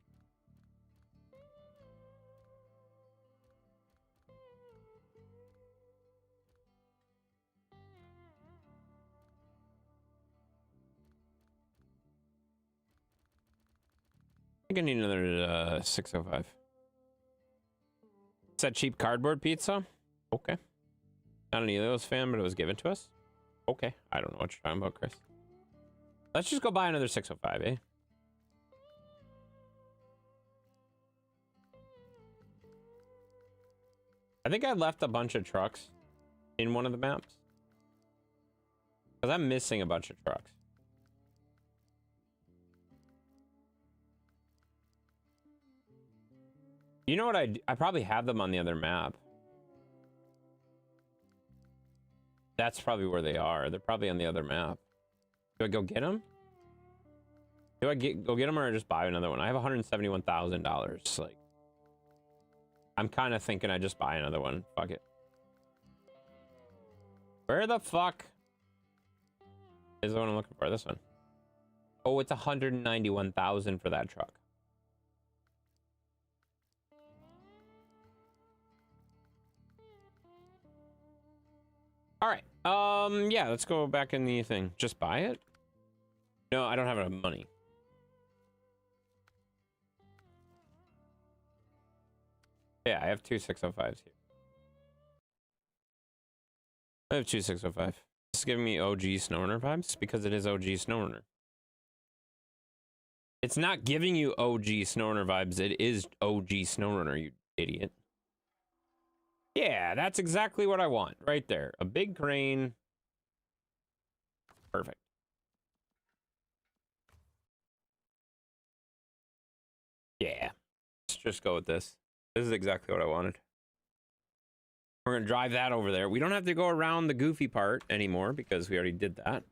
I think I need another 605. Is that cheap cardboard pizza? Okay. Not an Elios fan, but it was given to us. Okay. I don't know what you're talking about, Chris. Let's just go buy another 605, eh? I think I left a bunch of trucks in one of the maps. Because I'm missing a bunch of trucks. You know what I probably have them on the other map. That's probably where they are. They're probably on the other map. Do I go get them? Do I go get them or just buy another one? I have $171,000. Like, I'm kind of thinking I just buy another one. Fuck it. Where the fuck is the one I'm looking for? This one. Oh, it's $191,000 for that truck. All right. Yeah, let's go back in the thing. Just buy it? No, I don't have enough money. Yeah, I have two 605s here. I have two 605. This is giving me OG Snowrunner vibes because it is OG Snowrunner. It's not giving you OG Snowrunner vibes. It is OG Snowrunner, you idiot. Yeah, that's exactly what I want right there. A big crane Perfect. Yeah. Let's just go with this. This is exactly what I wanted. We're going to drive that over there. We don't have to go around the goofy part anymore because we already did that.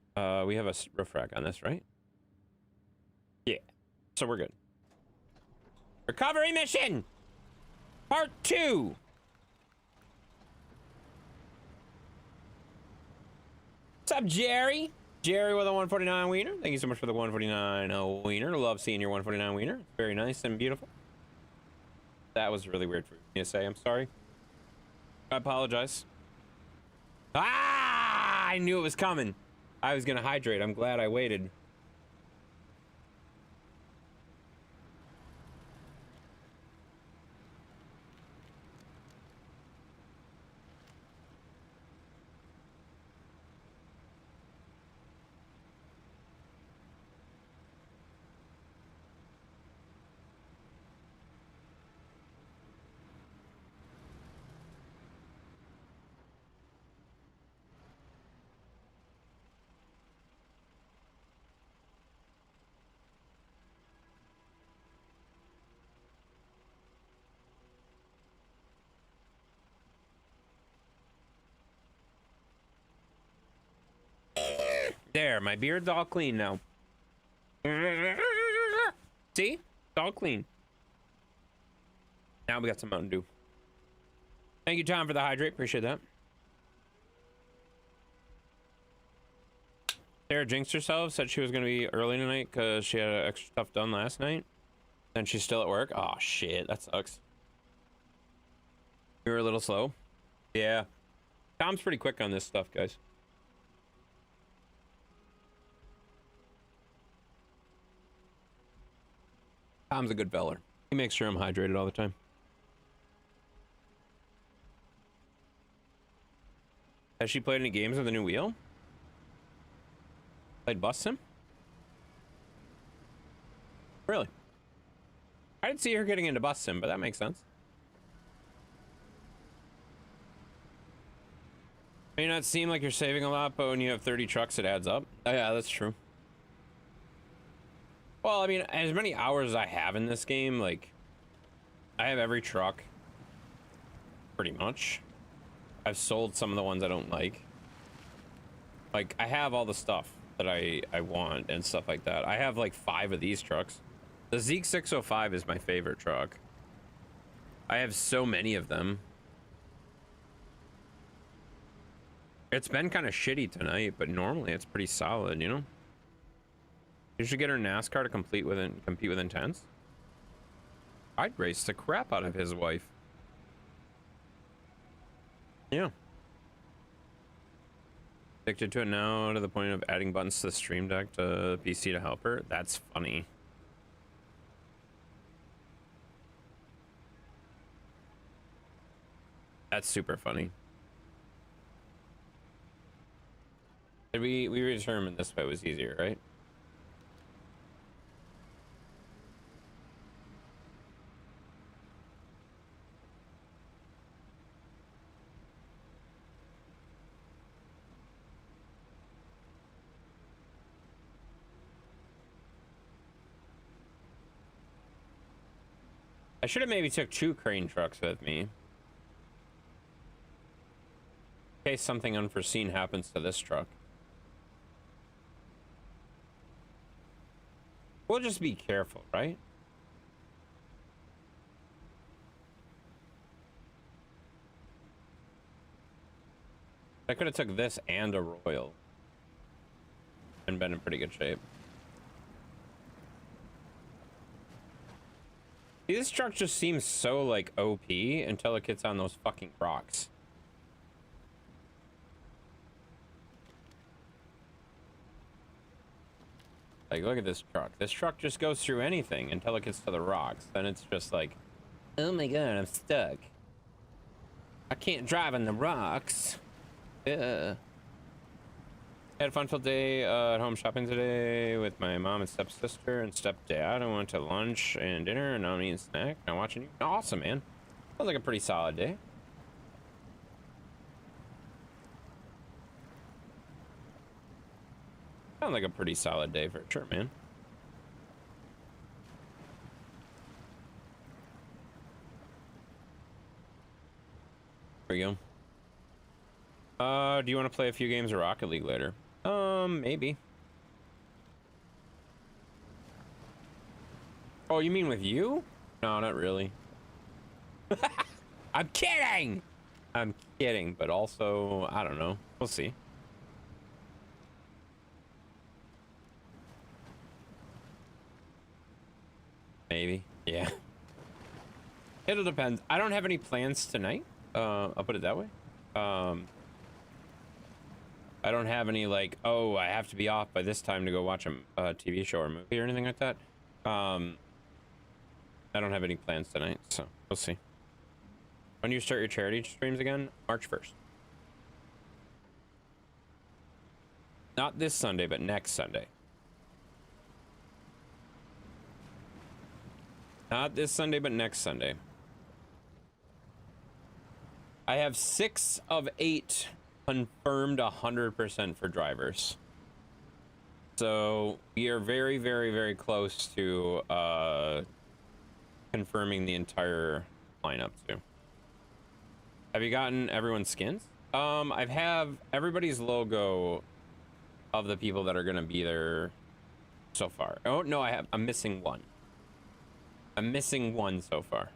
We have a roof rack on this, right? Yeah. So we're good. Recovery mission! Part 2! What's up, Jerry? Jerry with a 149 wiener. Thank you so much for the 149 wiener. Love seeing your 149 wiener. Very nice and beautiful. That was really weird for me to say. I'm sorry. I apologize. Ah! I knew it was coming. I was gonna hydrate. I'm glad I waited. There, my beard's all clean now. See? It's all clean. Now we got some Mountain Dew. Thank you, Tom, for the hydrate. Appreciate that. Sarah jinxed herself, said she was going to be early tonight because she had extra stuff done last night. And she's still at work. Oh, shit. That sucks. You were a little slow. Yeah. Tom's pretty quick on this stuff, guys. Tom's a good feller. He makes sure I'm hydrated all the time. Has she played any games with the new wheel? Played Bust Sim? Really? I didn't see her getting into Bust Sim, but that makes sense. May not seem like you're saving a lot, but when you have 30 trucks, it adds up. Oh, yeah, that's true. Well, I mean, as many hours as I have in this game, like, I have every truck, pretty much. I've sold some of the ones I don't like. Like, I have all the stuff that I want and stuff like that. I have, like, 5 of these trucks. The Zeke 605 is my favorite truck. I have so many of them. It's been kind of shitty tonight, but normally it's pretty solid, you know? You should get her NASCAR to compete with Intense. I'd race the crap out of his wife. Yeah. Addicted to it now to the point of adding buttons to the Stream Deck to PC to help her. That's funny. That's super funny. We determined this way was easier, right? I should have maybe took 2 crane trucks with me. In case something unforeseen happens to this truck. We'll just be careful, right? I could have took this and a Royal and been in pretty good shape. See, this truck just seems so, like, OP until it gets on those fucking rocks. Like, look at this truck. This truck just goes through anything until it gets to the rocks. Then it's just like, oh my god, I'm stuck. I can't drive on the rocks. Had a fun-filled day at home shopping today with my mom and stepsister and stepdad. I went to lunch and dinner, and I'm eating a snack. I'm watching you. Awesome, man. Sounds like a pretty solid day. Sounds like a pretty solid day for sure, man. There we go. Do you want to play a few games of Rocket League later? Maybe. Oh, you mean with you? No, not really. I'm kidding! I'm kidding, but also, I don't know. We'll see. Maybe. Yeah. It'll depend. I don't have any plans tonight. I'll put it that way. I don't have any like, oh, I have to be off by this time to go watch a TV show or movie or anything like that. I don't have any plans tonight, so we'll see. When do you start your charity streams again? March 1st. Not this Sunday, but next Sunday. Not this Sunday, but next Sunday. I have 6 of 8 confirmed 100% for drivers. So we are very, very, very close to confirming the entire lineup too. Have you gotten everyone's skins? I have everybody's logo of the people that are gonna be there so far. Oh no, I'm missing one. I'm missing one so far.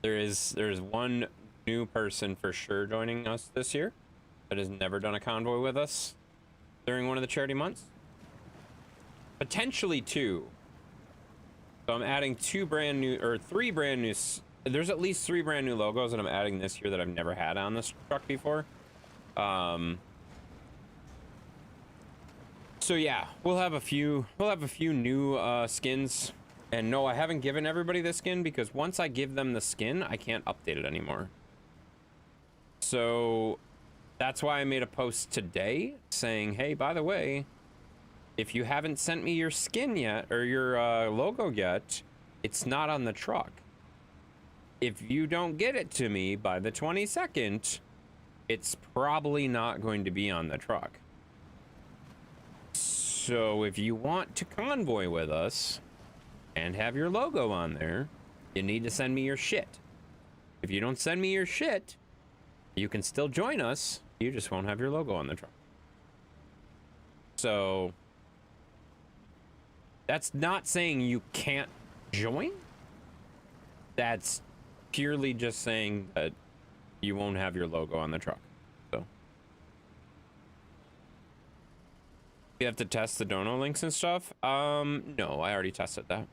There's one new person for sure joining us this year that has never done a convoy with us during one of the charity months. Potentially 2. So I'm adding 3 brand new. There's at least 3 brand new logos that I'm adding this year that I've never had on this truck before. So yeah, we'll have a few new skins. And no, I haven't given everybody the skin because once I give them the skin, I can't update it anymore. So that's why I made a post today saying, hey, by the way, if you haven't sent me your skin yet or your logo yet, it's not on the truck. If you don't get it to me by the 22nd, it's probably not going to be on the truck. So if you want to convoy with us and have your logo on there, you need to send me your shit. If you don't send me your shit, you can still join us. You just won't have your logo on the truck. So that's not saying you can't join. That's purely just saying that you won't have your logo on the truck. So you have to test the dono links and stuff. No, I already tested that.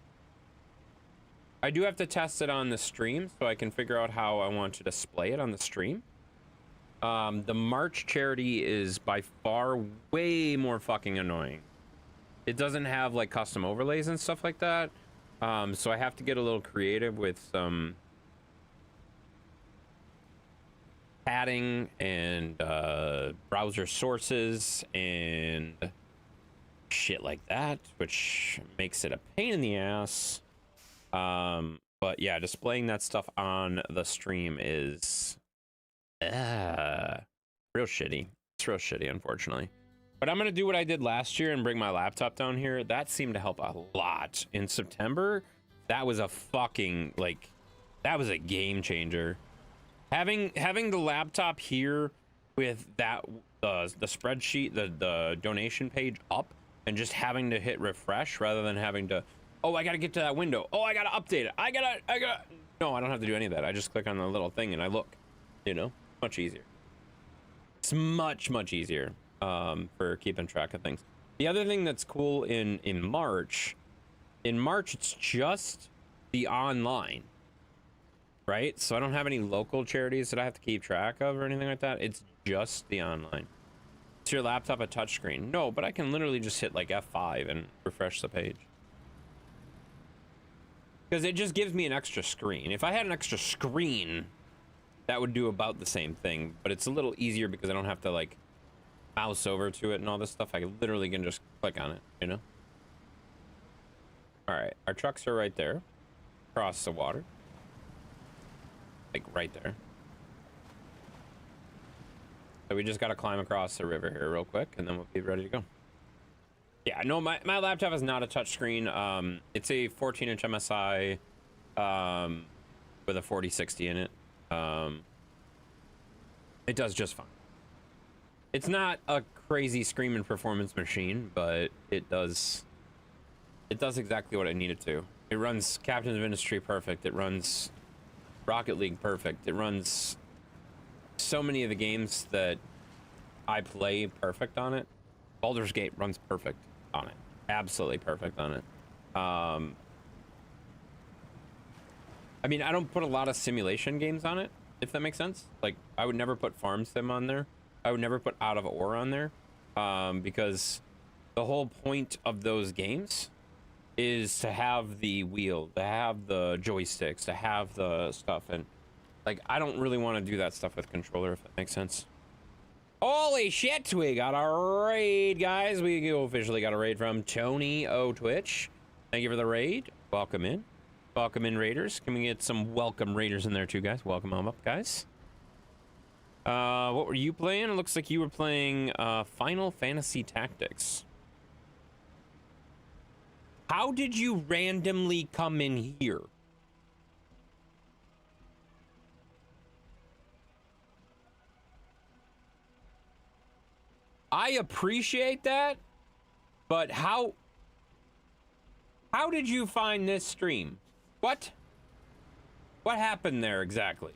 I do have to test it on the stream so I can figure out how I want to display it on the stream. The March charity is by far way more fucking annoying. It doesn't have like custom overlays and stuff like that. So I have to get a little creative with some padding and browser sources and shit like that, which makes it a pain in the ass. But yeah, displaying that stuff on the stream is real shitty. It's real shitty, unfortunately. But I'm gonna do what I did last year and bring my laptop down here. That seemed to help a lot. In September, that was a fucking, like, that was a game changer. Having the laptop here with that the spreadsheet, the donation page up, and just having to hit refresh rather than having to, oh, I gotta get to that window. Oh, I gotta update it. I gotta. No, I don't have to do any of that. I just click on the little thing and I look. You know, much easier. It's much easier for keeping track of things. The other thing that's cool in March, it's just the online, right? So I don't have any local charities that I have to keep track of or anything like that. It's just the online. Is your laptop a touchscreen? No, but I can literally just hit like F5 and refresh the page. Because it just gives me an extra screen. If I had an extra screen, that would do about the same thing. But it's a little easier because I don't have to like mouse over to it and all this stuff. I literally can just click on it, you know? All right, our trucks are right there. Across the water. Like right there. So we just got to climb across the river here real quick, and then we'll be ready to go. Yeah, no, my laptop is not a touchscreen. It's a 14-inch MSI with a 4060 in it. It does just fine. It's not a crazy screaming performance machine, but it does exactly what I need it to. It runs Captains of Industry perfect. It runs Rocket League perfect. It runs so many of the games that I play perfect on it. Baldur's Gate runs perfect on it. Absolutely perfect on it. I mean, I don't put a lot of simulation games on it, if that makes sense. Like, I would never put Farm Sim on there. I would never put Out of Ore on there, because the whole point of those games is to have the wheel, to have the joysticks, to have the stuff, and like, I don't really want to do that stuff with controller, if that makes sense. Holy shit, we got a raid, guys. We officially got a raid from Tony O Twitch. Thank you for the raid. Welcome in. Welcome in, raiders. Can we get some welcome raiders in there too, guys? Welcome on up, guys. What were you playing? It looks like you were playing Final Fantasy Tactics. How did you randomly come in here? I appreciate that, but how did you find this stream? What happened there exactly?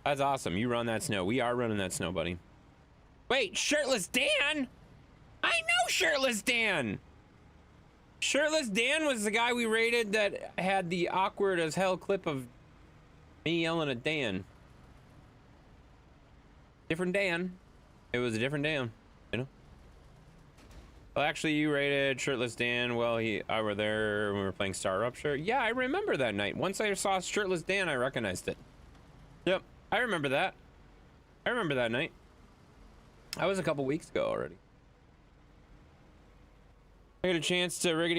That's awesome. You run that snow. We are running that snow, buddy. Wait, Shirtless Dan? I know Shirtless Dan. Shirtless Dan was the guy we raided that had the awkward as hell clip of me yelling at Dan. Different Dan. It was a different Dan, you know? Well, actually, you raided Shirtless Dan while I were there when we were playing Star Rupture. Yeah, I remember that night. Once I saw Shirtless Dan, I recognized it. Yep, I remember that. I remember that night. That was a couple weeks ago already. I got a chance to raid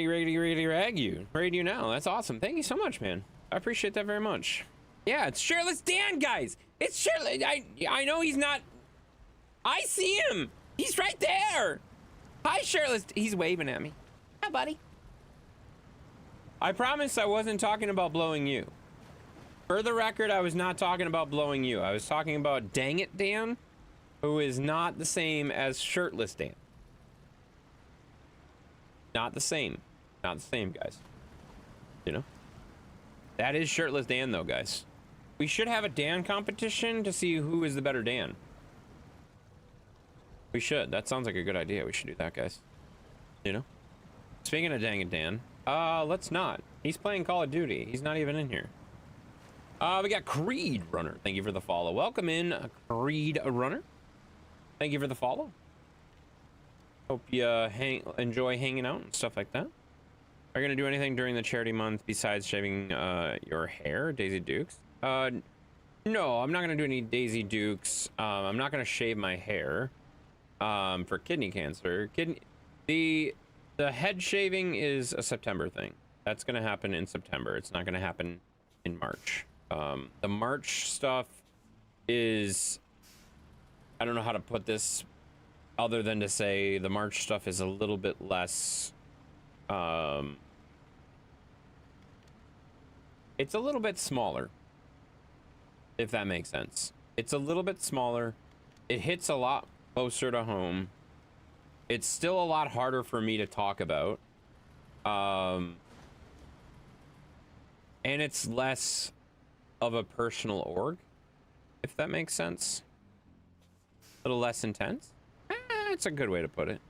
you now. That's awesome. Thank you so much, man. I appreciate that very much. Yeah, it's Shirtless Dan, guys. It's Shirtless. I know he's not. I see him. He's right there. Hi, Shirtless. He's waving at me. Hi, buddy. I promise I wasn't talking about blowing you. For the record, I was not talking about blowing you. I was talking about Dang It Dan, who is not the same as Shirtless Dan. Not the same. Not the same, guys. You know? That is Shirtless Dan, though, guys. We should have a Dan competition to see who is the better Dan. We should. That sounds like a good idea. We should do that, guys. You know? Speaking of Dang It Dan, let's not. He's playing Call of Duty. He's not even in here. We got Creed Runner. Thank you for the follow. Welcome in, Creed Runner. Thank you for the follow. Hope you enjoy hanging out and stuff like that. Are you gonna do anything during the charity month besides shaving your hair, Daisy Dukes? No, I'm not gonna do any Daisy Dukes. I'm not gonna shave my hair for kidney cancer. The head shaving is a September thing. That's gonna happen in September. It's not gonna happen in March. The March stuff is, I don't know how to put this other than to say the March stuff is a little bit less, it's a little bit smaller, if that makes sense. It's a little bit smaller. It hits a lot closer to home. It's still a lot harder for me to talk about. And it's less of a personal org, if that makes sense. A little less intense. It's a good way to put it.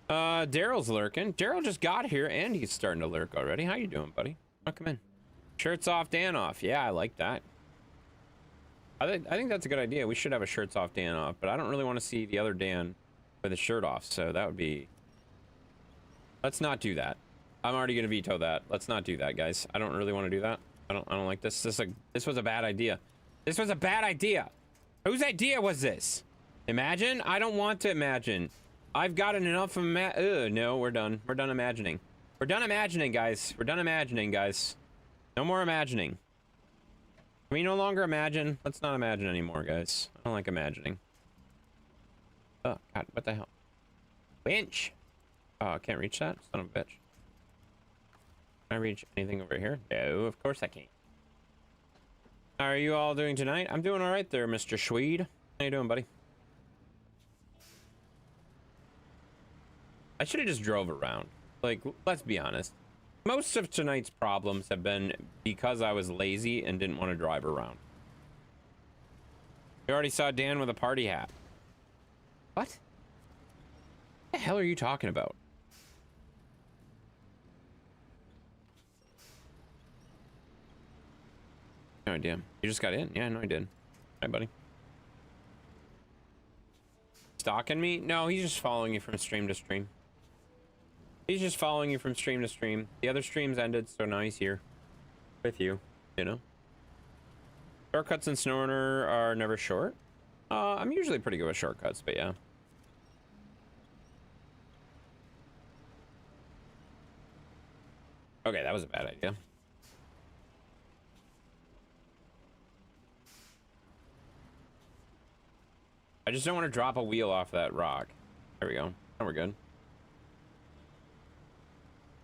Daryl's lurking. Daryl just got here and he's starting to lurk already. How you doing, buddy? Oh, come in. Shirts off, Dan off. Yeah, I like that. I think that's a good idea. We should have a shirts off, Dan off, but I don't really want to see the other Dan with his shirt off, so that would be... Let's not do that. I'm already gonna veto that. Let's not do that, guys. I don't really want to do that. I don't like this. This was a bad idea. This was a bad idea. Whose idea was this? Imagine? I don't want to imagine. I've gotten enough of no, we're done. We're done imagining. We're done imagining, guys. We're done imagining, guys. No more imagining. Can we no longer imagine? Let's not imagine anymore, guys. I don't like imagining. Oh, God, what the hell? Winch! Oh, I can't reach that? Son of a bitch. Can I reach anything over here? No, of course I can't. How are you all doing tonight? I'm doing all right there, Mr. Schweed. How you doing, buddy? I should have just drove around. Like, let's be honest. Most of tonight's problems have been because I was lazy and didn't want to drive around. You already saw Dan with a party hat. What? What the hell are you talking about? No idea. You just got in? Yeah, no, I did. Hi, buddy. Stalking me? No, he's just following you from stream to stream. He's just following you from stream to stream. The other streams ended, so now he's here. With you, you know? Shortcuts in Snowrunner are never short. I'm usually pretty good with shortcuts, but yeah. Okay, that was a bad idea. I just don't want to drop a wheel off that rock. There we go. Now we're good.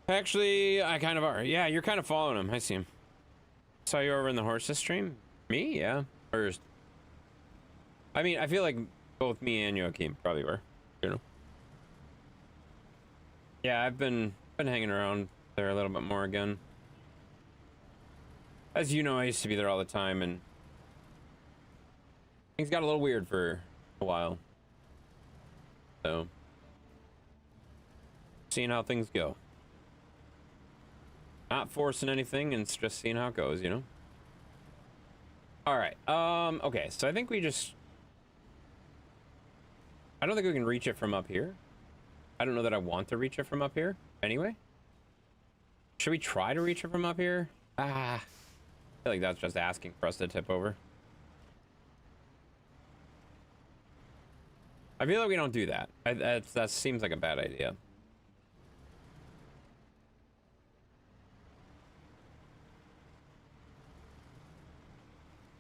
Actually, I kind of are. Yeah, you're kind of following him. I see him. Saw you over in the horses stream? Me? Yeah. First. I mean, I feel like both me and Joachim probably were. You know? Yeah, I've been hanging around there a little bit more again. As you know, I used to be there all the time, and things got a little weird for a while. So, seeing how things go. Not forcing anything, and just seeing how it goes, you know? Alright, okay, so I think we just... I don't think we can reach it from up here. I don't know that I want to reach it from up here, anyway. Should we try to reach it from up here? I feel like that's just asking for us to tip over. I feel like we don't do that. That seems like a bad idea.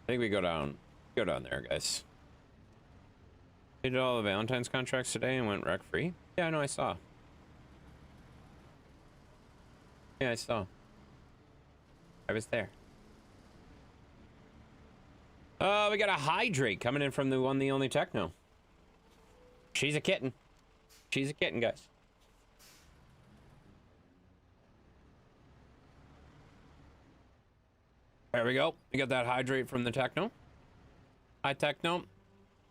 I think we go down there, guys. We did all the Valentine's contracts today and went wreck free. Yeah, I know, I saw. Yeah, I saw. I was there. We got a hydrate coming in from the one, the only Techno. She's a kitten. She's a kitten, guys. There we go. We got that hydrate from the Techno. Hi, Techno.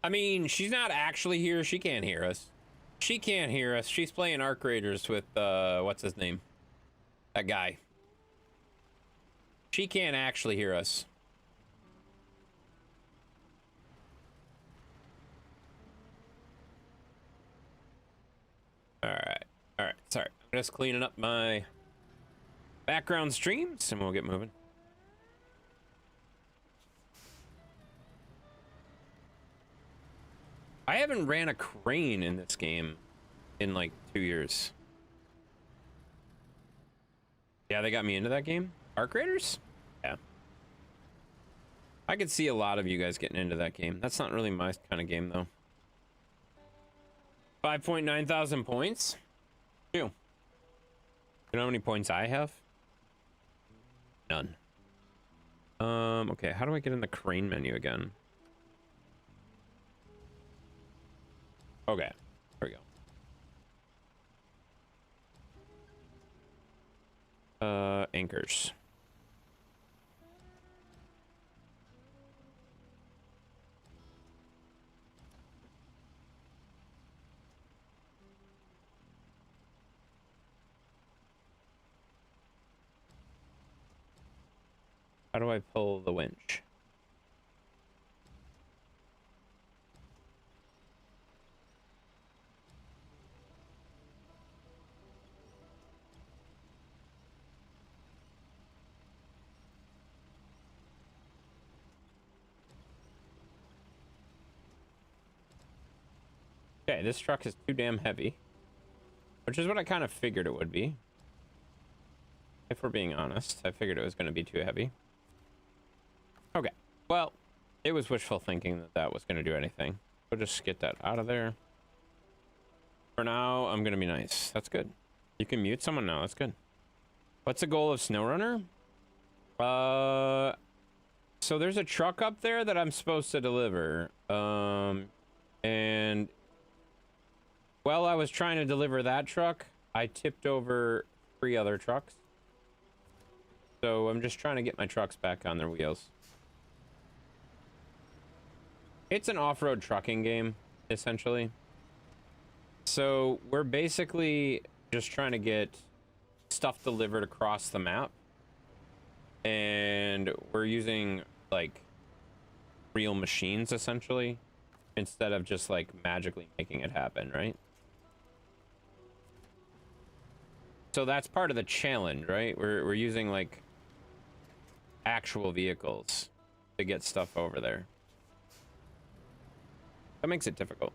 I mean, she's not actually here. She can't hear us. She can't hear us. She's playing Arc Raiders with, what's his name? That guy. She can't actually hear us. Alright. Alright. Sorry. I'm just cleaning up my background streams and we'll get moving. I haven't ran a crane in this game in like 2 years. Yeah, they got me into that game. Arc Raiders? Yeah. I could see a lot of you guys getting into that game. That's not really my kind of game, though. 5.9 thousand points? Ew. You know how many points I have? None. Okay, how do I get in the crane menu again? Okay, there we go. Anchors. How do I pull the winch? Okay, this truck is too damn heavy. Which is what I kind of figured it would be. If we're being honest, I figured it was going to be too heavy. Okay, Well, it was wishful thinking that that was going to do anything. We'll just get that out of there. For now, I'm going to be nice. That's good. You can mute someone now. That's good. What's the goal of Snowrunner? So there's a truck up there that I'm supposed to deliver. And while I was trying to deliver that truck, I tipped over 3 other trucks. So I'm just trying to get my trucks back on their wheels. It's an off-road trucking game, essentially. So we're basically just trying to get stuff delivered across the map. And we're using, like, real machines, essentially, instead of just, like, magically making it happen, right? So that's part of the challenge, right? We're using, like, actual vehicles to get stuff over there. That makes it difficult.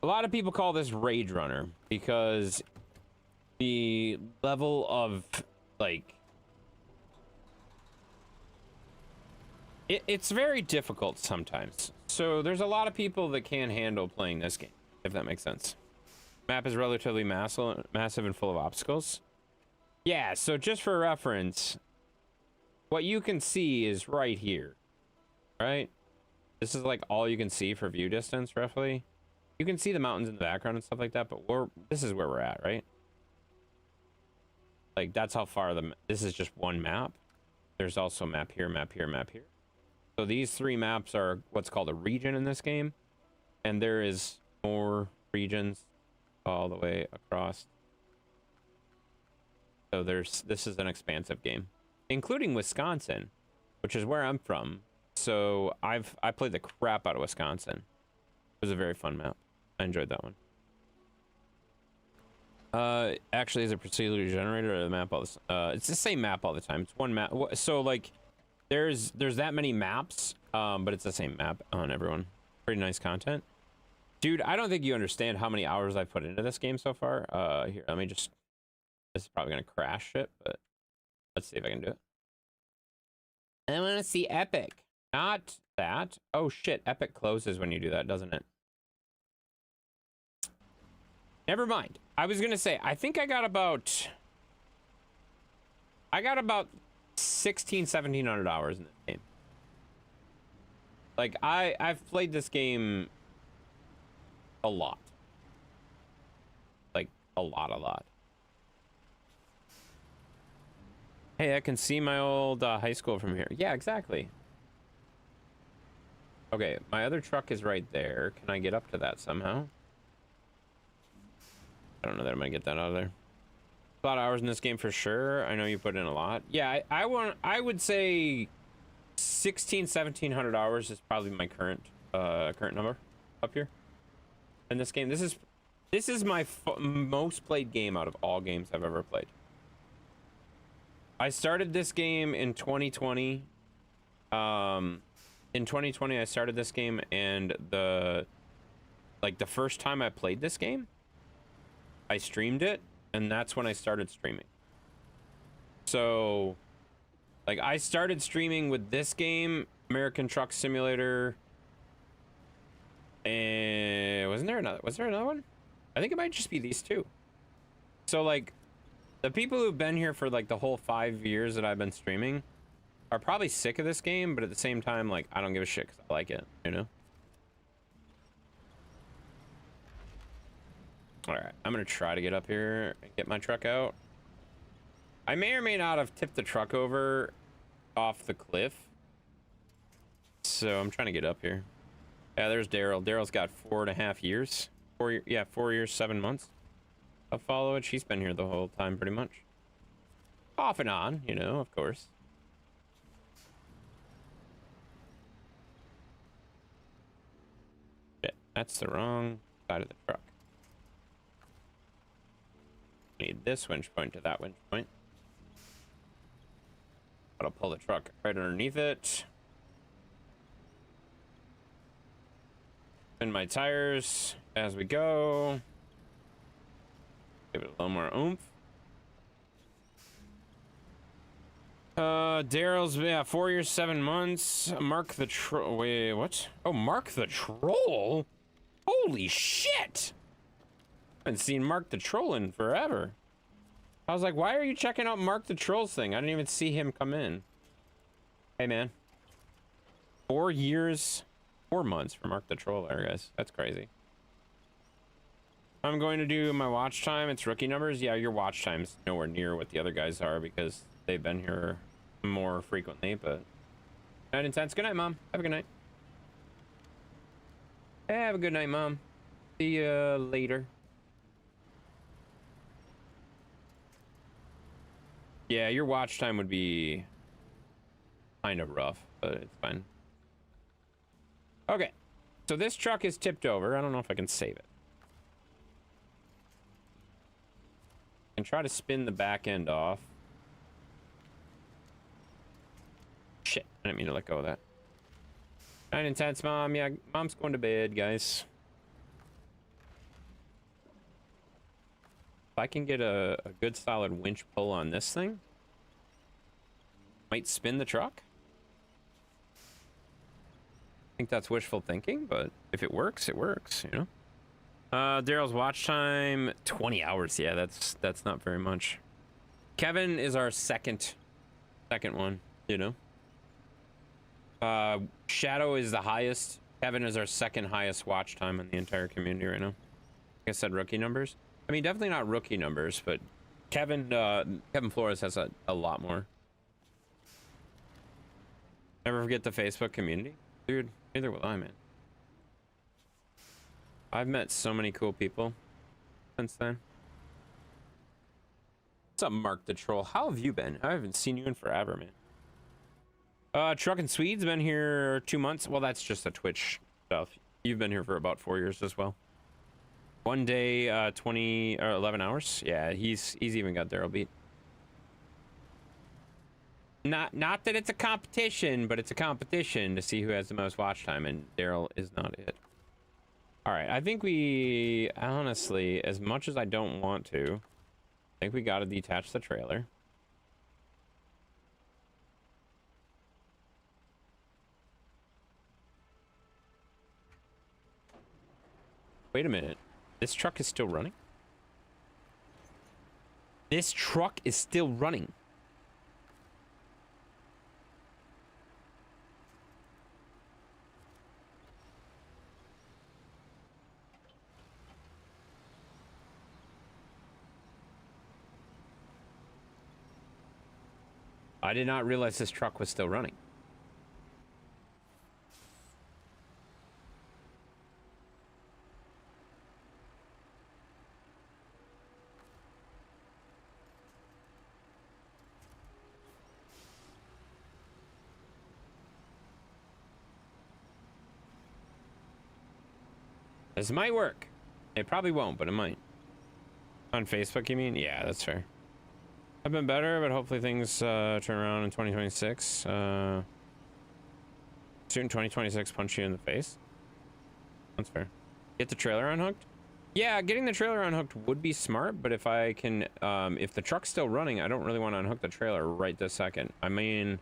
A lot of people call this Rage Runner because the level of, like, it's very difficult sometimes. So there's a lot of people that can't handle playing this game, if that makes sense. Map is relatively massive and full of obstacles. Yeah, so just for reference, what you can see is right here, right? This is like all you can see for view distance, roughly. You can see the mountains in the background and stuff like that, but this is where we're at, right? Like, that's how far this is just one map. There's also map here, map here, map here. So these 3 maps are what's called a region in this game. And there is more regions all the way across. So this is an expansive game, including Wisconsin, which is where I'm from. So I played the crap out of Wisconsin. It was a very fun map. I enjoyed that one. Actually, is it procedurally generated or the map all this? It's the same map all the time. It's one map. So like, there's that many maps, but it's the same map on everyone. Pretty nice content, dude. I don't think you understand how many hours I've put into this game so far. Here, let me just. This is probably gonna crash it, but let's see if I can do it. I want to see Epic, not that. Oh shit, Epic closes when you do that, doesn't it? Never mind. I was gonna say, I think I got about 1,700 hours in this game. Like, I've played this game a lot. Like, a lot. Hey, I can see my old high school from here. Yeah, exactly. Okay, my other truck is right there. Can I get up to that somehow? I don't know that I'm gonna get that out of there. A lot of hours in this game for sure. I know you put in a lot. Yeah, I would say 1,700 hours is probably my current number up here in this game. This is my most played game out of all games I've ever played. I started this game in 2020. In 2020, I started this game, and the first time I played this game, I streamed it, and that's when I started streaming. So, like, I started streaming with this game, American Truck Simulator, and was there another one? I think it might just be these 2. So, like, the people who've been here for, like, the whole 5 years that I've been streaming are probably sick of this game, but at the same time, like, I don't give a shit because I like it, you know? Alright, I'm gonna try to get up here and get my truck out. I may or may not have tipped the truck over off the cliff. So I'm trying to get up here. Yeah, there's Daryl. Daryl's got 4.5 years. 4 years, 7 months of followage. She's been here the whole time, pretty much. Off and on, you know, of course. Shit, that's the wrong side of the truck. Need this winch point to that winch point. I'll pull the truck right underneath it. Spin my tires as we go. Give it a little more oomph. Daryl's, yeah, 4 years, 7 months. Mark the Troll. Wait, what? Oh, Mark the Troll? Holy shit! I haven't seen Mark the Troll in forever. I was like, why are you checking out Mark the Troll's thing? I didn't even see him come in. Hey, man. 4 years, 4 months for Mark the Troll there, guys. That's crazy. I'm going to do my watch time. It's rookie numbers. Yeah, your watch time's nowhere near what the other guys are because they've been here more frequently, but 9 and 10. Good night, Mom. Have a good night. Have a good night, Mom. See you later. Yeah, your watch time would be kind of rough, but it's fine. Okay, so this truck is tipped over. I don't know if I can save it. I can try to spin the back end off. Shit, I didn't mean to let go of that. 9 and 10, Mom. Yeah, Mom's going to bed, guys. If I can get a good solid winch pull on this thing, might spin the truck. I think that's wishful thinking, but if it works, you know? Daryl's watch time, 20 hours. Yeah, that's not very much. Kevin is our second one, you know? Shadow is the highest. Kevin is our second highest watch time in the entire community right now. Like I said, rookie numbers. I mean, definitely not rookie numbers, but Kevin Flores has a lot more. Never forget the Facebook community. Dude, neither will I, man. I've met so many cool people since then. What's up, Mark the Troll? How have you been? I haven't seen you in forever, man. Truck and Swede's been here 2 months. Well, that's just the Twitch stuff. You've been here for about 4 years as well. 1 day, 20 or 11 hours. Yeah, he's even got Daryl beat. Not that it's a competition, but it's a competition to see who has the most watch time, and Daryl is not it. All right, I think we honestly, as much as I don't want to, I think we got to detach the trailer. Wait a minute. This truck is still running? This truck is still running. I did not realize this truck was still running. This might work. It probably won't, but it might. On Facebook, you mean? Yeah, that's fair. I've been better, but hopefully things turn around in 2026. Soon 2026 punch you in the face. That's fair. Get the trailer unhooked? Yeah, getting the trailer unhooked would be smart, but if I can, if the truck's still running, I don't really want to unhook the trailer right this second. I mean,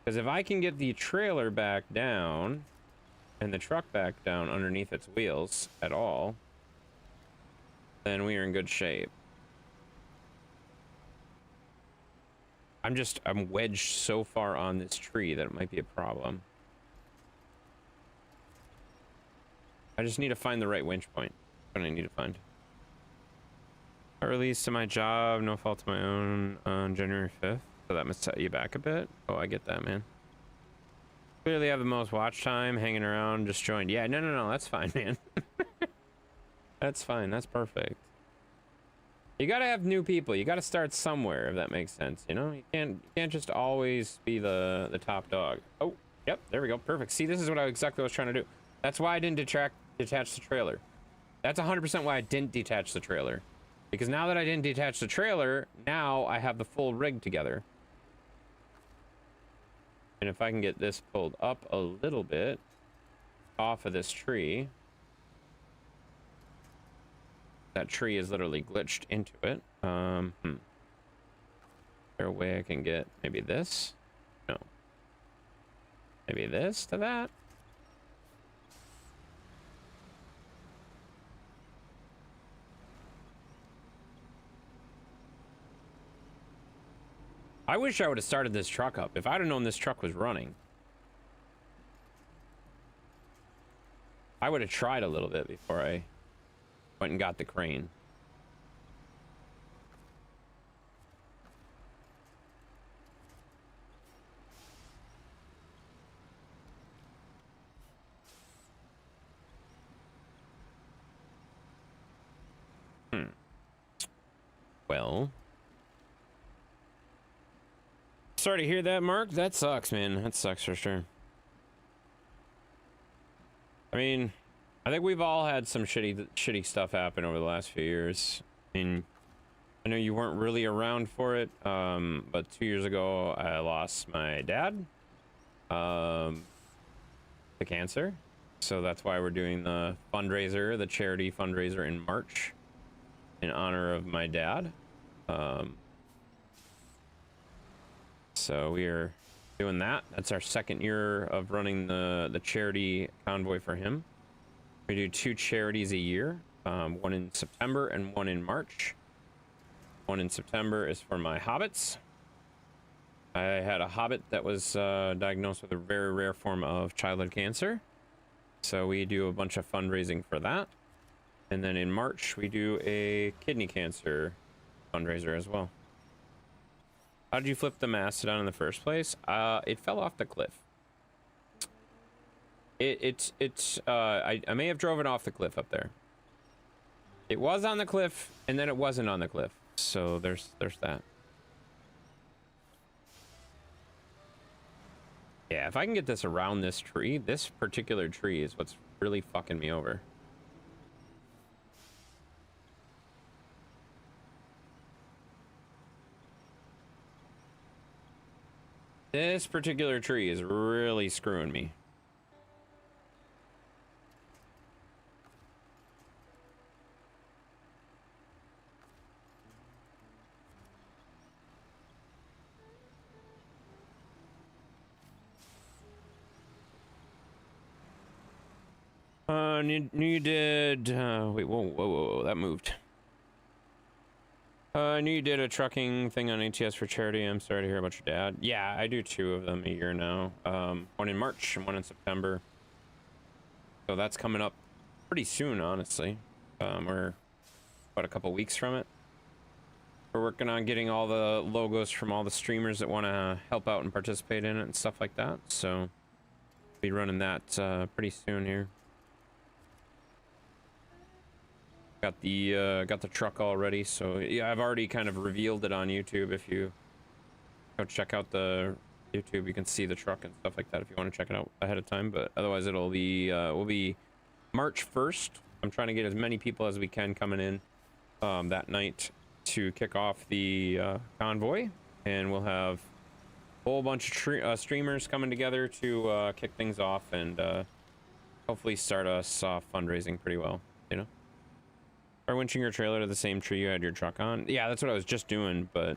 because if I can get the trailer back down and the truck back down underneath its wheels at all, then we are in good shape. I'm wedged so far on this tree that it might be a problem. I just need to find the right winch point. That's what I need to find. I released to my job, no fault of my own, on January 5th. So that must set you back a bit. Oh, I get that, man. Clearly have the most watch time, hanging around, just joined. Yeah, no, that's fine, man. That's fine, that's perfect. You gotta have new people. You gotta start somewhere, if that makes sense. You know, you can't just always be the top dog. Oh, yep, there we go, perfect. See, this is what exactly what I was trying to do. That's why I didn't detach the trailer. That's 100% why I didn't detach the trailer. Because now that I didn't detach the trailer, now I have the full rig together. And if I can get this pulled up a little bit off of this tree. That tree is literally glitched into it. there a way I can get maybe this? No. Maybe this to that? I wish I would have started this truck up. If I'd have known this truck was running, I would have tried a little bit before I went and got the crane. Well, sorry to hear that, Mark. That sucks, man. That sucks for sure. I mean, I think we've all had some shitty stuff happen over the last few years. I mean, I know you weren't really around for it, but 2 years ago I lost my dad to cancer. So that's why we're doing the fundraiser, the charity fundraiser in March in honor of my dad. So we are doing that. That's our second year of running the charity convoy for him. We do 2 charities a year, one in September and one in March. One in September is for my hobbits. I had a hobbit that was diagnosed with a very rare form of childhood cancer. So we do a bunch of fundraising for that. And then in March, we do a kidney cancer fundraiser as well. How did you flip the Mastodon in the first place? It fell off the cliff. I may have drove it off the cliff up there. It was on the cliff, and then it wasn't on the cliff. So there's that. Yeah, if I can get this around this tree, this particular tree is what's really fucking me over. This particular tree is really screwing me. You did, wait, whoa, that moved. I knew you did a trucking thing on ATS for charity. I'm sorry to hear about your dad. Yeah, I do 2 of them a year now. One in March and one in September. So that's coming up pretty soon, honestly. We're about a couple weeks from it. We're working on getting all the logos from all the streamers that want to help out and participate in it and stuff like that. So be running that pretty soon here. Got the truck already, so yeah, I've already kind of revealed it on YouTube. If you go check out the YouTube, you can see the truck and stuff like that if you want to check it out ahead of time. But otherwise, it'll be will be March 1st. I'm trying to get as many people as we can coming in that night to kick off the convoy, and we'll have a whole bunch of streamers coming together to kick things off and hopefully start us off fundraising pretty well, you know. Are winching your trailer to the same tree you had your truck on? Yeah, that's what I was just doing, but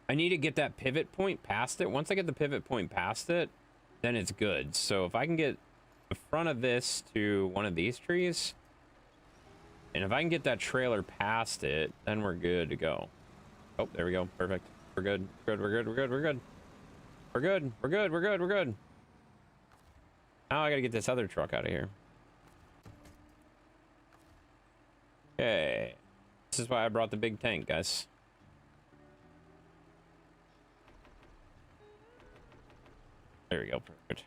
I need to get that pivot point past it. Once I get the pivot point past it, then it's good. So if I can get the front of this to one of these trees, and if I can get that trailer past it, then we're good to go. Oh, there we go. Perfect. We're good. We're good. We're good. We're good. We're good. We're good. We're good. We're good. Now I gotta get this other truck out of here. Okay, this is why I brought the big tank, guys. There we go, perfect.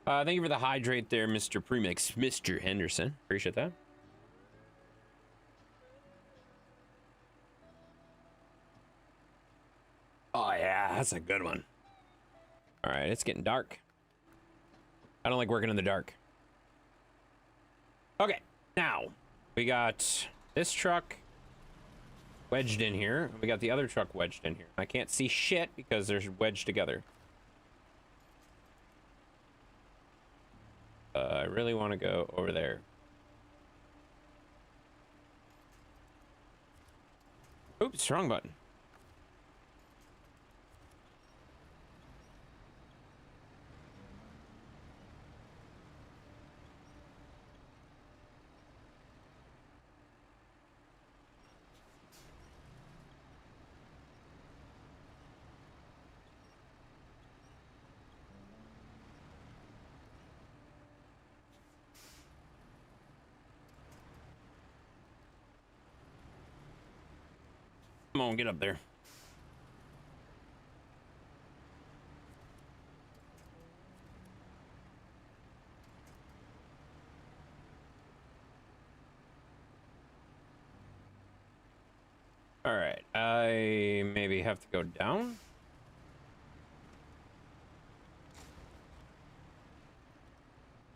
Thank you for the hydrate there, Mr. Premix, Mr. Henderson. Appreciate that. Oh yeah, that's a good one. All right, it's getting dark. I don't like working in the dark. Okay, now we got this truck wedged in here. We got the other truck wedged in here. I can't see shit because they're wedged together. I really want to go over there. Oops, wrong button. Come on, get up there. All right, I maybe have to go down.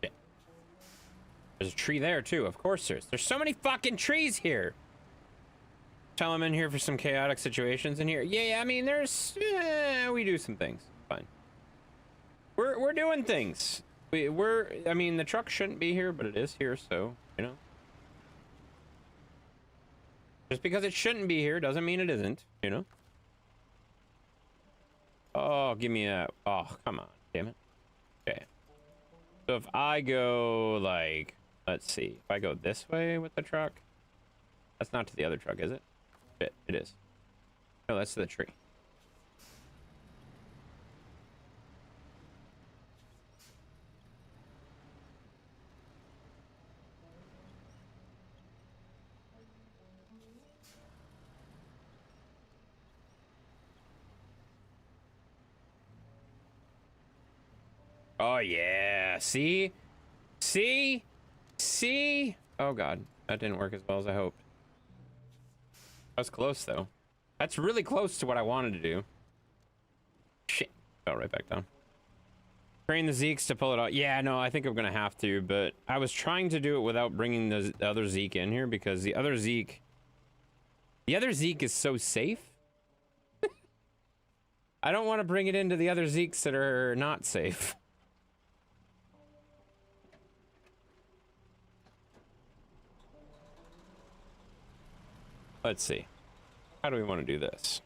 Yeah. There's a tree there too. Of course there's so many fucking trees here. Tell I'm in here for some chaotic situations in here. Yeah, I mean we do some things. Fine. We're doing things. I mean the truck shouldn't be here, but it is here, so you know. Just because it shouldn't be here doesn't mean it isn't, you know? Oh, give me a... Oh, come on. Damn it. Okay. So if I go, like... Let's see. If I go this way with the truck... That's not to the other truck, is it? It is. No, that's to the tree. Oh, yeah. See? See? See? Oh, God. That didn't work as well as I hoped. That was close, though. That's really close to what I wanted to do. Shit. Fell right back down. Train the Zeeks to pull it out. Yeah, no, I think I'm going to have to, but I was trying to do it without bringing the other Zeke in here because the other Zeke is so safe. I don't want to bring it into the other Zeeks that are not safe. Let's see. How do we want to do this?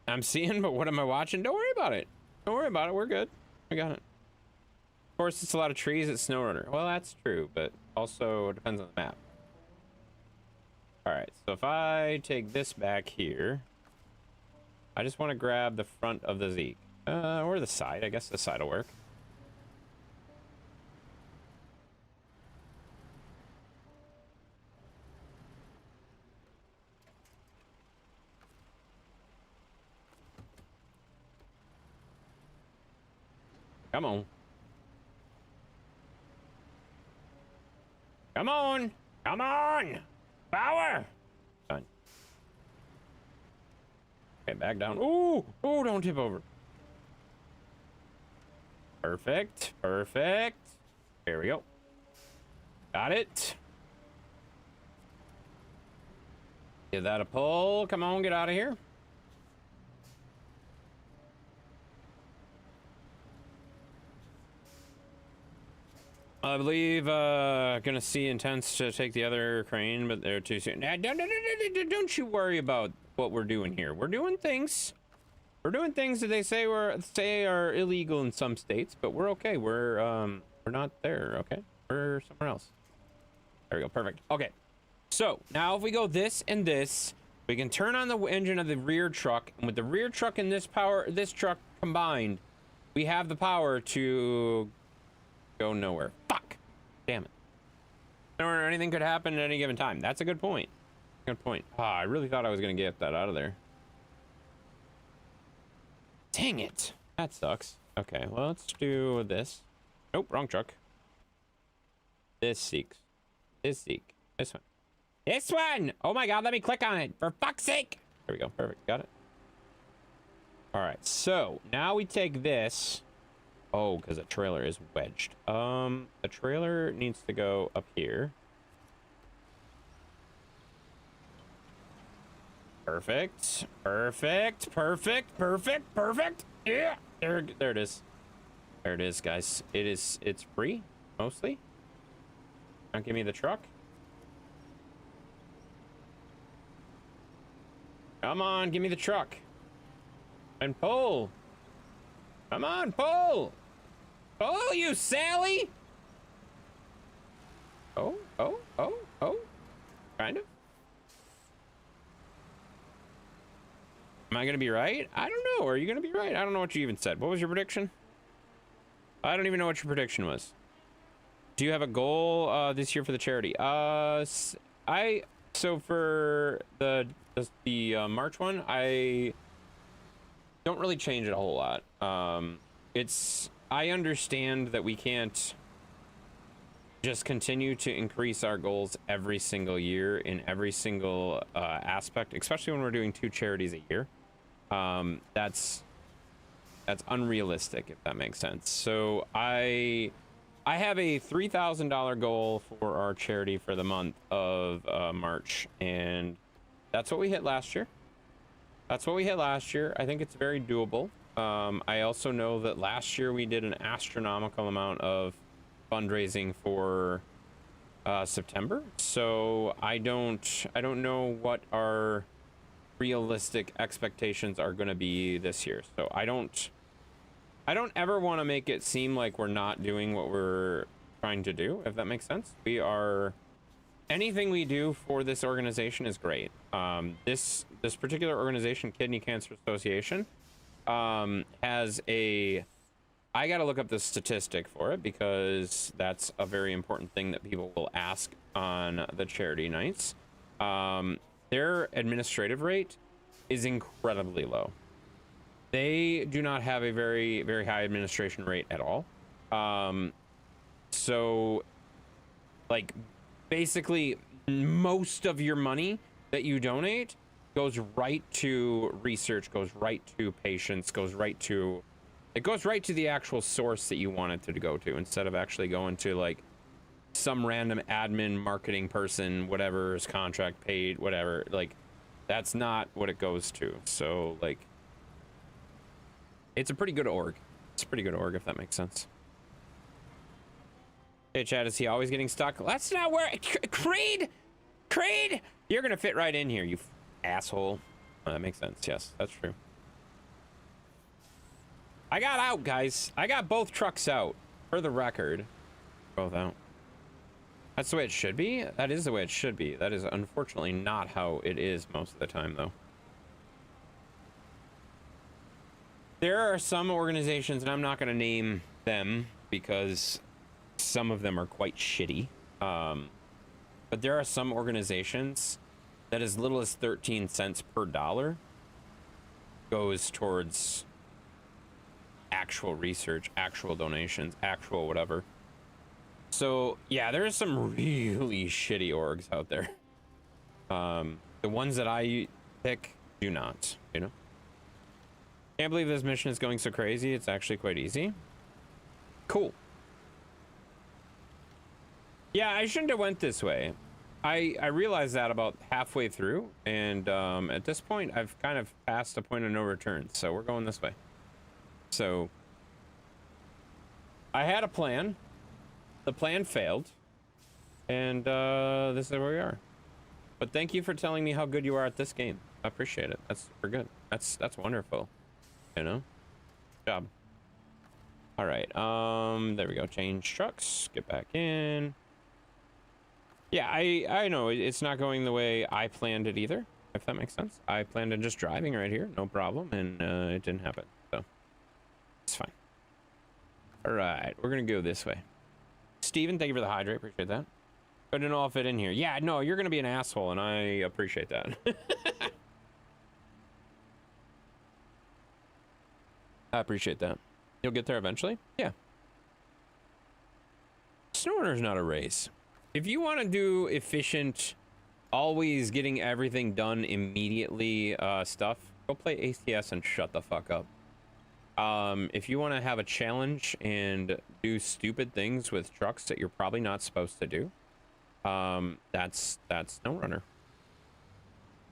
I'm seeing, but what am I watching? Don't worry about it. Don't worry about it. We're good. We got it. Of course, it's a lot of trees at Snowrunner. Well, that's true, but also it depends on the map. All right, so if I take this back here, I just want to grab the front of the Zeke. Or the side. I guess the side will work. Come on. Come on. Come on. Power. Done. Okay, back down. Ooh. Ooh, don't tip over. Perfect. Perfect. There we go. Got it. Give that a pull. Come on, get out of here. I believe gonna see intents to take the other crane, but they're too soon. Don't you worry about what we're doing here. We're doing things. We're doing things that they say are illegal in some states, but we're okay. We're not there. Okay, we're somewhere else. There we go. Perfect. Okay. So now if we go this and this, we can turn on the engine of the rear truck, and with the rear truck and this truck combined, we have the power to go nowhere. Fuck. Damn it. Or anything could happen at any given time. That's a good point. Good point. Ah, I really thought I was gonna get that out of there. Dang it. That sucks. Okay, well, let's do this. Nope, wrong truck. This Zeke. This Zeke. This one. This one! Oh my god, let me click on it. For fuck's sake! There we go. Perfect. Got it. Alright, so now we take this. Oh, because the trailer is wedged. The trailer needs to go up here. Perfect. Perfect. Perfect. Perfect. Perfect. Yeah. There it is. There it is, guys. It's free, mostly. Don't give me the truck. Come on, give me the truck. And pull. Come on, pull. Oh, you Sally! Oh. Kind of. Am I gonna be right? I don't know. Are you gonna be right? I don't know what you even said. What was your prediction? I don't even know what your prediction was. Do you have a goal this year for the charity? So for the March one, I don't really change it a whole lot. I understand that we can't just continue to increase our goals every single year in every single aspect, especially when we're doing 2 charities a year. That's unrealistic, if that makes sense. So I have a $3,000 goal for our charity for the month of March, and that's what we hit last year. I think it's very doable. I also know that last year we did an astronomical amount of fundraising for September, so I don't know what our realistic expectations are going to be this year. So I don't ever want to make it seem like we're not doing what we're trying to do, if that makes sense. Anything we do for this organization is great. This particular organization, Kidney Cancer Association, has a, I got to look up the statistic for it because that's a very important thing that people will ask on the charity nights. Their administrative rate is incredibly low. They do not have a very, very high administration rate at all. So, like, basically, most of your money that you donate goes right to research, goes right to patients, it goes right to the actual source that you want it to go to, instead of actually going to, like, some random admin marketing person, whatever's contract paid, whatever. Like, that's not what it goes to. So, like, it's a pretty good org. It's a pretty good org, if that makes sense. Hey, Chad, is he always getting stuck? That's not where... Creed! You're gonna fit right in here, you asshole. Oh, that makes sense. Yes, that's true. I got out, guys. I got both trucks out. For the record. Both out. That's the way it should be? That is the way it should be. That is unfortunately not how it is most of the time, though. There are some organizations, and I'm not going to name them because some of them are quite shitty. But there are some organizations that as little as 13 cents per dollar goes towards actual research, actual donations, actual whatever. So, yeah, there's some really shitty orgs out there. The ones that I pick do not, you know? Can't believe this mission is going so crazy. It's actually quite easy. Cool. Yeah, I shouldn't have went this way. I realized that about halfway through, and at this point, I've kind of passed a point of no return, so we're going this way. So, I had a plan. The plan failed, and this is where we are. But thank you for telling me how good you are at this game. I appreciate it. That's super good. That's wonderful. You know? Good job. All right. There we go. Change trucks. Get back in. Yeah, I know it's not going the way I planned it either, if that makes sense. I planned on just driving right here, no problem, and it didn't happen, so it's fine. All right, we're gonna go this way. Steven, thank you for the hydrate, appreciate that. Couldn't all fit in here. Yeah, no, you're gonna be an asshole, and I appreciate that. I appreciate that. You'll get there eventually? Yeah. Snowrunner's not a race. If you want to do efficient, always getting everything done immediately stuff, go play ACS and shut the fuck up. If you want to have a challenge and do stupid things with trucks that you're probably not supposed to do, that's Snowrunner.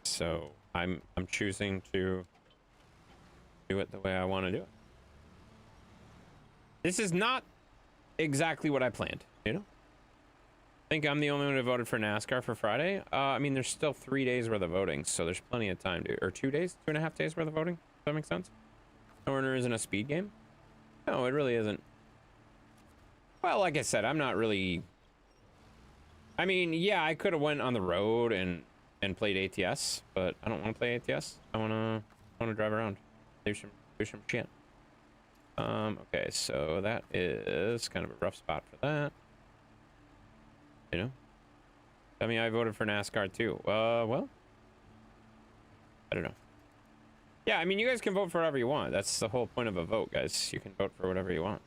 So I'm choosing to do it the way I want to do it. This is not exactly what I planned, you know? I think I'm the only one who voted for NASCAR for Friday. I mean, there's still 3 days worth of voting, so there's plenty of time to, or 2 days, 2.5 days worth of voting. Does that make sense? Snowrunner isn't a speed game? No, it really isn't. Well, like I said, I'm not really... I mean, yeah, I could have went on the road and played ATS, but I don't want to play ATS. I want to drive around, do some shit. Okay, so that is kind of a rough spot for that. You know? I mean, I voted for NASCAR too. Well, I don't know. Yeah, I mean, you guys can vote for whatever you want. That's the whole point of a vote, guys. You can vote for whatever you want.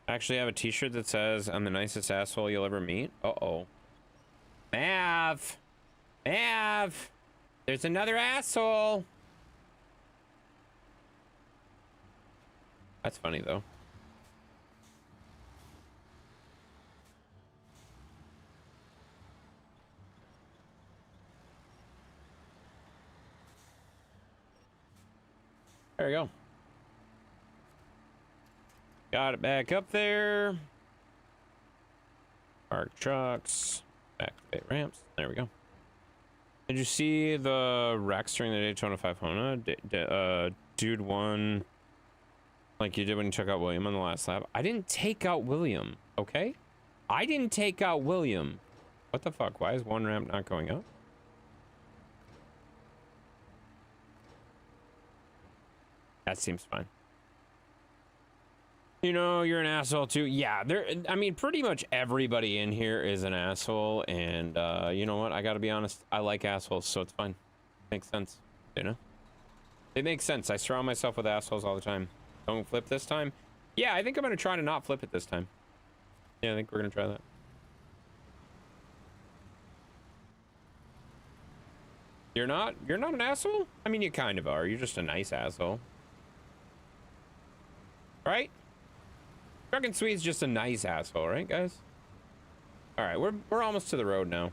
I actually have a t-shirt that says, I'm the nicest asshole you'll ever meet. Uh-oh. Mav! Mav! There's another asshole! That's funny, though. There we go. Got it back up there. Park trucks. Activate ramps. There we go. Did you see the wrecks during the Daytona 500? Dude won like you did when you took out William on the last lap. I didn't take out William, okay? I didn't take out William. What the fuck? Why is one ramp not going up? That seems fine. You know, you're an asshole too. Yeah, I mean, pretty much everybody in here is an asshole. And you know what? I gotta be honest. I like assholes, so it's fine. Makes sense, you know? It makes sense. I surround myself with assholes all the time. Don't flip this time. Yeah, I think I'm gonna try to not flip it this time. Yeah, I think we're gonna try that. You're not an asshole? I mean, you kind of are. You're just a nice asshole. Right? Fucking Sweet's just a nice asshole, right, guys? All right, we're almost to the road now.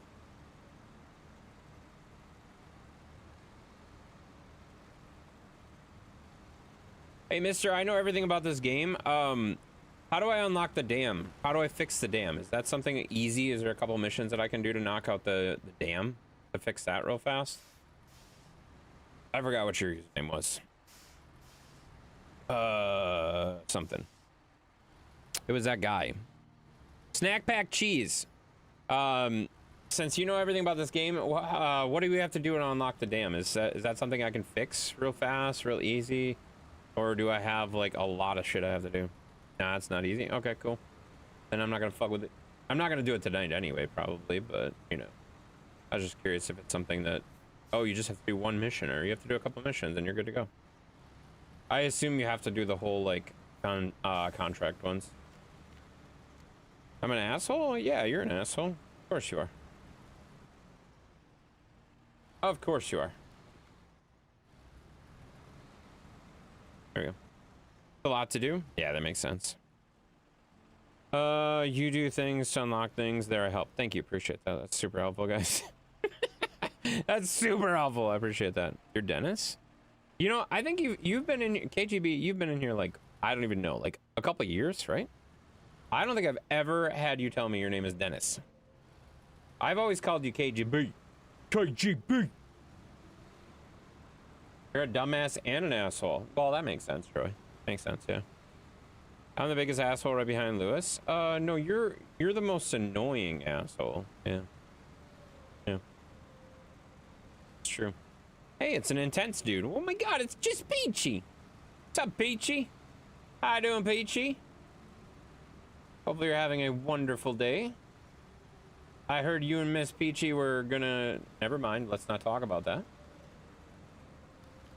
Hey, mister, I know everything about this game. How do I unlock the dam? How do I fix the dam? Is that something easy? Is there a couple missions that I can do to knock out the dam? To fix that real fast? I forgot what your username was. Something. It was that guy. Snack pack cheese. Since you know everything about this game, what do we have to do to unlock the dam? Is that something I can fix real fast, real easy? Or do I have like a lot of shit I have to do? Nah, it's not easy. Okay, cool. Then I'm not gonna fuck with it. I'm not gonna do it tonight anyway, probably, but you know. I was just curious if it's something that, oh, you just have to do one mission, or you have to do a couple missions and you're good to go. I assume you have to do the whole like contract ones. I'm an asshole? Yeah, you're an asshole. Of course you are. Of course you are. There we go. A lot to do? Yeah, that makes sense. You do things to unlock things. There I help. Thank you. Appreciate that. That's super helpful, guys. That's super helpful. I appreciate that. You're Dennis? You know, I think you've been in KGB, you've been in here like, I don't even know, like a couple years, right? I don't think I've ever had you tell me your name is Dennis. I've always called you KGB. KGB. You're a dumbass and an asshole. Well, that makes sense, Troy. Makes sense, yeah. I'm the biggest asshole right behind Lewis. No, you're the most annoying asshole. Yeah. Yeah. It's true. Hey, it's an intense dude. Oh my god, it's just Peachy. What's up, Peachy? How you doing, Peachy? Hopefully you're having a wonderful day. I heard you and Miss Peachy were gonna... Never mind, let's not talk about that.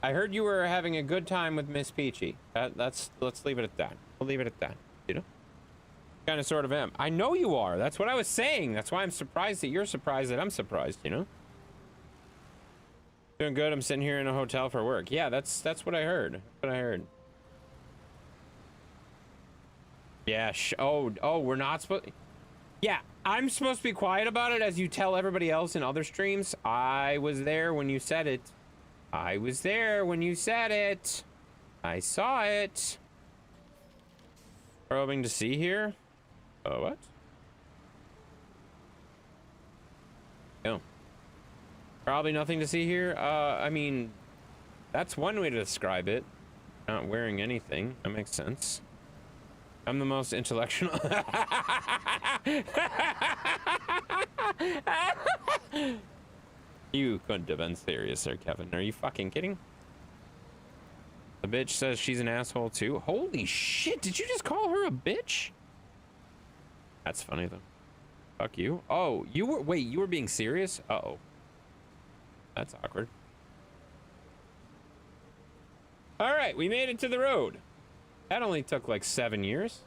I heard you were having a good time with Miss Peachy. Let's leave it at that. We'll leave it at that, you know? Kind of sort of am. I know you are. That's what I was saying. That's why I'm surprised that you're surprised that I'm surprised, you know? Doing good. I'm sitting here in a hotel for work. Yeah, that's what I heard. That's what I heard. Yeah, oh, we're not supposed... Yeah, I'm supposed to be quiet about it as you tell everybody else in other streams. I was there when you said it. I was there when you said it. I saw it. Probing to see here? Oh, what? Oh. Probably nothing to see here. I mean, that's one way to describe it. Not wearing anything. That makes sense. I'm the most intellectual. You couldn't have been serious there, Kevin. Are you fucking kidding? The bitch says she's an asshole too. Holy shit, did you just call her a bitch? That's funny though. Fuck you. Oh, you were, wait, you were being serious? Uh-oh. That's awkward. All right, we made it to the road. That only took like 7 years.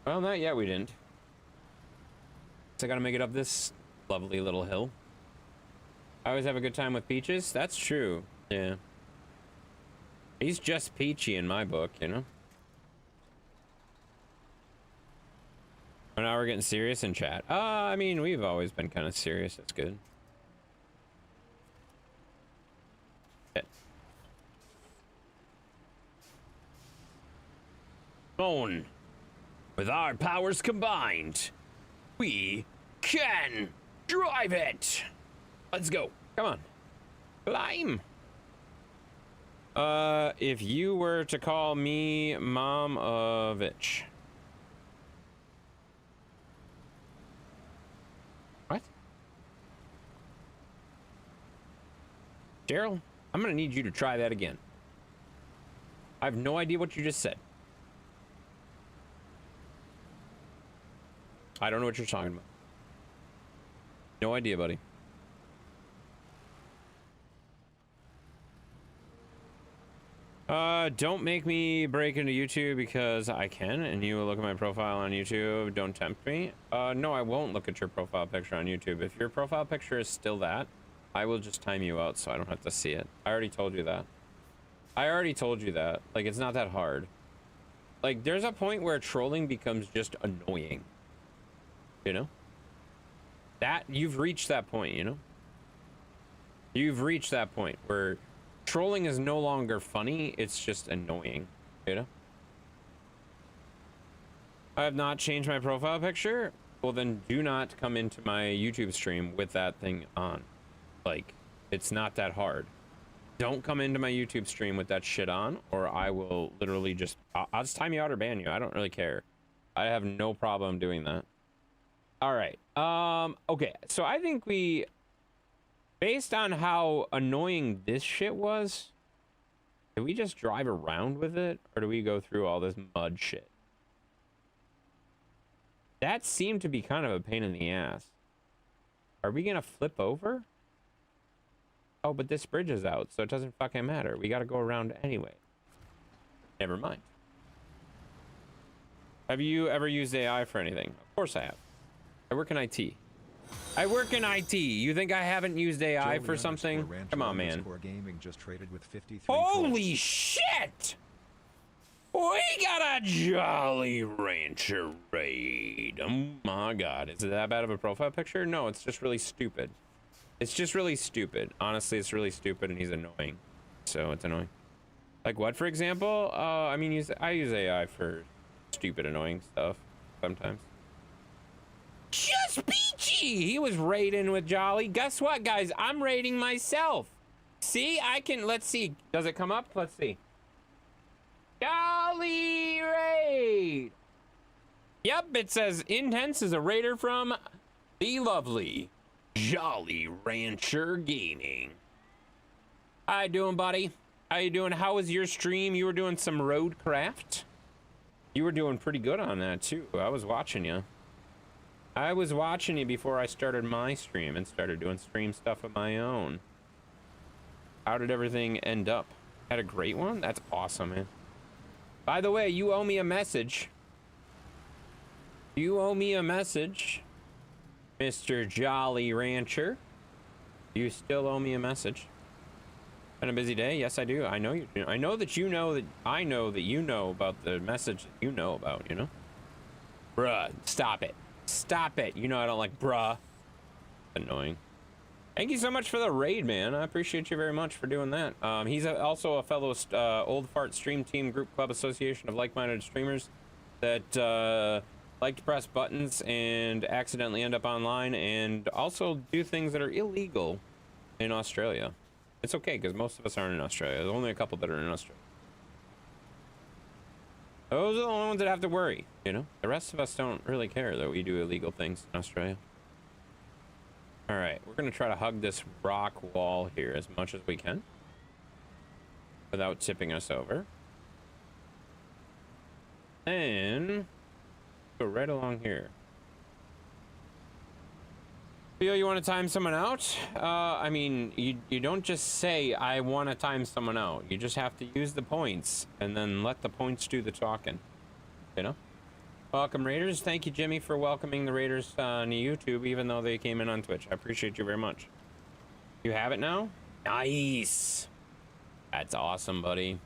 Well, not yet, we didn't. So I gotta make it up this lovely little hill. I always have a good time with Peaches. That's true. Yeah. He's just peachy in my book, you know? Oh, now we're getting serious in chat. I mean, we've always been kind of serious. That's good. On. With our powers combined, we can drive it. Let's go. Come on. Climb. If you were to call me Mom of Itch. What? Daryl, I'm gonna need you to try that again. I have no idea what you just said. I don't know what you're talking about. No idea, buddy. Don't make me break into YouTube because I can, and you will look at my profile on YouTube. Don't tempt me. No, I won't look at your profile picture on YouTube. If your profile picture is still that, I will just time you out so I don't have to see it. I already told you that. I already told you that. Like, it's not that hard. Like, there's a point where trolling becomes just annoying. You know? That, you've reached that point, you know? You've reached that point where trolling is no longer funny, it's just annoying, you know? I have not changed my profile picture? Well, then do not come into my YouTube stream with that thing on. Like, it's not that hard. Don't come into my YouTube stream with that shit on, or I will literally just... I'll just time you out or ban you. I don't really care. I have no problem doing that. All right. Okay, so I think we... Based on how annoying this shit was, do we just drive around with it, or do we go through all this mud shit? That seemed to be kind of a pain in the ass. Are we gonna flip over? Oh, but this bridge is out, so it doesn't fucking matter. We gotta go around anyway. Never mind. Have you ever used AI for anything? Of course I have. I work in IT. I work in IT. You think I haven't used AI for something? Come on, man. Gaming just traded with 53 Holy shit! We got a Jolly Rancher raid. Oh my god. Is it that bad of a profile picture? No, it's just really stupid. It's just really stupid. Honestly, it's really stupid and he's annoying. So it's annoying. Like what, for example? I mean, I use AI for stupid, annoying stuff sometimes. Just peachy! He was raiding with Jolly. Guess what, guys? I'm raiding myself. See, I can, let's see. Does it come up? Let's see. Jolly raid! Yep, it says Intense is a raider from the lovely Jolly Rancher Gaming. How you doing, buddy? How you doing? How was your stream? You were doing some roadcraft? You were doing pretty good on that, too. I was watching you. I was watching you before I started my stream and started doing stream stuff of my own. How did everything end up? Had a great one? That's awesome, man. By the way, you owe me a message. You owe me a message, Mr. Jolly Rancher. You still owe me a message. Been a busy day? Yes, I do. I know you do. I know that you know that I know that you know about the message that you know about, you know? Bruh, stop it. Stop it. You know I don't like bruh. Annoying. Thank you so much for the raid, man. I appreciate you very much for doing that. He's also a fellow Old Fart Stream Team Group Club Association of like-minded streamers that like to press buttons and accidentally end up online and also do things that are illegal in Australia. It's okay, because most of us aren't in Australia. There's only a couple that are in Australia. Those are the only ones that have to worry, you know? The rest of us don't really care that we do illegal things in Australia. All right, we're going to try to hug this rock wall here as much as we can without tipping us over. And go right along here. Feel you want to time someone out? I mean, you don't just say, I want to time someone out. You just have to use the points and then let the points do the talking. You know? Welcome, Raiders. Thank you, Jimmy, for welcoming the Raiders on YouTube, even though they came in on Twitch. I appreciate you very much. You have it now? Nice. That's awesome, buddy.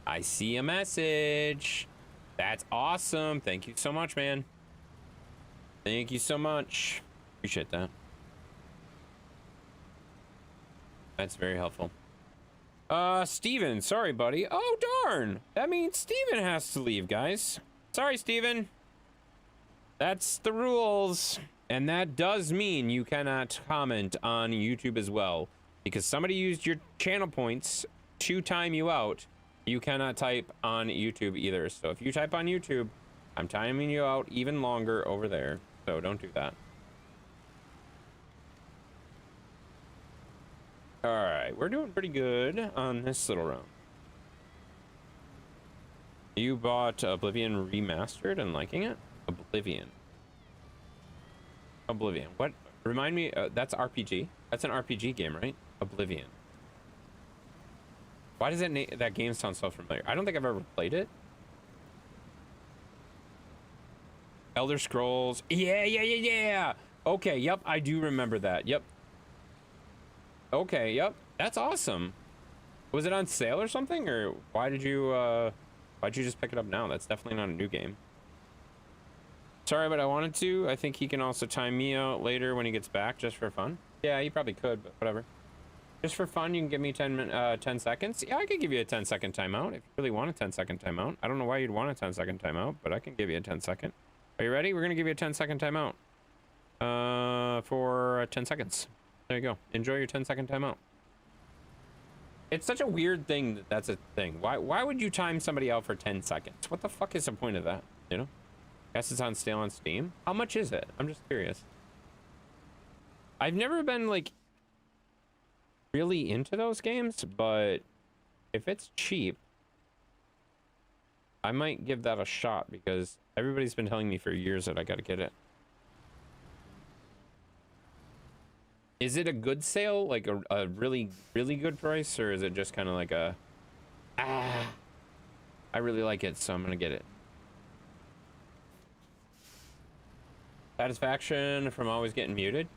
I see a message. That's awesome. Thank you so much, man. Thank you so much. Appreciate that. That's very helpful. Steven, sorry, buddy. Oh, darn. That means Steven has to leave, guys. Sorry, Steven. That's the rules. And that does mean you cannot comment on YouTube as well. Because somebody used your channel points to time you out. You cannot type on YouTube either. So if you type on YouTube, I'm timing you out even longer over there. So don't do that. All right, we're doing pretty good on this little round. You bought Oblivion Remastered and liking it? Oblivion. Oblivion. What? Remind me, that's RPG. That's an RPG game, right? Oblivion. Why does that game sound so familiar? I don't think I've ever played it. Elder Scrolls. Yeah. Okay, yep, I do remember that. Yep. Okay, yep. That's awesome. Was it on sale or something? Or why'd you just pick it up now? That's definitely not a new game. Sorry, but I wanted to. I think he can also time me out later when he gets back, just for fun. Yeah, he probably could, but whatever. Just for fun, you can give me 10 seconds. Yeah, I could give you a 10-second timeout if you really want a 10-second timeout. I don't know why you'd want a 10-second timeout, but I can give you a 10-second. Are you ready? We're going to give you a 10-second timeout. For 10 seconds. There you go. Enjoy your 10-second timeout. It's such a weird thing that that's a thing. Why would you time somebody out for 10 seconds? What the fuck is the point of that? You know? Guess it's on sale on Steam. How much is it? I'm just curious. I've never been like really into those games, but if it's cheap, I might give that a shot because everybody's been telling me for years that I gotta get it. Is it a good sale, like a really, really good price, or is it just kind of like a, I really like it, so I'm gonna get it. Satisfaction from always getting muted?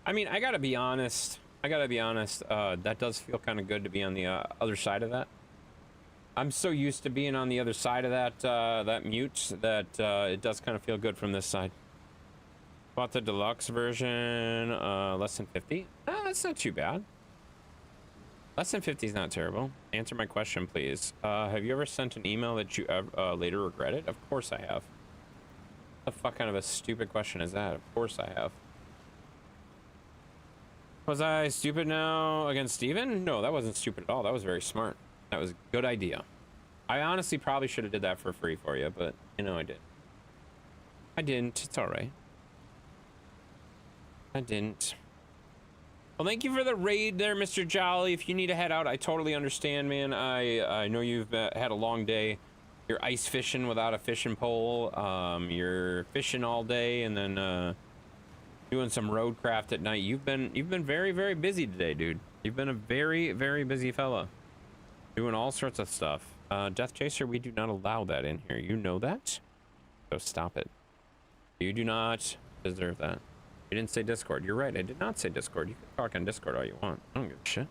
I mean, I gotta be honest. That does feel kind of good to be on the other side of that. I'm so used to being on the other side of that that mute that it does kind of feel good from this side. Bought the deluxe version, less than 50. That's not too bad. Less than 50 is not terrible. Answer my question, please. Have you ever sent an email that you later regretted? Of course I have. What the fuck kind of a stupid question is that? Of course I have. Was I stupid now against Steven? No, that wasn't stupid at all. That was very smart. That was a good idea. I honestly probably should have did that for free for you, but you know I did. I didn't. It's all right. I didn't. Well, thank you for the raid there, Mr. Jolly. If you need to head out, I totally understand, man. I know you've had a long day. You're ice fishing without a fishing pole. You're fishing all day and then doing some roadcraft at night. You've been very, very busy today, dude. You've been a very, very busy fella. Doing all sorts of stuff. Death Chaser, we do not allow that in here. You know that? So stop it. You do not deserve that. You didn't say Discord. You're right. I did not say Discord. You can talk on Discord all you want. I don't give a shit.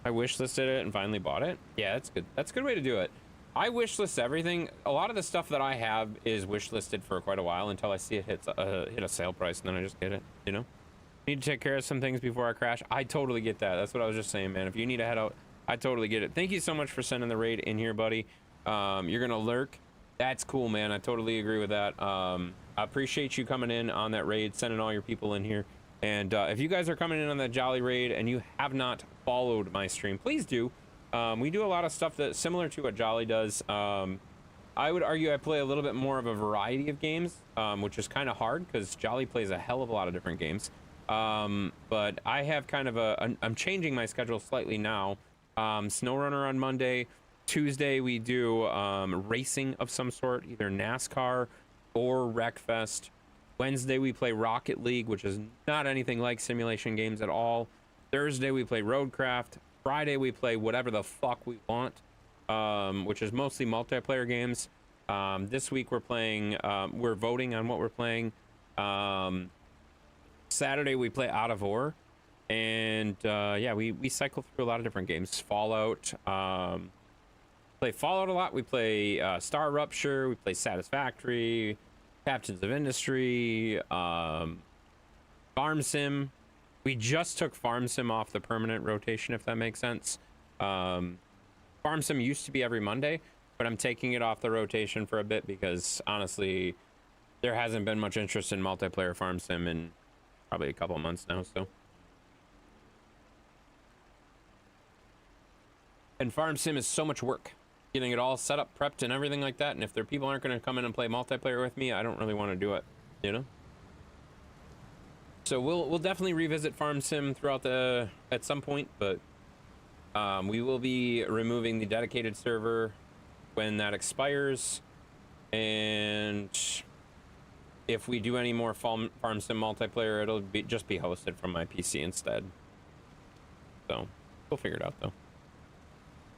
I wishlisted it and finally bought it. Yeah, that's good. That's a good way to do it. I wishlist everything. A lot of the stuff that I have is wishlisted for quite a while until I see it hit a sale price, and then I just get it. You know, need to take care of some things before I crash. I totally get that. That's what I was just saying, man. If you need to head out, I totally get it. Thank you so much for sending the raid in here, buddy. You're gonna lurk. That's cool, man. I totally agree with that. I appreciate you coming in on that raid, sending all your people in here. And if you guys are coming in on that Jolly raid and you have not followed my stream, please do. We do a lot of stuff that's similar to what Jolly does. I would argue I play a little bit more of a variety of games, which is kind of hard because Jolly plays a hell of a lot of different games. But I have kind of I'm changing my schedule slightly now. Snowrunner on Monday, Tuesday we do racing of some sort, either NASCAR or Wreckfest. Wednesday we play Rocket League, which is not anything like simulation games at all. Thursday we play Roadcraft. Friday we play whatever the fuck we want, which is mostly multiplayer games. This week we're playing, we're voting on what we're playing. Saturday we play Out of Ore, and yeah, we cycle through a lot of different games. Fallout, play Fallout a lot. We play Star Rupture, we play Satisfactory, Captains of Industry, Farm Sim. We just took Farm Sim off the permanent rotation, if that makes sense. Farm Sim used to be every Monday, but I'm taking it off the rotation for a bit because honestly, there hasn't been much interest in multiplayer Farm Sim in probably a couple months now, so. And Farm Sim is so much work, getting it all set up, prepped, and everything like that. And if people aren't going to come in and play multiplayer with me, I don't really want to do it, you know? So we'll definitely revisit Farm Sim throughout at some point, but we will be removing the dedicated server when that expires, and if we do any more Farm Sim multiplayer, it'll just be hosted from my PC instead. So we'll figure it out though.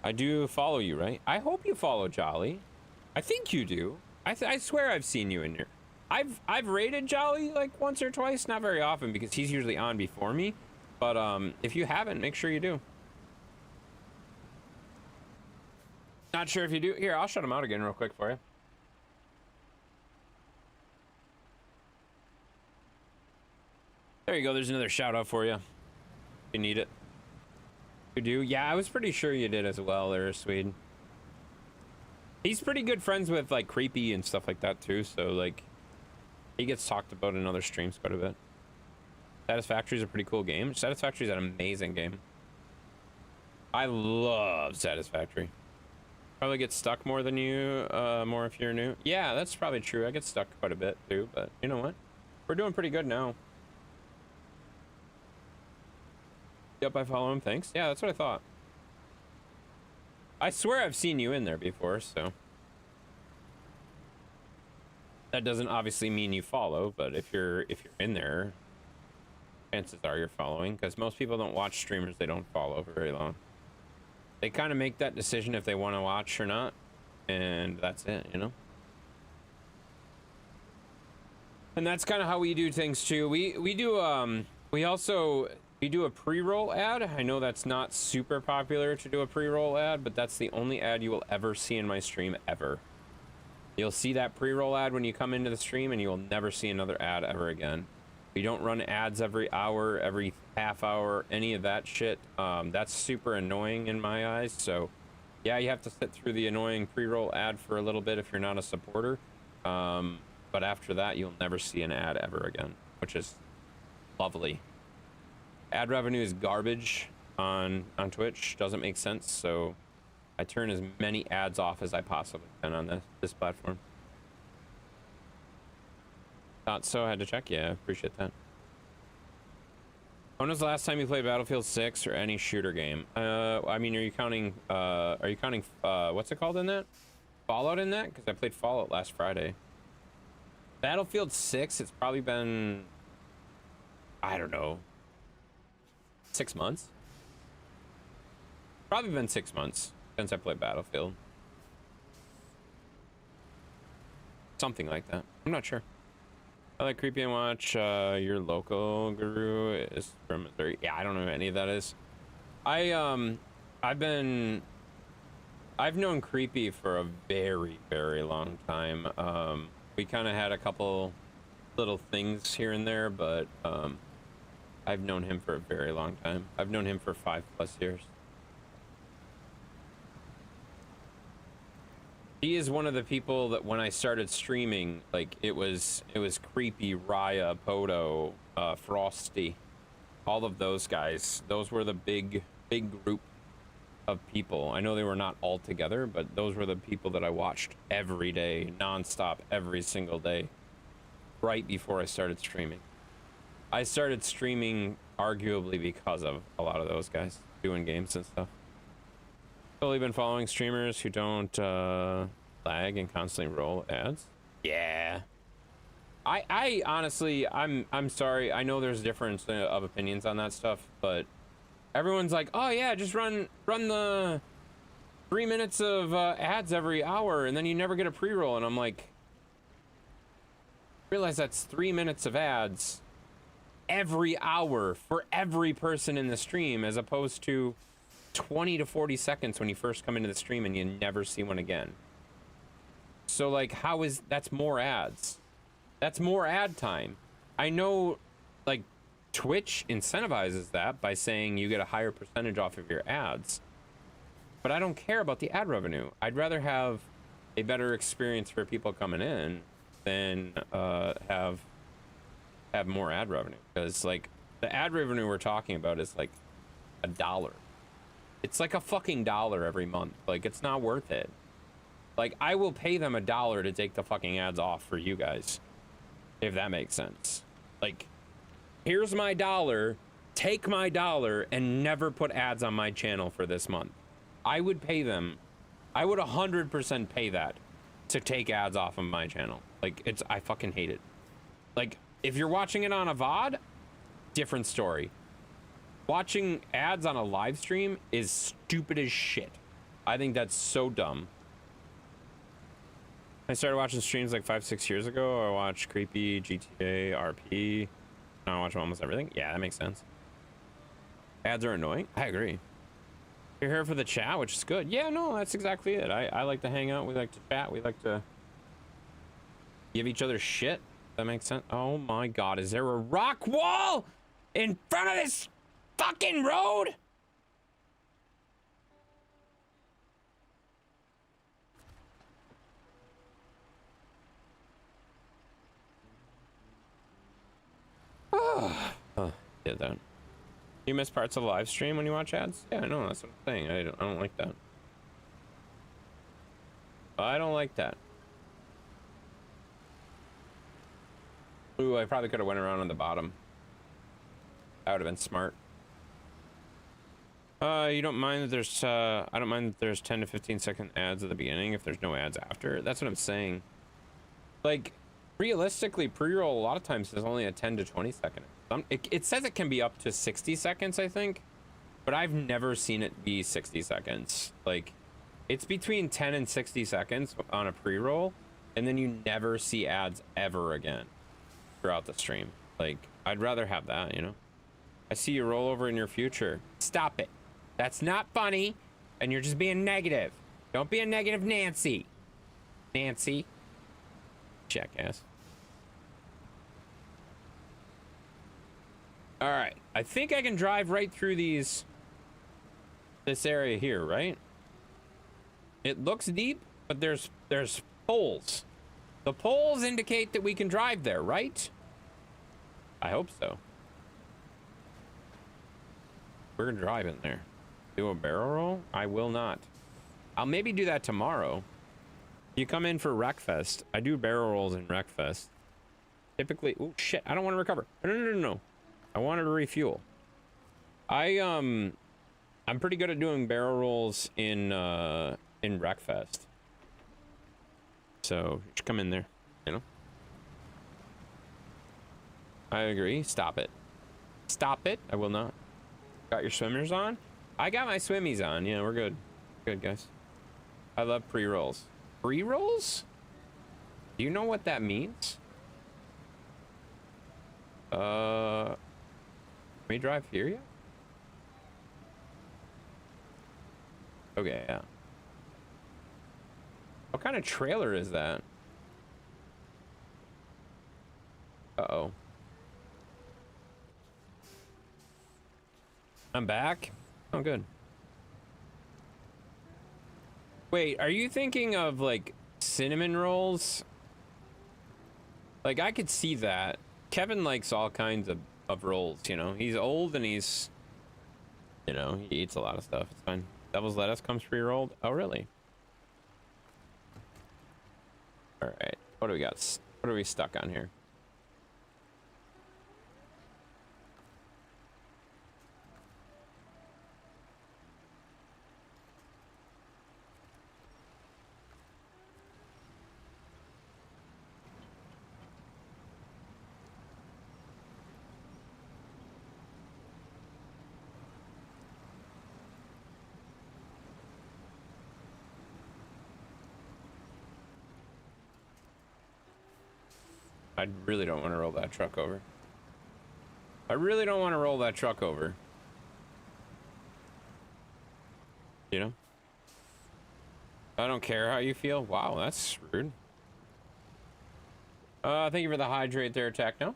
I do follow you, right? I hope you follow Jolly. I think you do. I swear I've seen you in here. I've raided Jolly like once or twice, not very often because he's usually on before me. But if you haven't, make sure you do. Not sure if you do. Here, I'll shut him out again real quick for you. There you go. There's another shout out for you. You need it. You do? Yeah, I was pretty sure you did as well there, Swede. He's pretty good friends with like Creepy and stuff like that too, so like he gets talked about in other streams quite a bit. Satisfactory is a pretty cool game. Satisfactory is an amazing game. I love Satisfactory. Probably get stuck more than you, more if you're new. Yeah, that's probably true. I get stuck quite a bit too, but you know what? We're doing pretty good now. Yep, I follow him, thanks. Yeah, that's what I thought. I swear I've seen you in there before, so. That doesn't obviously mean you follow, but if you're in there, chances are you're following, because most people don't watch streamers they don't follow for very long. They kind of make that decision if they want to watch or not, and that's it, you know? And that's kind of how we do things too. We do a pre-roll ad. I know that's not super popular to do a pre-roll ad, but that's the only ad you will ever see in my stream ever. You'll see that pre-roll ad when you come into the stream, and you will never see another ad ever again. We don't run ads every hour, every half hour, any of that shit. That's super annoying in my eyes. So yeah, you have to sit through the annoying pre-roll ad for a little bit if you're not a supporter. But after that, you'll never see an ad ever again, which is lovely. Ad revenue is garbage on Twitch. Doesn't make sense, so I turn as many ads off as I possibly can on this platform. Thought so, I had to check. Yeah, appreciate that. When was the last time you played Battlefield 6 or any shooter game? I mean, are you counting what's it called in that? Fallout in that? Because I played Fallout last Friday. Battlefield 6, it's probably been, I don't know, 6 months? Probably been 6 months since I played Battlefield. Something like that. I'm not sure. I like Creepy and Watch. Your local guru is from Missouri. Yeah, I don't know who any of that is. I've known Creepy for a very, very long time. We kind of had a couple little things here and there, but I've known him for a very long time. I've known him for 5+ years. He is one of the people that when I started streaming, like it was Creepy, Raya, Podo, Frosty, all of those guys. Those were the big group of people. I know they were not all together, but those were the people that I watched every day, nonstop, every single day, right before I started streaming. I started streaming arguably because of a lot of those guys doing games and stuff. Totally been following streamers who don't lag and constantly roll ads. Yeah. I honestly, I'm sorry. I know there's difference of opinions on that stuff, but everyone's like, oh yeah, just run the 3 minutes of ads every hour, and then you never get a pre-roll. And I'm like, realize that's 3 minutes of ads every hour for every person in the stream, as opposed to 20 to 40 seconds when you first come into the stream and you never see one again. So like, how is that's more ads? That's more ad time. I know, like, Twitch incentivizes that by saying you get a higher percentage off of your ads, but I don't care about the ad revenue. I'd rather have a better experience for people coming in than have more ad revenue, because like the ad revenue we're talking about is like $1. It's like a fucking $1 every month. Like, it's not worth it. Like, I will pay them $1 to take the fucking ads off for you guys, if that makes sense. Like, here's my $1, take my $1 and never put ads on my channel for this month. I would pay them. I would 100% pay that to take ads off of my channel. Like, I fucking hate it. Like, if you're watching it on a VOD, different story. Watching ads on a live stream is stupid as shit. I think that's so dumb. I started watching streams like 5-6 years ago. I watched Creepy, GTA, RP. Now I watch almost everything. Yeah, that makes sense. Ads are annoying. I agree. You're here for the chat, which is good. Yeah, no, that's exactly it. I like to hang out. We like to chat. We like to give each other shit. That makes sense. Oh my god, is there a rock wall in front of this fucking road? Oh, yeah, that. You miss parts of the live stream when you watch ads? Yeah, I know, that's what I'm saying. I don't like that. I don't like that. Ooh, I probably could have went around on the bottom. That would have been smart. You don't mind that there's, I don't mind that there's 10 to 15 second ads at the beginning if there's no ads after. That's what I'm saying. Like, realistically, pre-roll a lot of times is only a 10 to 20 second. It says it can be up to 60 seconds, I think, but I've never seen it be 60 seconds. Like, it's between 10 and 60 seconds on a pre-roll, and then you never see ads ever again throughout the stream. Like, I'd rather have that, you know? I see you roll over in your future. Stop it. That's not funny, and you're just being negative. Don't be a negative Nancy. Nancy. Jackass. All right, I think I can drive right through this area here, right? It looks deep, but there's poles. The poles indicate that we can drive there, right? I hope so. We're gonna drive in there. Do a barrel roll? I will not. I'll maybe do that tomorrow. You come in for Wreckfest. I do barrel rolls in Wreckfest. Typically, oh shit, I don't want to recover. No. I wanted to refuel. I'm pretty good at doing barrel rolls in Wreckfest. So you should come in there, you know? I agree. Stop it. Stop it. I will not. Got your swimmers on? I got my swimmies on. Yeah, we're good. Good, guys. I love pre-rolls. Pre-rolls? Do you know what that means? Can we drive here yet? Okay, yeah. What kind of trailer is that? Uh-oh. I'm back? Oh, good. Wait, are you thinking of, like, cinnamon rolls? Like, I could see that. Kevin likes all kinds of rolls, you know? He's old and he's, you know, he eats a lot of stuff. It's fine. Devil's lettuce comes pre-rolled? Oh, really? All right. What do we got? What are we stuck on here? I really don't want to roll that truck over. I really don't want to roll that truck over. You know? I don't care how you feel. Wow, that's rude. Thank you for the hydrate there, Techno.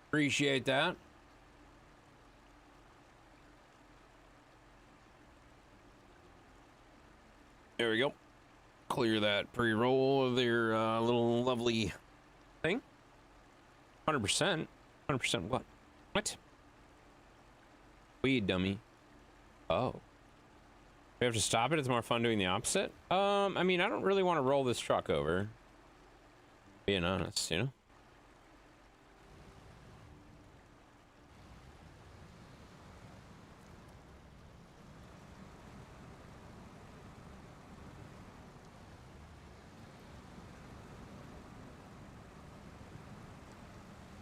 Appreciate that. There we go. Clear that pre-roll of their little lovely thing. 100%. 100% what? What? Weed, dummy. Oh. We have to stop it? It's more fun doing the opposite? I mean, I don't really want to roll this truck over. Being honest, you know?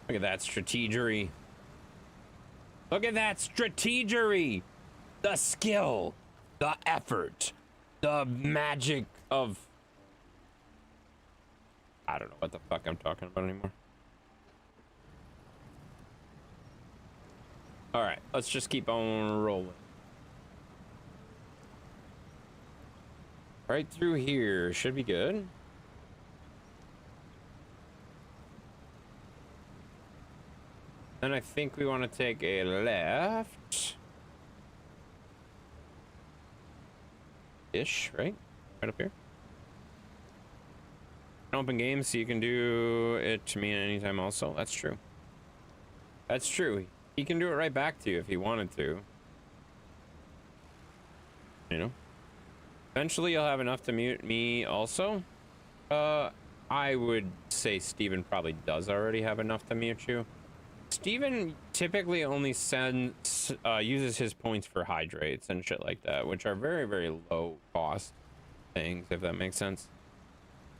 Look at that strategery. Look at that strategery. The skill, the effort, the magic of... I don't know what the fuck I'm talking about anymore. All right, let's just keep on rolling. Right through here should be good. Then I think we want to take a left. Ish, right? Right up here. An open game, so you can do it to me anytime also. That's true. That's true. He can do it right back to you if he wanted to. You know? Eventually you'll have enough to mute me also. I would say Steven probably does already have enough to mute you. Steven typically only uses his points for hydrates and shit like that, which are very, very low cost things, if that makes sense.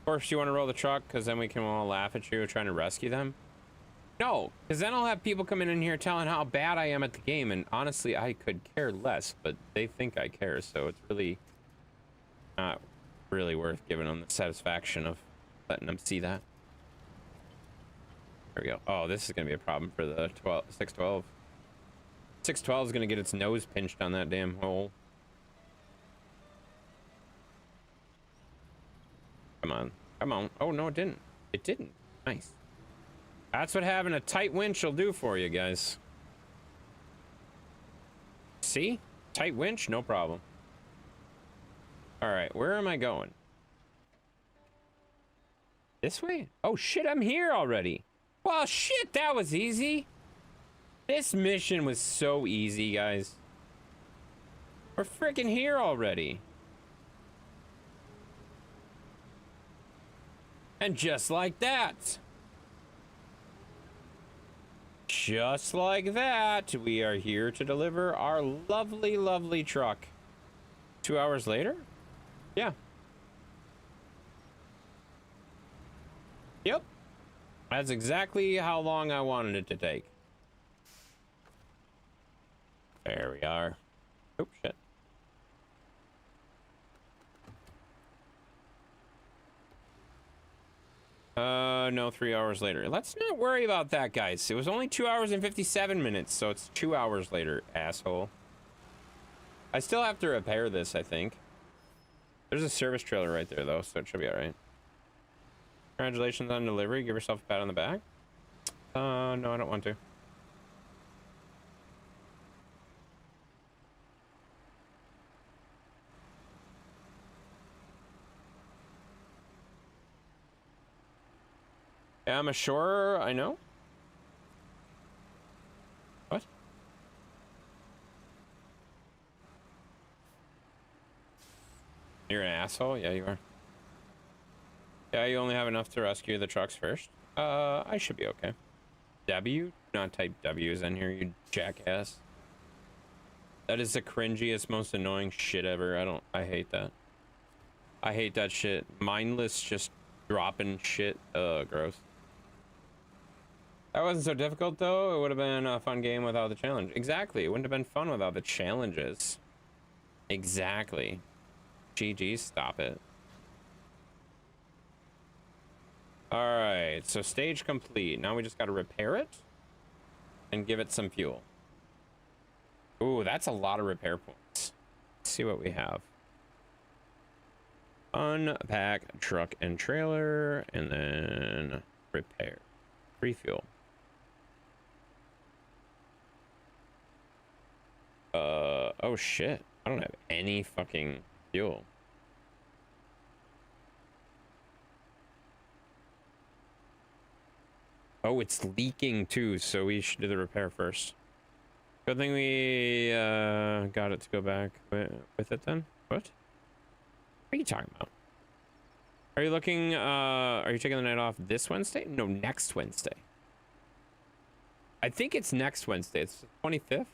Of course, you want to roll the truck, because then we can all laugh at you trying to rescue them. No, because then I'll have people coming in here telling how bad I am at the game, and honestly, I could care less, but they think I care, so it's really not really worth giving them the satisfaction of letting them see that. There we go. Oh, this is going to be a problem for the 612. 612 is going to get its nose pinched on that damn hole. Come on. Come on. Oh, no, it didn't. It didn't. Nice. That's what having a tight winch will do for you, guys. See? Tight winch? No problem. All right. Where am I going? This way? Oh, shit. I'm here already. Well, shit, that was easy. This mission was so easy, guys. We're freaking here already. And just like that. Just like that, we are here to deliver our lovely, lovely truck. 2 hours later? Yeah. Yep. That's exactly how long I wanted it to take. There we are. Oh, shit. No, 3 hours later. Let's not worry about that, guys. It was only 2 hours and 57 minutes, so it's 2 hours later, asshole. I still have to repair this, I think. There's a service trailer right there, though, so it should be all right. Congratulations on delivery. Give yourself a pat on the back. No, I don't want to. Yeah, I'm ashore, I know. What? You're an asshole? Yeah, you are. Yeah, you only have enough to rescue the trucks first. I should be okay. W? Not type W's in here, you jackass. That is the cringiest, most annoying shit ever. I hate that. I hate that shit. Mindless, just dropping shit. Gross. That wasn't so difficult, though. It would have been a fun game without the challenge. Exactly. It wouldn't have been fun without the challenges. Exactly. GG, stop it. All right, so stage complete. Now we just got to repair it and give it some fuel. Ooh, that's a lot of repair points. Let's see what we have. Unpack truck and trailer, and then repair. Refuel. Oh shit. I don't have any fucking fuel. Oh, it's leaking too, so we should do the repair first. Good thing we got it to go back with it then. What are you talking about? Are you looking, are you taking the night off this Wednesday? No, next Wednesday. I think it's next Wednesday. It's the 25th.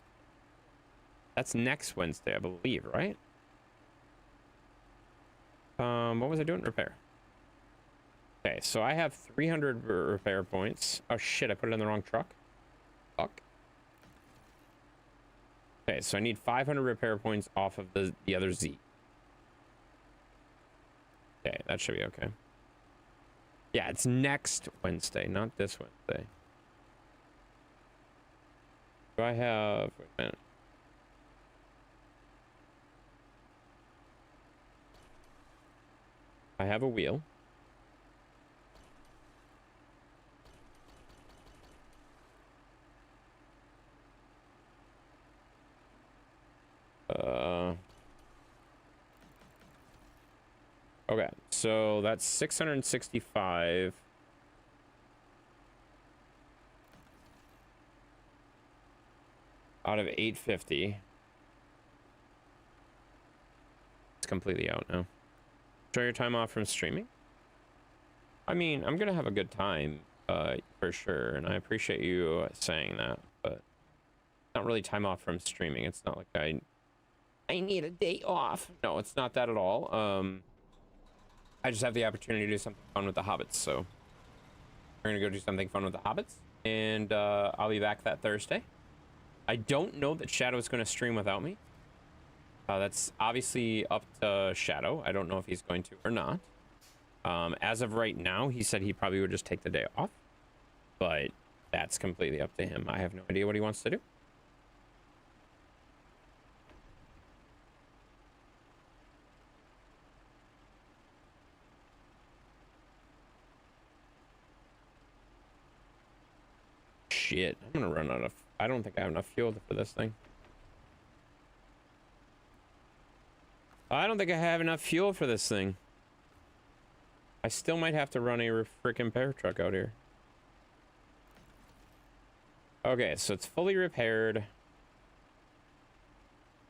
That's next Wednesday, I believe, right? What was I doing? Repair. Okay, so I have 300 repair points. Oh shit, I put it in the wrong truck. Fuck. Okay, so I need 500 repair points off of the other Z. Okay, that should be okay. Yeah, it's next Wednesday, not this Wednesday. Do I have... Wait a minute. I have a wheel. Okay, so that's 665. Out of 850. It's completely out now. Enjoy your time off from streaming? I mean, I'm gonna have a good time, for sure, and I appreciate you saying that, but it's not really time off from streaming. It's not like I need a day off. No, it's not that at all. I just have the opportunity to do something fun with the hobbits, so we're gonna go do something fun with the hobbits, and I'll be back that Thursday. I don't know that Shadow's gonna stream without me. That's obviously up to Shadow. I don't know if he's going to or not. As of right now, he said he probably would just take the day off, but that's completely up to him. I have no idea what he wants to do. Shit, I'm gonna run out of... I don't think I have enough fuel for this thing. I don't think I have enough fuel for this thing. I still might have to run a freaking repair truck out here. Okay, so it's fully repaired.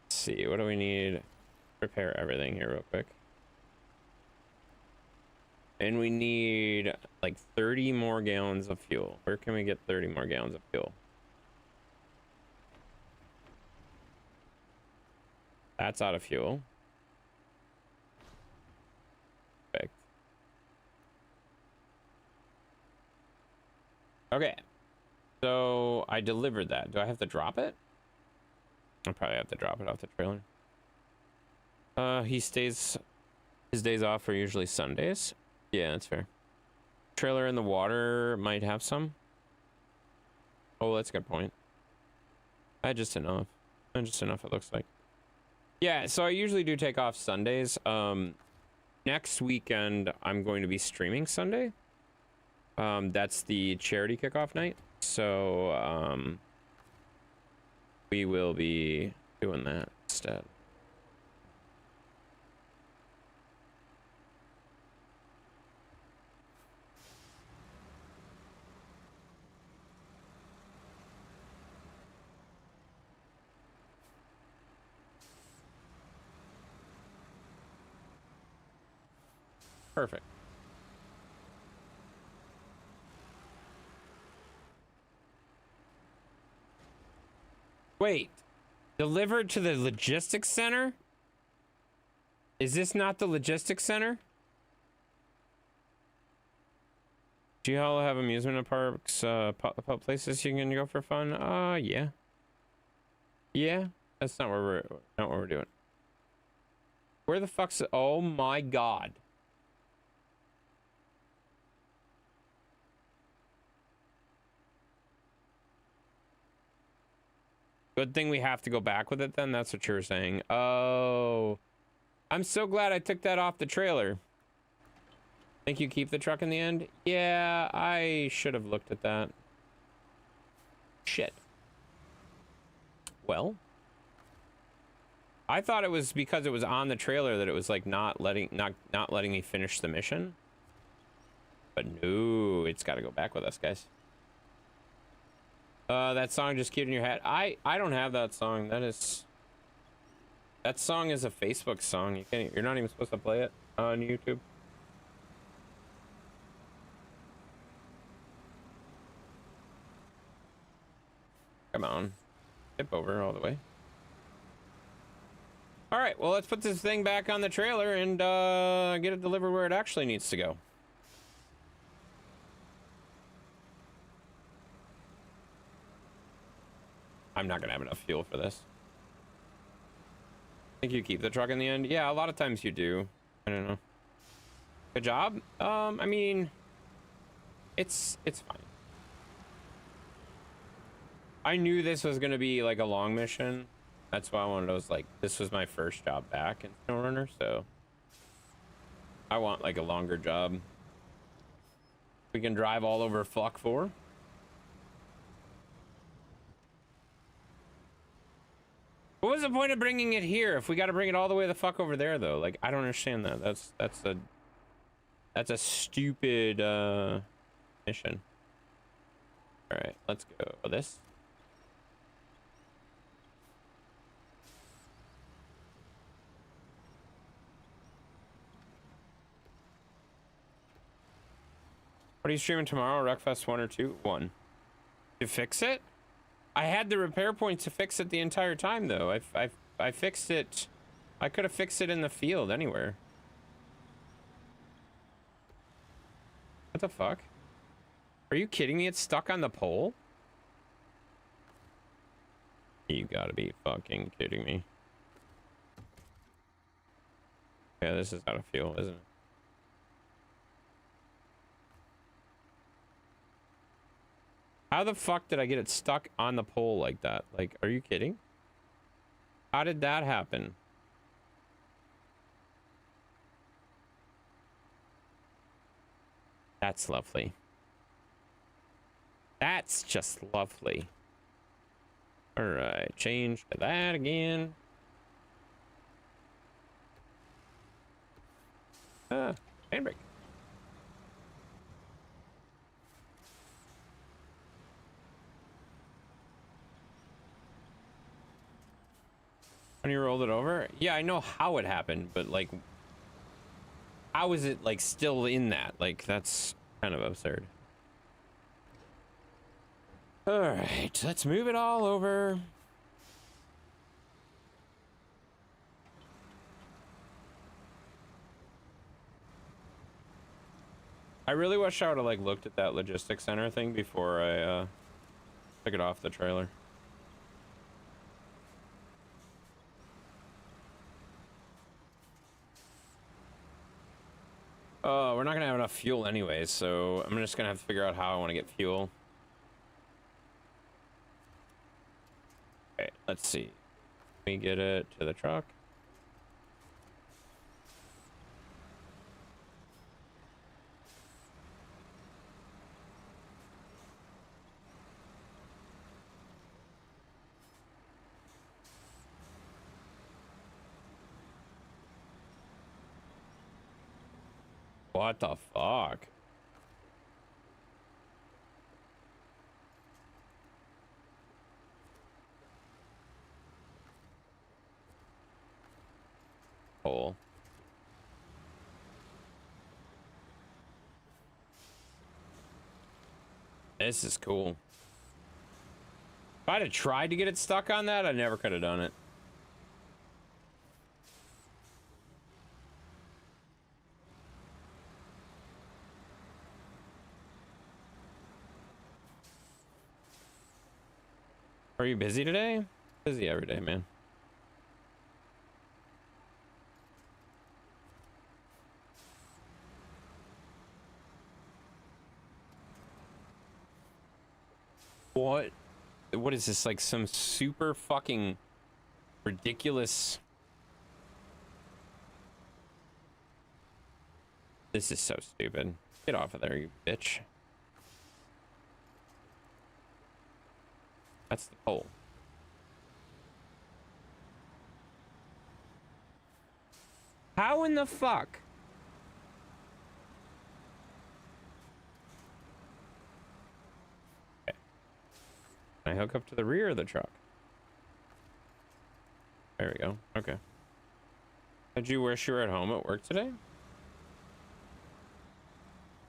Let's see, what do we need? Repair everything here real quick. And we need like 30 more gallons of fuel. Where can we get 30 more gallons of fuel? That's out of fuel. Perfect. Okay. So I delivered that. Do I have to drop it? I'll probably have to drop it off the trailer. His days off are usually Sundays. Yeah, that's fair. Trailer in the water might have some. Oh, that's a good point. I had just enough. Just enough, it looks like. Yeah, so I usually do take off Sundays. Next weekend, I'm going to be streaming Sunday. That's the charity kickoff night. So, we will be doing that instead. Perfect. Wait, delivered to the logistics center? Is this not the logistics center? Do you all have amusement parks, places you can go for fun? Yeah. Yeah, that's not where we're doing. Where the fuck's... Oh my god. Good thing we have to go back with it then? That's what you were saying. Oh. I'm so glad I took that off the trailer. Think you keep the truck in the end? Yeah, I should have looked at that. Shit. Well. I thought it was because it was on the trailer that it was like not letting me finish the mission. But no, it's got to go back with us, guys. That song just queued in your head. I don't have that song. That song is a Facebook song. You're not even supposed to play it on YouTube. Come on. Tip over all the way. All right, well, let's put this thing back on the trailer and get it delivered where it actually needs to go. I'm not gonna have enough fuel for this. Think you keep the truck in the end? Yeah, a lot of times you do. I don't know. Good job. I mean, it's fine. I knew this was gonna be like a long mission. That's why I wanted. I was like, this was my first job back in Snowrunner, so I want like a longer job. We can drive all over Flock 4. What was the point of bringing it here if we got to bring it all the way the fuck over there though? Like, I don't understand that. That's a stupid mission. All right, let's go. This. What are you streaming tomorrow? Wreckfest 1 or 2? 1. To fix it? I had the repair points to fix it the entire time, though. I fixed it. I could have fixed it in the field anywhere. What the fuck? Are you kidding me? It's stuck on the pole? You gotta be fucking kidding me. Yeah, this is out of fuel, isn't it? How the fuck did I get it stuck on the pole like that? Like, are you kidding? How did that happen? That's lovely. That's just lovely. All right, change to that again. Handbrake. When you rolled it over? Yeah, I know how it happened, but like, how is it like still in that? Like, that's kind of absurd. All right, let's move it all over. I really wish I would have like looked at that logistics center thing before I took it off the trailer. We're not gonna have enough fuel anyways, so I'm just gonna have to figure out how I want to get fuel. Okay, let's see. Let me get it to the truck. What the fuck? Cool. This is cool. If I'd have tried to get it stuck on that, I never could have done it. Are you busy today? Busy every day, man. What? What is this, like some super fucking ridiculous... This is so stupid. Get off of there, you bitch. That's the pole. How in the fuck? Okay. Can I hook up to the rear of the truck? There we go. Okay. Did you wish you were at home at work today?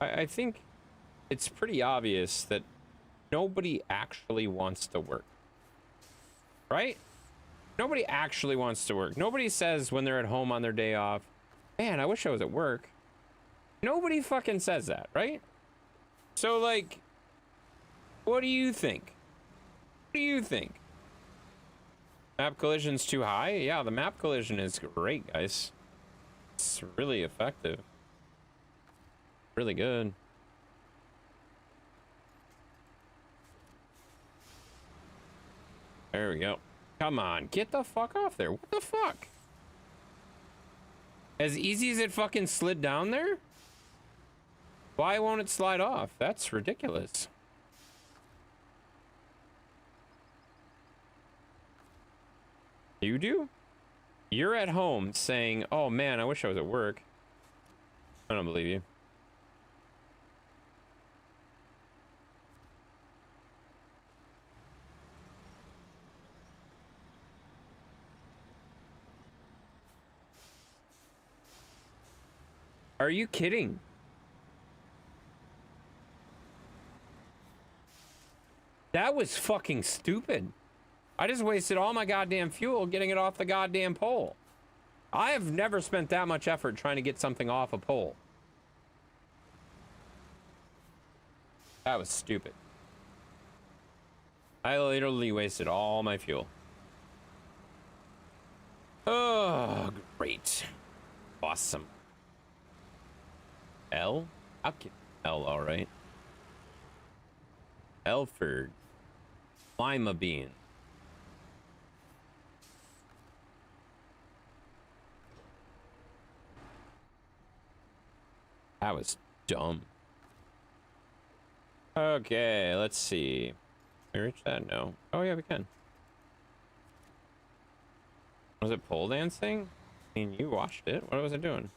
I think it's pretty obvious that nobody actually wants to work. Right? Nobody actually wants to work. Nobody says when they're at home on their day off, man, I wish I was at work. Nobody fucking says that, right? So, like, what do you think? What do you think? Map collision's too high? Yeah, the map collision is great, guys. It's really effective. Really good. There we go. Come on, get the fuck off there. What the fuck? As easy as it fucking slid down there? Why won't it slide off? That's ridiculous. You do? You're at home saying, oh man, I wish I was at work. I don't believe you. Are you kidding? That was fucking stupid. I just wasted all my goddamn fuel getting it off the goddamn pole. I have never spent that much effort trying to get something off a pole. That was stupid. I literally wasted all my fuel. Oh, great. Awesome. L? I'll get L, all right. L for lima bean. That was dumb. Okay, let's see. Can we reach that? No. Oh, yeah, we can. Was it pole dancing? I mean, you watched it. What was it doing?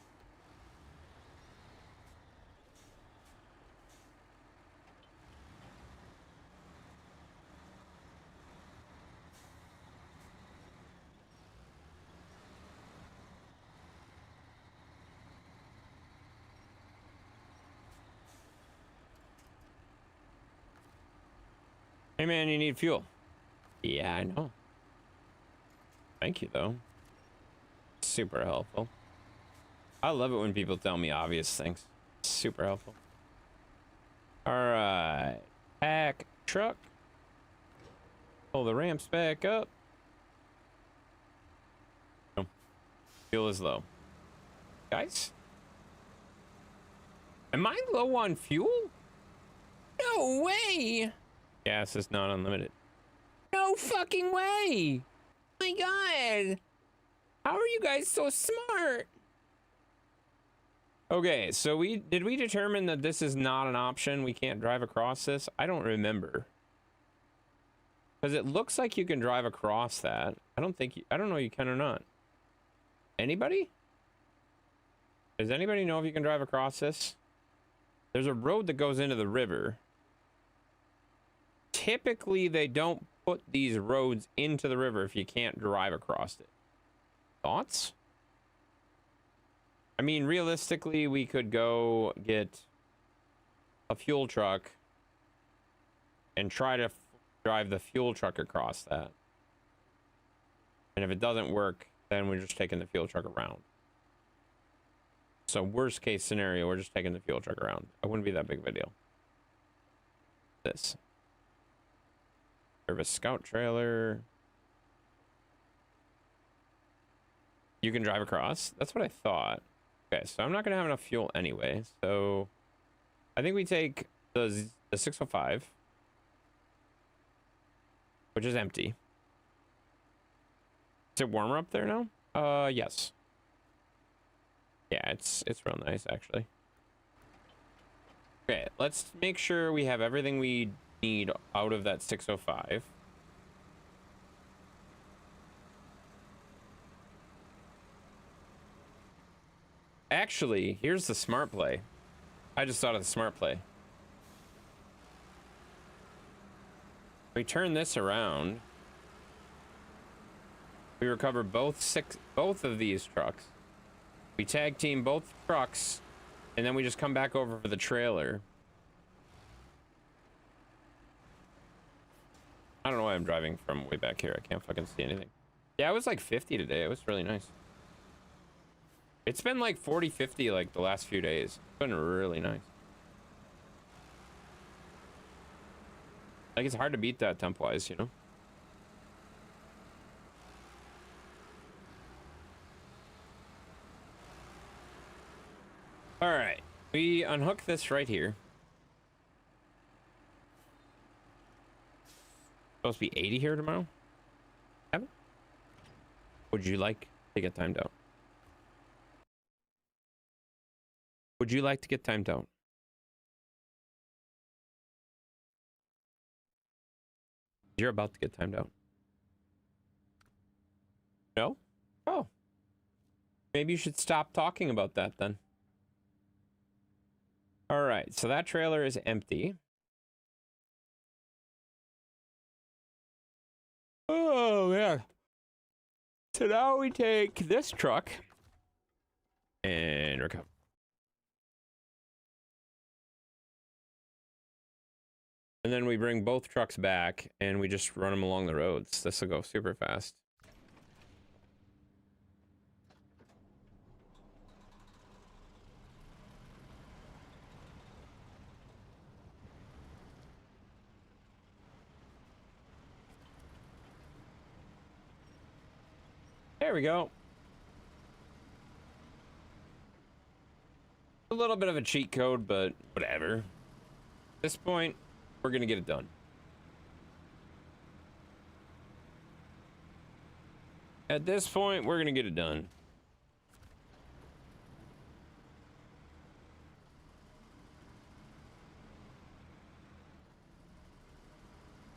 Hey man, you need fuel. Yeah, I know. Thank you though. Super helpful. I love it when people tell me obvious things. Super helpful. Alright. Pack truck. Pull the ramps back up. Oh. Fuel is low. Guys? Am I low on fuel? No way! Gas is not unlimited. No fucking way! My god! How are you guys so smart? Okay, so did we determine that this is not an option? We can't drive across this? I don't remember. Because it looks like you can drive across that. I don't know you can or not. Anybody? Does anybody know if you can drive across this? There's a road that goes into the river. Typically, they don't put these roads into the river if you can't drive across it. Thoughts? I mean, realistically, we could go get a fuel truck and try to drive the fuel truck across that. And if it doesn't work, then we're just taking the fuel truck around. So worst case scenario, we're just taking the fuel truck around. It wouldn't be that big of a deal. This. Service scout trailer. You can drive across? That's what I thought. Okay, so I'm not gonna have enough fuel anyway. So I think we take the 605. which is empty. Is it warmer up there now? Yes. Yeah, it's real nice actually. Okay, let's make sure we have everything we need out of that 605. Actually, here's the smart play. I just thought of the smart play. We turn this around. We recover both of these trucks. We tag team both trucks, and then we just come back over for the trailer. I don't know why I'm driving from way back here. I can't fucking see anything. Yeah, it was like 50 today. It was really nice. It's been like 40, 50 like the last few days. It's been really nice. Like, it's hard to beat that temp-wise, you know? All right, we unhook this right here. Supposed to be 80 here tomorrow. Evan? Would you like to get timed out? Would you like to get timed out? You're about to get timed out. No? Oh. Maybe you should stop talking about that then. All right, so that trailer is empty. Oh, man. So now we take this truck and recover. And then we bring both trucks back and we just run them along the roads. This will go super fast. There we go. A little bit of a cheat code, but whatever. At this point, we're gonna get it done. At this point, we're gonna get it done.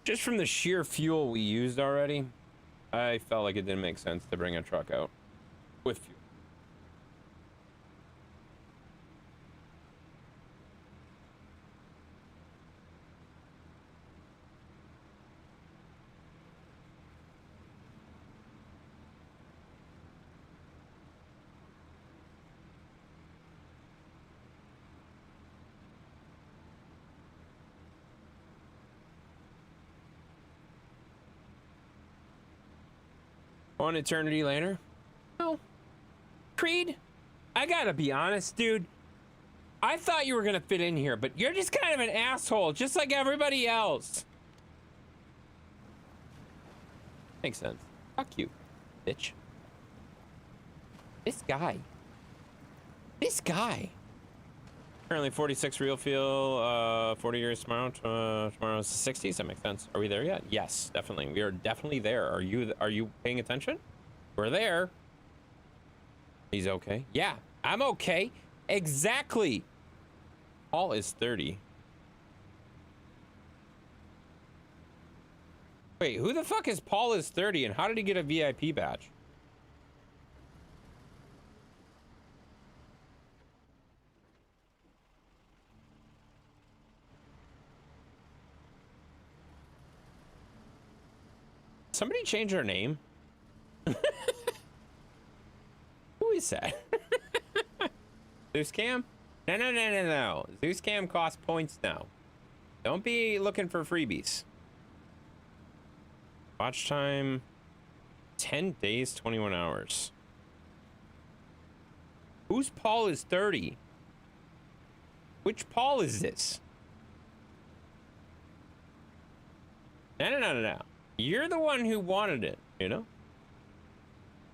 Just from the sheer fuel we used already, I felt like it didn't make sense to bring a truck out with fuel. On eternity later? No. Creed, I gotta be honest, dude. I thought you were gonna fit in here, but you're just kind of an asshole, just like everybody else. Makes sense. Fuck you, bitch. This guy. This guy. Currently 46 real fuel, 40 years tomorrow. Tomorrow's the 60s. That makes sense. Are we there yet? Yes, definitely. We are definitely there. Are you paying attention? We're there. He's okay. Yeah, I'm okay. Exactly. Paul is 30. Wait, who the fuck is Paul is 30 and how did he get a VIP badge? Somebody change their name? Who is that? Zeus Cam? No. Zeus Cam costs points now. Don't be looking for freebies. Watch time 10 days, 21 hours. Who's Paul is 30? Which Paul is this? No. You're the one who wanted it, you know?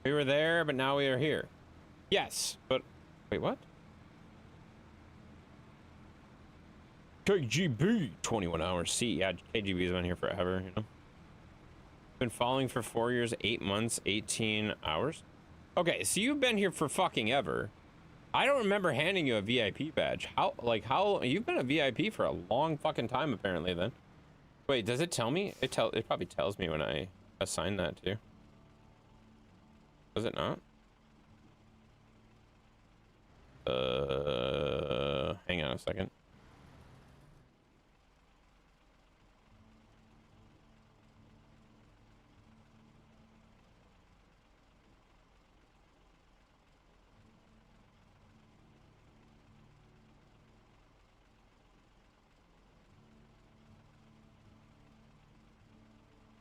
We were there, but now we are here. Yes, but... Wait, what? KGB, 21 hours. See, yeah, KGB's been here forever, you know? Been following for 4 years, 8 months, 18 hours. Okay, so you've been here for fucking ever. I don't remember handing you a VIP badge. How you've been a VIP for a long fucking time apparently then. Wait, does it tell me? It probably tells me when I assign that to. Does it not? Hang on a second.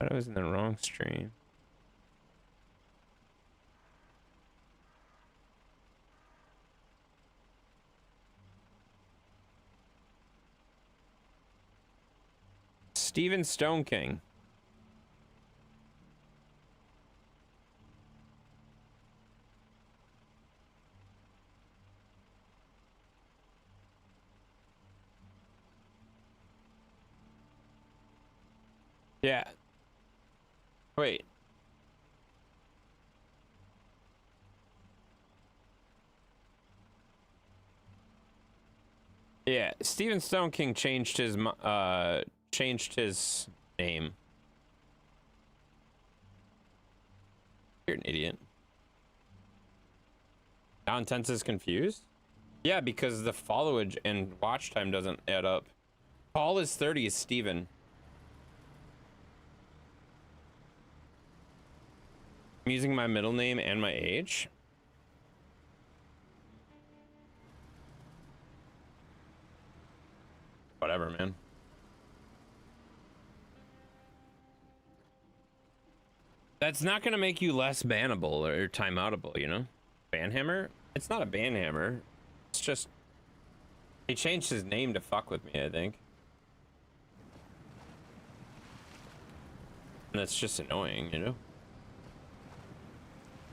I was in the wrong stream. Steven Stone King. Yeah. Wait. Yeah, Steven Stone King changed his name. You're an idiot. Now Intense is confused? Yeah, because the followage and watch time doesn't add up. Paul is 30 is Steven. I'm using my middle name and my age. Whatever, man. That's not gonna make you less bannable or timeoutable, you know? Banhammer? It's not a banhammer. It's just... he changed his name to fuck with me, I think. And that's just annoying, you know?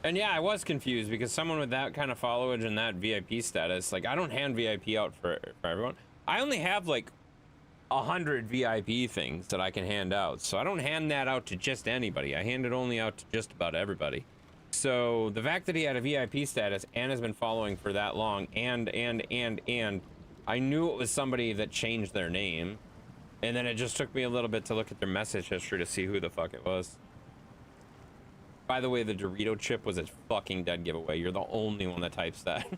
And yeah, I was confused because someone with that kind of followage and that VIP status, like, I don't hand VIP out for everyone. I only have like 100 VIP things that I can hand out, so I don't hand that out to just anybody. I hand it only out to just about everybody. So the fact that he had a VIP status and has been following for that long, and I knew it was somebody that changed their name, and then it just took me a little bit to look at their message history to see who the fuck it was. By the way, the Dorito chip was a fucking dead giveaway. You're the only one that types that.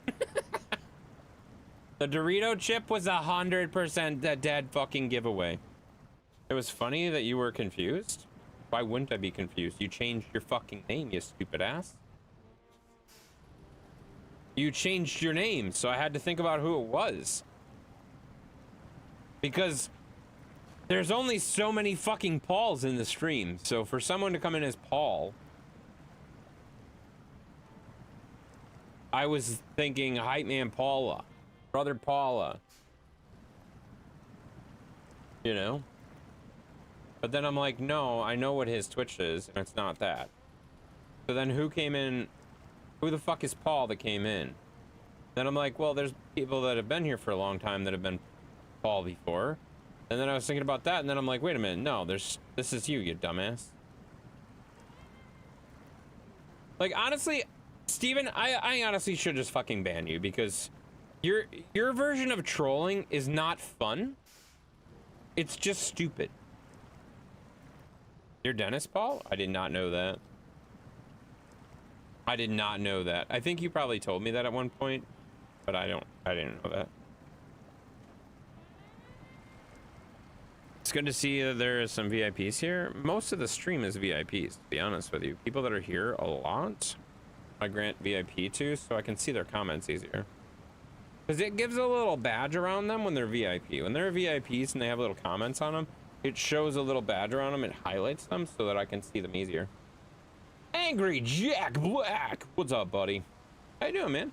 The Dorito chip was 100% a dead fucking giveaway. It was funny that you were confused. Why wouldn't I be confused? You changed your fucking name, you stupid ass. You changed your name, so I had to think about who it was. Because there's only so many fucking Pauls in the stream. So for someone to come in as Paul, I was thinking Hype Man Paula, Brother Paula, you know? But then I'm like, no, I know what his Twitch is, and it's not that. So then who came in? Who the fuck is Paul that came in? Then I'm like, well, there's people that have been here for a long time that have been Paul before. And then I was thinking about that, and then I'm like, wait a minute, no, this is you dumbass. Like, honestly, Steven, I honestly should just fucking ban you, because your version of trolling is not fun. It's just stupid. You're Dennis Paul? I did not know that. I did not know that. I think you probably told me that at one point, but I didn't know that. It's good to see that there are some VIPs here. Most of the stream is VIPs, to be honest with you. People that are here a lot, I grant VIP to, so I can see their comments easier. Because it gives a little badge around them when they're VIP. When they're VIPs and they have little comments on them, it shows a little badge around them. It highlights them so that I can see them easier. Angry Jack Black. What's up, buddy? How you doing, man?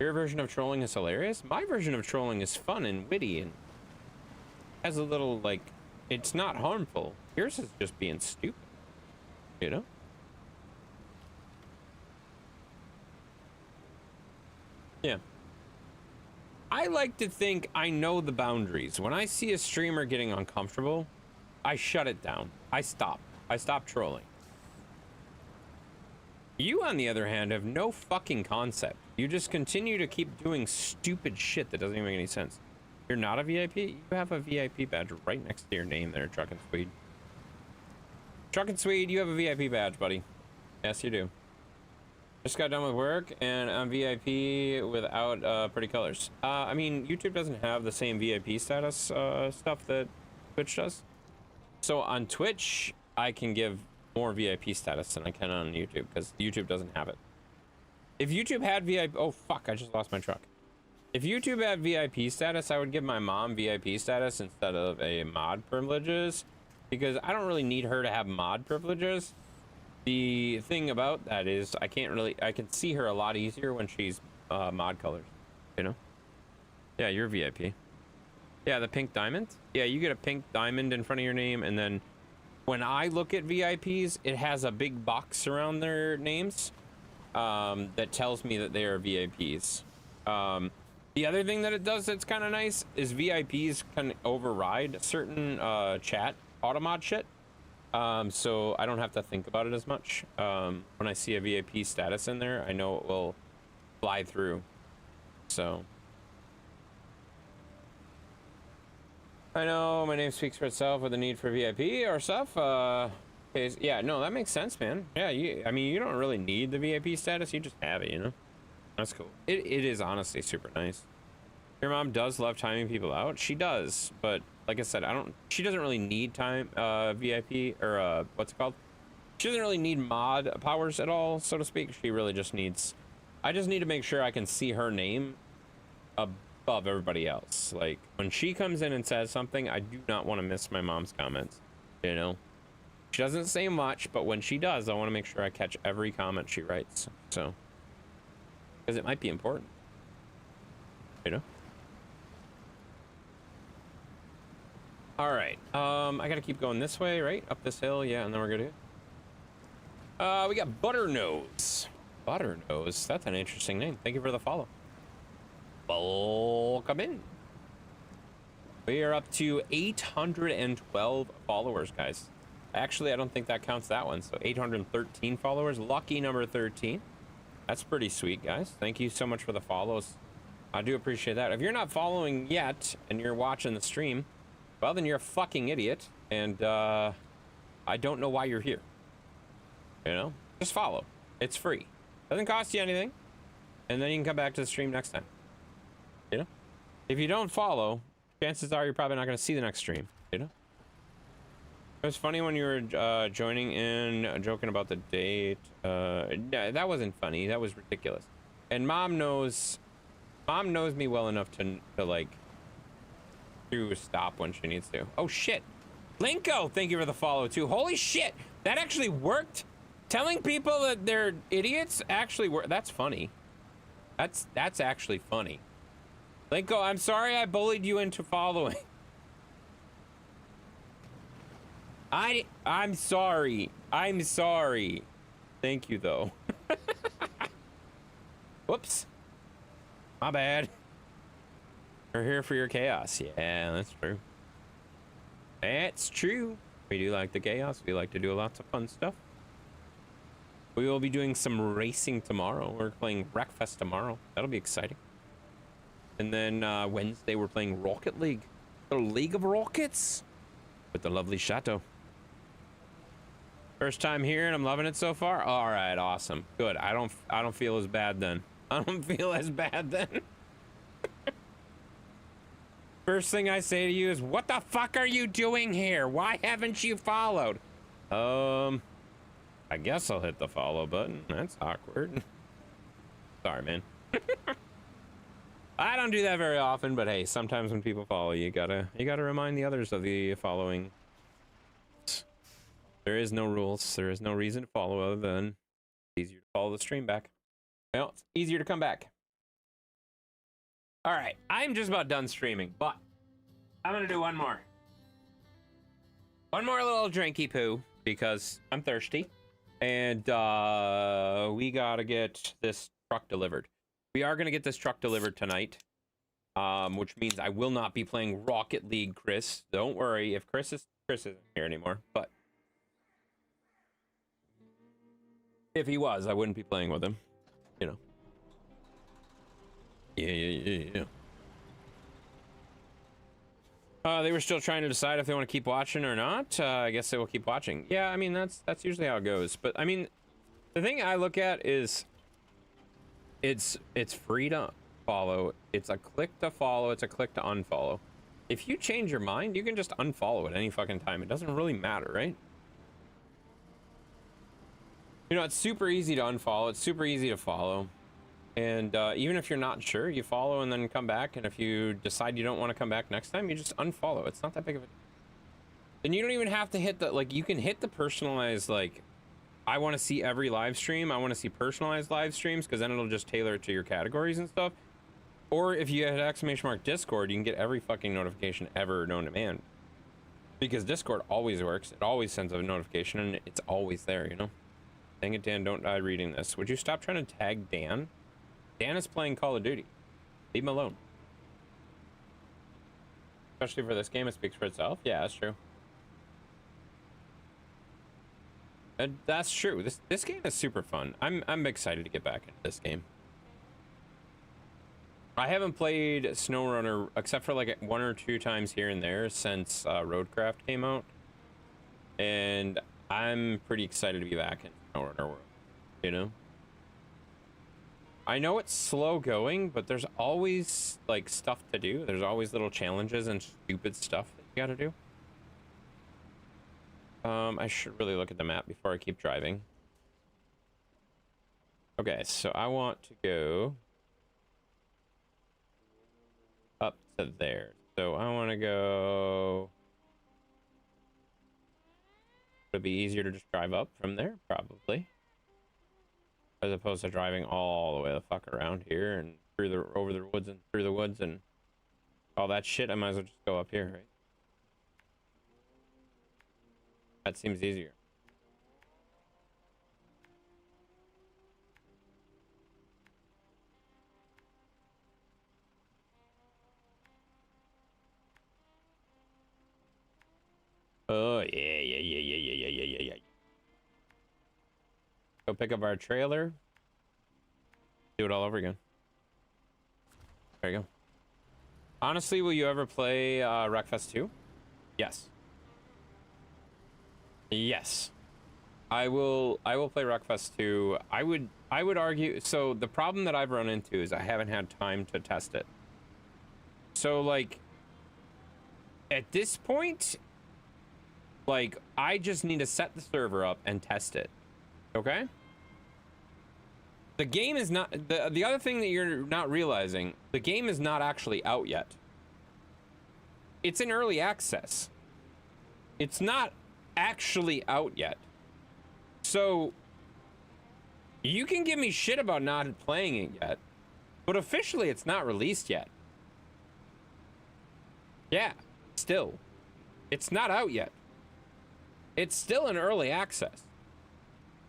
Your version of trolling is hilarious. My version of trolling is fun and witty and has a little, like, it's not harmful. Yours is just being stupid, you know? Yeah. I like to think I know the boundaries. When I see a streamer getting uncomfortable, I shut it down. I stop. I stopped trolling. You, on the other hand, have no fucking concept. You just continue to keep doing stupid shit that doesn't even make any sense. You're not a VIP? You have a VIP badge right next to your name there, Truckin' Swede. Truckin' Swede, you have a VIP badge, buddy. Yes, you do. Just got done with work, and I'm VIP without pretty colors. I mean, YouTube doesn't have the same VIP status stuff that Twitch does. So on Twitch, I can give more VIP status than I can on YouTube, because YouTube doesn't have it. If YouTube had VIP... Oh, fuck, I just lost my truck. If YouTube had VIP status, I would give my mom VIP status instead of a mod privileges, because I don't really need her to have mod privileges. The thing about that is I can see her a lot easier when she's mod colors, you know? Yeah, you're VIP. Yeah, the pink diamond. Yeah, you get a pink diamond in front of your name, and then when I look at VIPs, it has a big box around their names that tells me that they are VIPs. The other thing that it does that's kind of nice is VIPs can override certain chat automod shit. So I don't have to think about it as much. When I see a VIP status in there, I know it will fly through. So I know my name speaks for itself with the need for VIP or stuff. Yeah, no, that makes sense, man. Yeah, I mean, you don't really need the VIP status. You just have it, you know? That's cool. It is honestly super nice. Your mom does love timing people out. She does, but like I said, she doesn't really need VIP or what's it called? She doesn't really need mod powers at all, so to speak. She really just needs, I just need to make sure I can see her name above everybody else. Like when she comes in and says something, I do not want to miss my mom's comments, you know? She doesn't say much, but when she does, I want to make sure I catch every comment she writes. So, because it might be important, you know? All right, I gotta keep going this way, right? Up this hill, yeah, and then we're good here. We got Butternose. Butternose, that's an interesting name. Thank you for the follow. Welcome in. We are up to 812 followers, guys. Actually, I don't think that counts that one. So 813 followers, lucky number 13. That's pretty sweet, guys. Thank you so much for the follows. I do appreciate that. If you're not following yet and you're watching the stream, well, then you're a fucking idiot. And I don't know why you're here. You know, just follow. It's free. Doesn't cost you anything. And then you can come back to the stream next time. You know, if you don't follow, chances are you're probably not going to see the next stream. You know, it was funny when you were joining in, joking about the date. That wasn't funny. That was ridiculous. And mom knows me well enough to like to stop when she needs to. Oh shit, Linko, thank you for the follow too. Holy shit, that actually worked. Telling people that they're idiots actually work. That's funny. That's actually funny. Linko, I'm sorry I bullied you into following. I'm sorry. I'm sorry. Thank you though. Whoops. My bad. We're here for your chaos. Yeah, that's true. That's true. We do like the chaos. We like to do lots of fun stuff. We will be doing some racing tomorrow. We're playing Wreckfest tomorrow. That'll be exciting. And then Wednesday we're playing Rocket League. The League of Rockets with the lovely Chateau. First time here and I'm loving it so far. All right, awesome. Good. I don't feel as bad then. I don't feel as bad then. First thing I say to you is, what the fuck are you doing here? Why haven't you followed? I guess I'll hit the follow button. That's awkward. Sorry, man. I don't do that very often, but hey, sometimes when people follow you, gotta remind the others of the following. There is no rules. There is no reason to follow other than it's easier to follow the stream back. Well, it's easier to come back. All right, I'm just about done streaming, but I'm gonna do one more. One more little drinky poo because I'm thirsty, and we gotta get this truck delivered. We are gonna get this truck delivered tonight, which means I will not be playing Rocket League, Chris. Don't worry if Chris isn't here anymore, but If he was, I wouldn't be playing with him. You know. Yeah. They were still trying to decide if they want to keep watching or not. I guess they will keep watching. Yeah, I mean, that's usually how it goes. But, I mean, the thing I look at is it's free to follow. It's a click to follow. It's a click to unfollow. If you change your mind, you can just unfollow at any fucking time. It doesn't really matter, right? You know, it's super easy to unfollow. It's super easy to follow. And even if you're not sure, you follow and then come back. And if you decide you don't want to come back next time, you just unfollow. It's not that big of a... And you don't even have to hit the... Like, you can hit the personalized, like... I want to see every live stream. I want to see personalized live streams, because then it'll just tailor it to your categories and stuff. Or if you hit ! Discord, you can get every fucking notification ever known to man. Because Discord always works. It always sends a notification, and it's always there, you know? Dang it, Dan, don't die reading this. Would you stop trying to tag Dan? Dan is playing Call of Duty. Leave him alone. Especially for this game, it speaks for itself. Yeah, that's true. That's true. This game is super fun. I'm excited to get back into this game. I haven't played Snowrunner except for like 1 or 2 times here and there since Roadcraft came out, and I'm pretty excited to be back in Snowrunner world. You know, I know it's slow going, but there's always like stuff to do. There's always little challenges and stupid stuff that you gotta do. I should really look at the map before I keep driving. Okay, so I want to go up to there. So I want to go... Would it be easier to just drive up from there? Probably. As opposed to driving all the way the fuck around here and through the over the woods and through the woods and all that shit. I might as well just go up here, right? That seems easier. Oh, yeah. Go pick up our trailer. Do it all over again. There you go. Honestly, will you ever play Wreckfest 2? Yes. Yes. I will play Wreckfest 2. I would argue, so the problem that I've run into is I haven't had time to test it. So like at this point, like I just need to set the server up and test it. Okay? The game is not the other thing that you're not realizing, the game is not actually out yet. It's in early access. It's not actually out yet. So you can give me shit about not playing it yet, but officially it's not released yet. Yeah, still. It's not out yet. It's still in early access.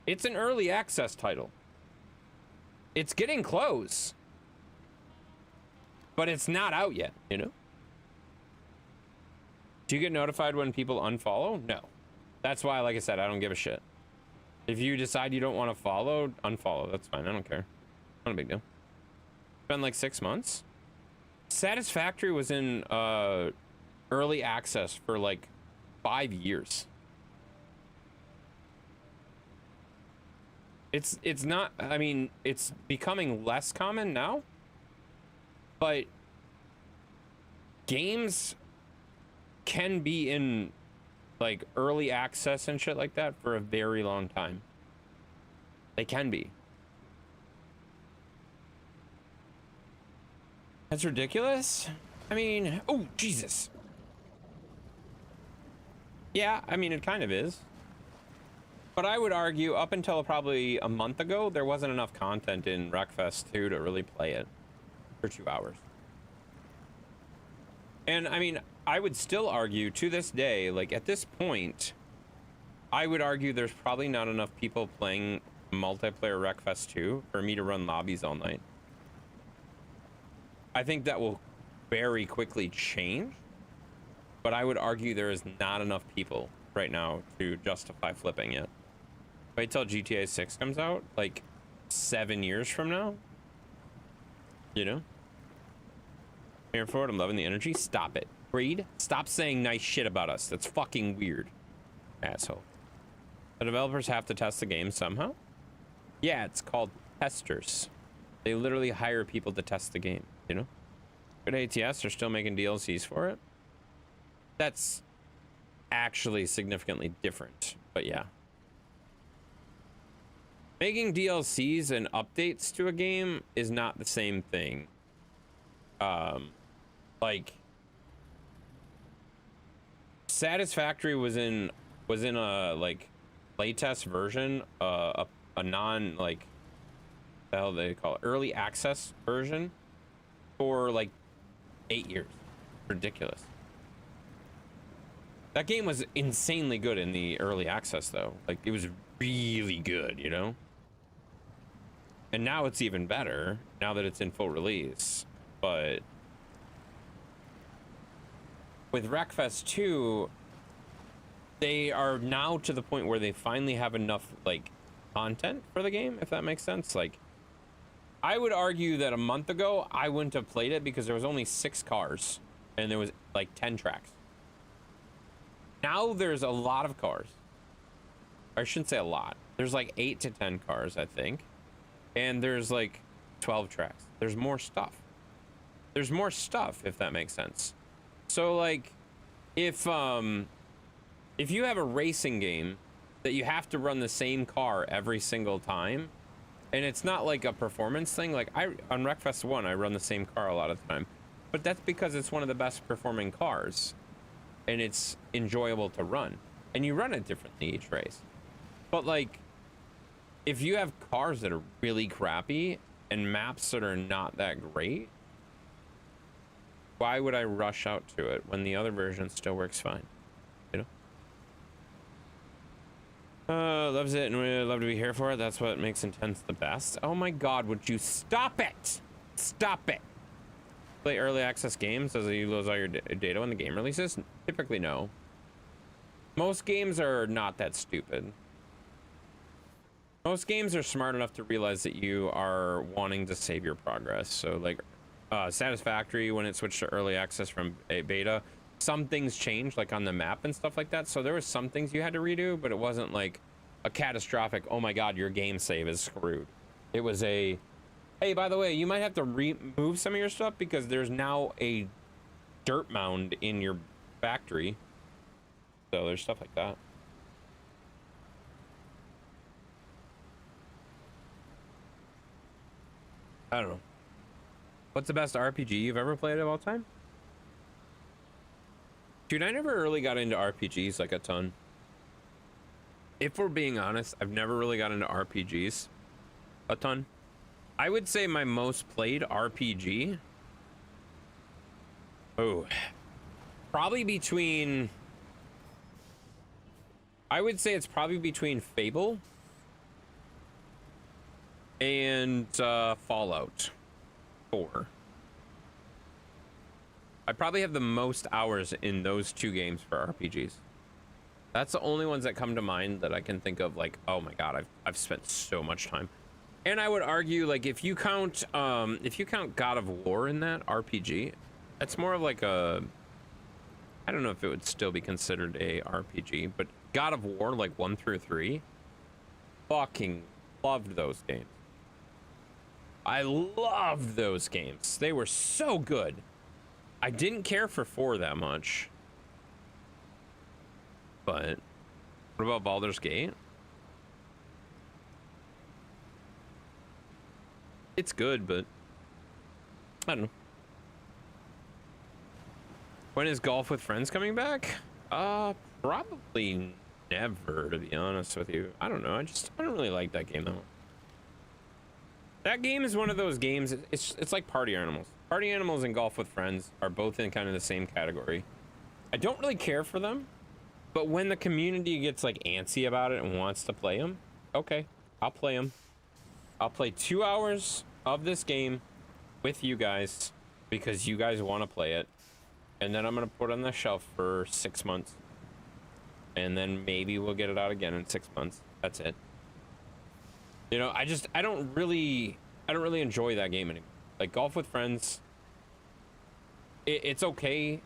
It's an early access title. It's getting close. But it's not out yet, you know? Do you get notified when people unfollow? No. That's why, like I said, I don't give a shit. If you decide you don't want to follow, unfollow. That's fine. I don't care. Not a big deal. It's been like 6 months. Satisfactory was in early access for like 5 years. It's not, I mean, it's becoming less common now, but games can be in like early access and shit like that for a very long time. They can be. That's ridiculous. I mean, oh, Jesus. Yeah, I mean, it kind of is. But I would argue up until probably a month ago, there wasn't enough content in Wreckfest 2 to really play it for 2 hours. And I mean, I would still argue to this day, like at this point, I would argue there's probably not enough people playing multiplayer Wreckfest 2 for me to run lobbies all night. I think that will very quickly change, but I would argue there is not enough people right now to justify flipping it. Wait till GTA 6 comes out, like 7 years from now. You know? Here for it, I'm loving the energy. Stop it. Breed, stop saying nice shit about us. That's fucking weird. Asshole. The developers have to test the game somehow? Yeah, it's called testers. They literally hire people to test the game, you know? Good ATS, they're still making DLCs for it. That's actually significantly different, but yeah. Making DLCs and updates to a game is not the same thing. Like Satisfactory was in a like playtest version, a non like the hell they call it, early access version for like 8 years. Ridiculous. That game was insanely good in the early access though. Like it was really good, you know? And now it's even better now that it's in full release. But with Wreckfest 2, they are now to the point where they finally have enough like content for the game, if that makes sense. Like I would argue that a month ago I wouldn't have played it because there was only 6 cars and there was like 10 tracks. Now there's a lot of cars. I shouldn't say a lot. There's like 8 to 10 cars, I think. And there's like 12 tracks. There's more stuff. There's more stuff, if that makes sense. So like if you have a racing game that you have to run the same car every single time, and it's not like a performance thing, like on Wreckfest 1 I run the same car a lot of the time, but that's because it's one of the best performing cars and it's enjoyable to run, and you run it differently each race. But like if you have cars that are really crappy and maps that are not that great, why would I rush out to it when the other version still works fine? You know? Loves it and we love to be here for it. That's what makes Intense the best. Oh my god, would you stop it? Stop it. Play early access games as you lose all your data when the game releases? Typically no. Most games are not that stupid. Most games are smart enough to realize that you are wanting to save your progress. So like Satisfactory, when it switched to early access from a beta, some things changed like on the map and stuff like that. So there was some things you had to redo, but it wasn't like a catastrophic, oh my god, your game save is screwed. It was a, hey, by the way, you might have to remove some of your stuff because there's now a dirt mound in your factory. So there's stuff like that. I don't know. What's the best RPG you've ever played of all time? Dude, I never really got into RPGs like a ton. If we're being honest, I've never really got into RPGs a ton. I would say my most played RPG, probably between, I would say it's probably between Fable and Fallout 4. I probably have the most hours in those 2 games for RPGs. That's the only ones that come to mind that I can think of, like, oh my god, I've spent so much time. And I would argue, like, if you count God of War in that RPG, that's more of like a, I don't know if it would still be considered a RPG, but God of War, like 1 through 3, fucking loved those games. I loved those games. They were so good. I didn't care for 4 that much. But what about Baldur's Gate? It's good, but I don't know. When is Golf with Friends coming back? Probably never, to be honest with you. I don't know. I don't really like that game that much. That game is one of those games, it's like Party Animals. Party Animals and Golf with Friends are both in kind of the same category. I don't really care for them, but when the community gets like antsy about it and wants to play them, okay, I'll play them. I'll play 2 hours of this game with you guys because you guys want to play it. And then I'm going to put it on the shelf for 6 months. And then maybe we'll get it out again in 6 months. That's it. You know, I don't really enjoy that game anymore. Like golf with friends, it's okay.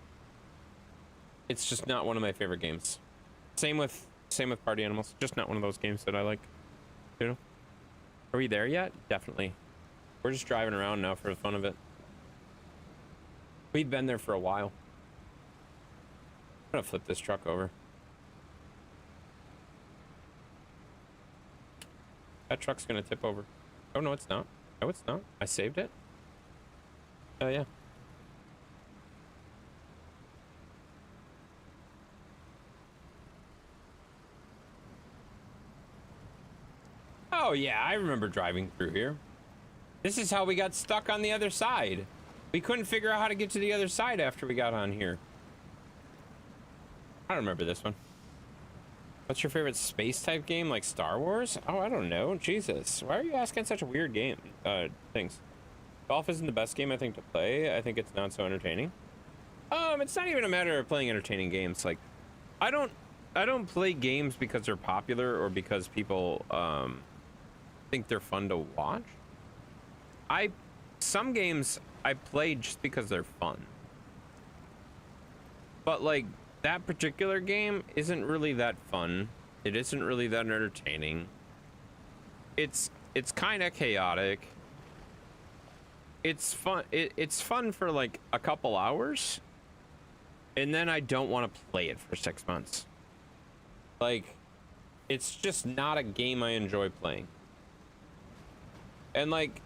It's just not one of my favorite games. Same with Party Animals. Just not one of those games that I like. You know? Are we there yet? Definitely. We're just driving around now for the fun of it. We've been there for a while. I'm gonna flip this truck over. That truck's gonna tip over. Oh no, it's not. No, it's not. I saved it. Oh yeah. Oh yeah, I remember driving through here. This is how we got stuck on the other side. We couldn't figure out how to get to the other side after we got on here. I don't remember this one. What's your favorite space type game, like Star Wars? Oh, I don't know. Jesus, why are you asking such a weird game? Things. Golf isn't the best game I think to play. I think it's not so entertaining. It's not even a matter of playing entertaining games. Like, I don't play games because they're popular or because people think they're fun to watch. Some games I play just because they're fun. But like that particular game isn't really that fun. It isn't really that entertaining. It's kind of chaotic. It's fun. It's fun for like a couple hours, and then I don't want to play it for 6 months. Like, it's just not a game I enjoy playing. And like,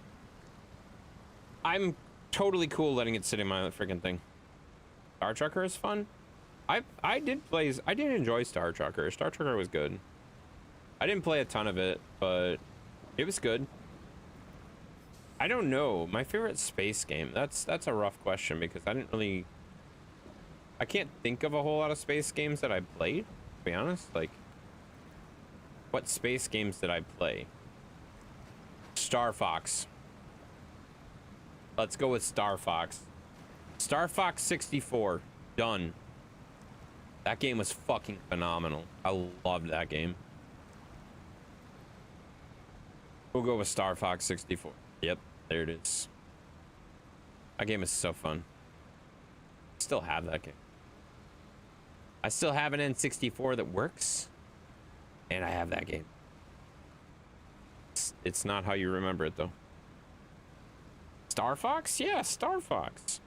I'm totally cool letting it sit in my freaking thing. Star Trucker is fun. I did enjoy Star Trucker. Star Trucker was good. I didn't play a ton of it, but it was good. I don't know. My favorite space game. That's a rough question because I can't think of a whole lot of space games that I played, to be honest. Like, what space games did I play? Star Fox. Let's go with Star Fox. Star Fox 64. Done. That game was fucking phenomenal. I loved that game. We'll go with Star Fox 64. Yep, there it is. That game is so fun. Still have that game. I still have an N64 that works. And I have that game. It's not how you remember it, though. Star Fox? Yeah, Star Fox.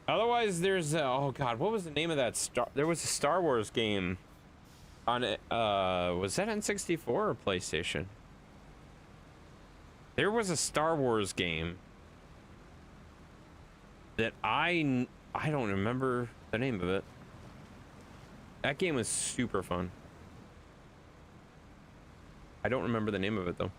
Otherwise, there's oh god, what was the name of that there was a Star Wars game on it. Was that N64 or PlayStation? There was a Star Wars game that I don't remember the name of it. That game was super fun. I don't remember the name of it though.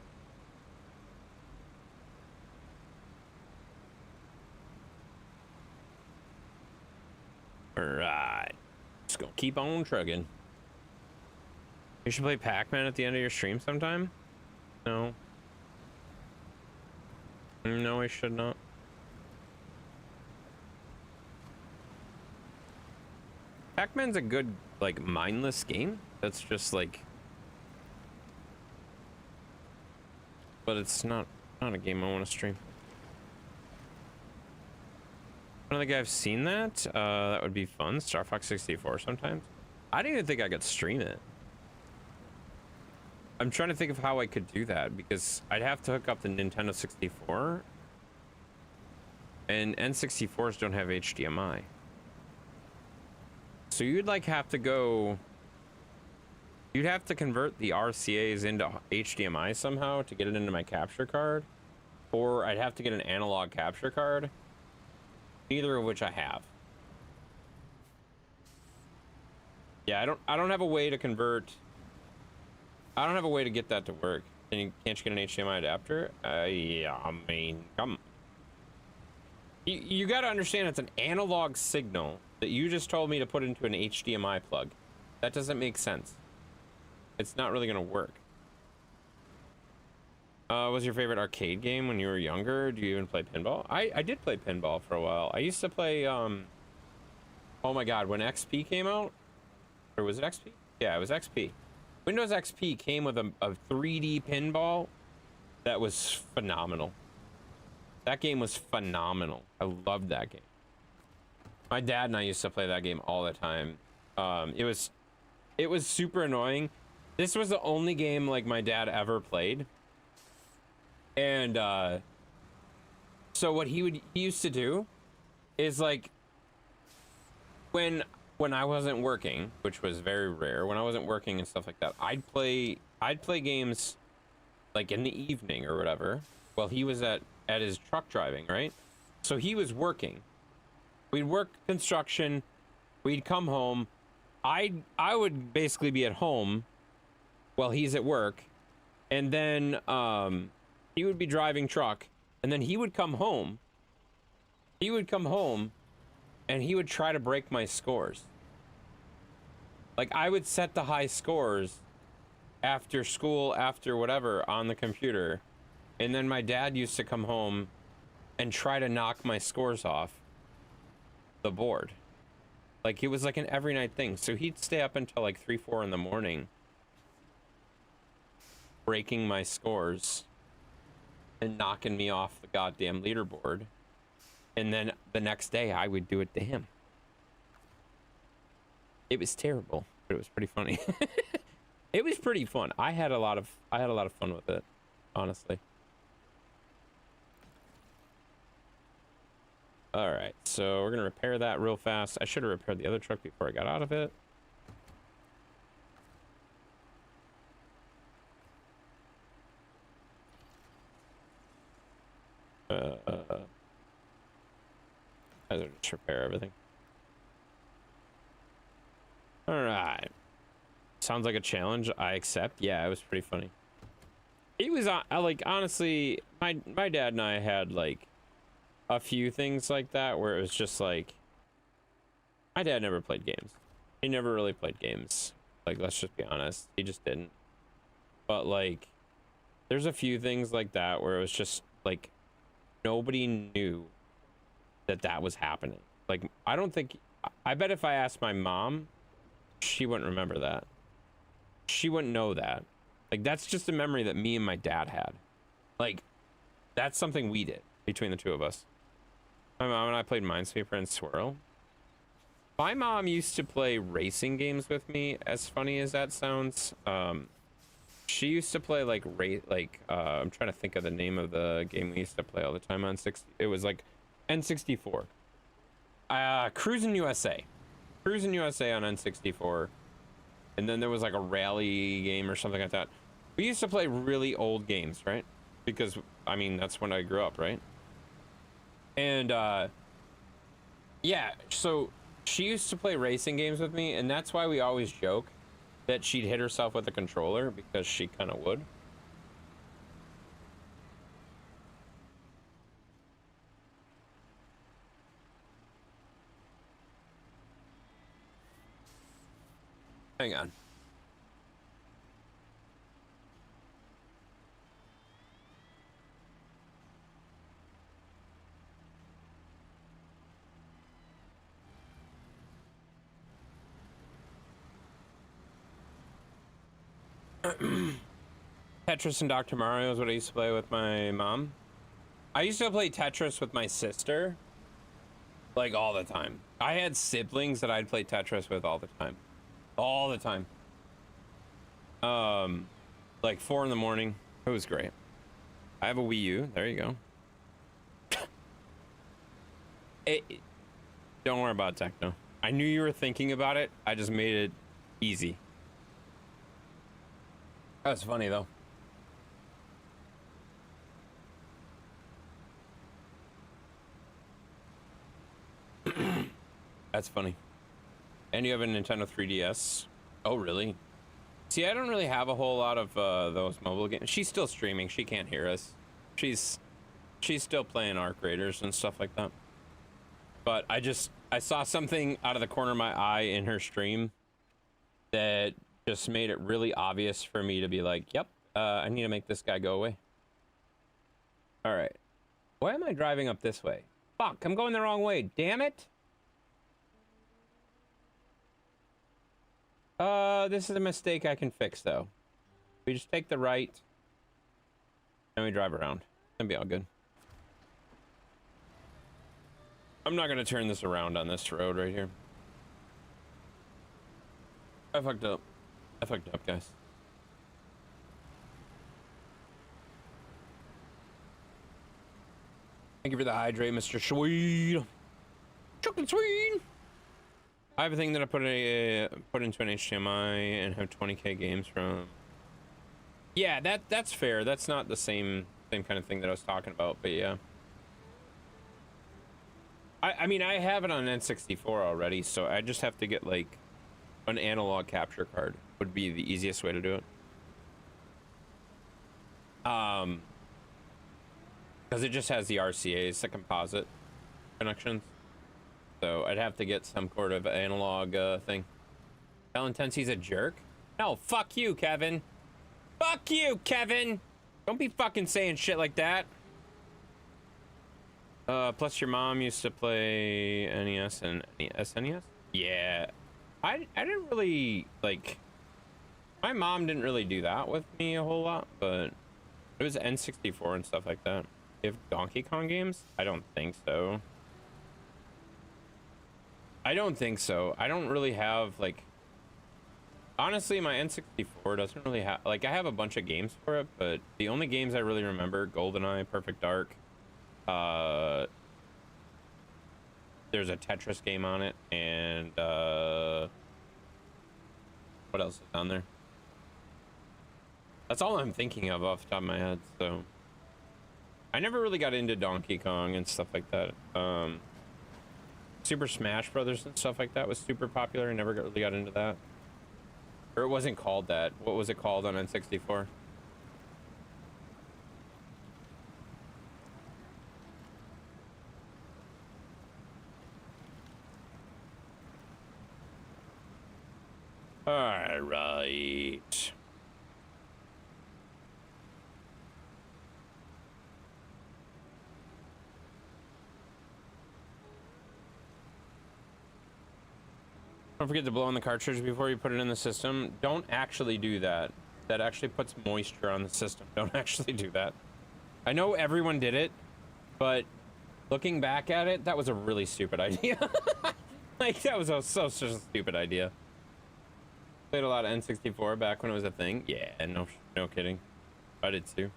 Alright. Just gonna keep on trucking. You should play Pac-Man at the end of your stream sometime? No. No, I should not. Pac-Man's a good, like, mindless game. That's just like... But it's not a game I want to stream. I don't think I've seen that. That would be fun. Star Fox 64 sometimes. I don't even think I could stream it. I'm trying to think of how I could do that because I'd have to hook up the Nintendo 64. And N64s don't have HDMI. So you'd like have to go... You'd have to convert the RCAs into HDMI somehow to get it into my capture card. Or I'd have to get an analog capture card. Neither of which I have. Yeah, I don't have a way to convert. I don't have a way to get that to work. Can't you get an HDMI adapter? Yeah, I mean, come. You got to understand it's an analog signal that you just told me to put into an HDMI plug. That doesn't make sense. It's not really gonna work. Was your favorite arcade game when you were younger? Do you even play pinball? I did play pinball for a while. I used to play, oh my god, when XP came out? Or was it XP? Yeah, it was XP. Windows XP came with a 3D pinball that was phenomenal. That game was phenomenal. I loved that game. My dad and I used to play that game all the time. It was super annoying. This was the only game like my dad ever played. And so what he used to do is like when I wasn't working, which was very rare, when I wasn't working and stuff like that, I'd play games like in the evening or whatever while he was at his truck driving, right? So he was working. We'd work construction, we'd come home. I would basically be at home while he's at work, and then he would be driving truck, and then he would come home. He would come home and he would try to break my scores. Like, I would set the high scores after school, after whatever, on the computer. And then my dad used to come home and try to knock my scores off the board. Like, it was like an every night thing. So he'd stay up until like 3, 4 in the morning, breaking my scores and knocking me off the goddamn leaderboard. And then the next day I would do it to him. It was terrible, but it was pretty funny. It was pretty fun. I had a lot of fun with it, honestly. All right, so we're gonna repair that real fast. I should have repaired the other truck before I got out of it. I just repair everything. All right. Sounds like a challenge. I accept. Yeah, it was pretty funny. It was like, honestly, my dad and I had like a few things like that where it was just like, my dad never played games. He never really played games. Like, let's just be honest. He just didn't. But like, there's a few things like that where it was just like, nobody knew that was happening. Like, I bet if I asked my mom, she wouldn't remember that. She wouldn't know that. Like, that's just a memory that me and my dad had. Like, that's something we did between the two of us. My mom and I played Minesweeper and Swirl. My mom used to play racing games with me, as funny as that sounds. She used to play like I'm trying to think of the name of the game we used to play all the time on 60. It was like N64. Cruisin' USA. Cruisin' USA on N64. And then there was like a rally game or something like that. We used to play really old games, right? Because, I mean, that's when I grew up, right? And, yeah, so she used to play racing games with me, and that's why we always joke that she'd hit herself with a controller, because she kind of would. Hang on. Tetris and Dr. Mario is what I used to play with my mom. I used to play Tetris with my sister, like, all the time. I had siblings that I'd play Tetris with all the time. All the time. Like 4 in the morning. It was great. I have a Wii U. There you go. Don't worry about techno. I knew you were thinking about it. I just made it easy. That was funny, though. That's funny. And you have a Nintendo 3DS. Oh, really? See, I don't really have a whole lot of those mobile games. She's still streaming. She can't hear us. She's still playing Arc Raiders and stuff like that. But I saw something out of the corner of my eye in her stream that just made it really obvious for me to be like, yep, I need to make this guy go away. All right. Why am I driving up this way? Fuck, I'm going the wrong way. Damn it. This is a mistake I can fix, though. We just take the right, and we drive around. That'd be all good. I'm not gonna turn this around on this road right here. I fucked up. I fucked up, guys. Thank you for the hydrate, Mr. Sweet. Chocolate sweet. I have a thing that I put into an HDMI and have 20K games from. Yeah, that's fair. That's not the same kind of thing that I was talking about, but yeah. I mean, I have it on N64 already, so I just have to get like an analog capture card. Would be the easiest way to do it. Because it just has the RCA's, the composite connections. So I'd have to get some sort of analog thing. Valentensi's a jerk? No, fuck you, Kevin. Fuck you, Kevin. Don't be fucking saying shit like that. Plus your mom used to play NES and SNES? Yeah. I didn't really, like... My mom didn't really do that with me a whole lot, but... It was N64 and stuff like that. You have Donkey Kong games? I don't think so. I don't think so. I don't really have, like... Honestly, my N64 doesn't really have... Like, I have a bunch of games for it, but the only games I really remember, GoldenEye, Perfect Dark, there's a Tetris game on it, and, what else is on there? That's all I'm thinking of off the top of my head, so... I never really got into Donkey Kong and stuff like that. Super Smash Brothers and stuff like that was super popular. I never really got into that. Or it wasn't called that. What was it called on N64? All right. Don't forget to blow on the cartridge before you put it in the system. Don't actually do that. That actually puts moisture on the system. Don't actually do that. I know everyone did it, but looking back at it, that was a really stupid idea. Like, that was such a stupid idea. Played a lot of N64 back when it was a thing. Yeah, no kidding. I did too.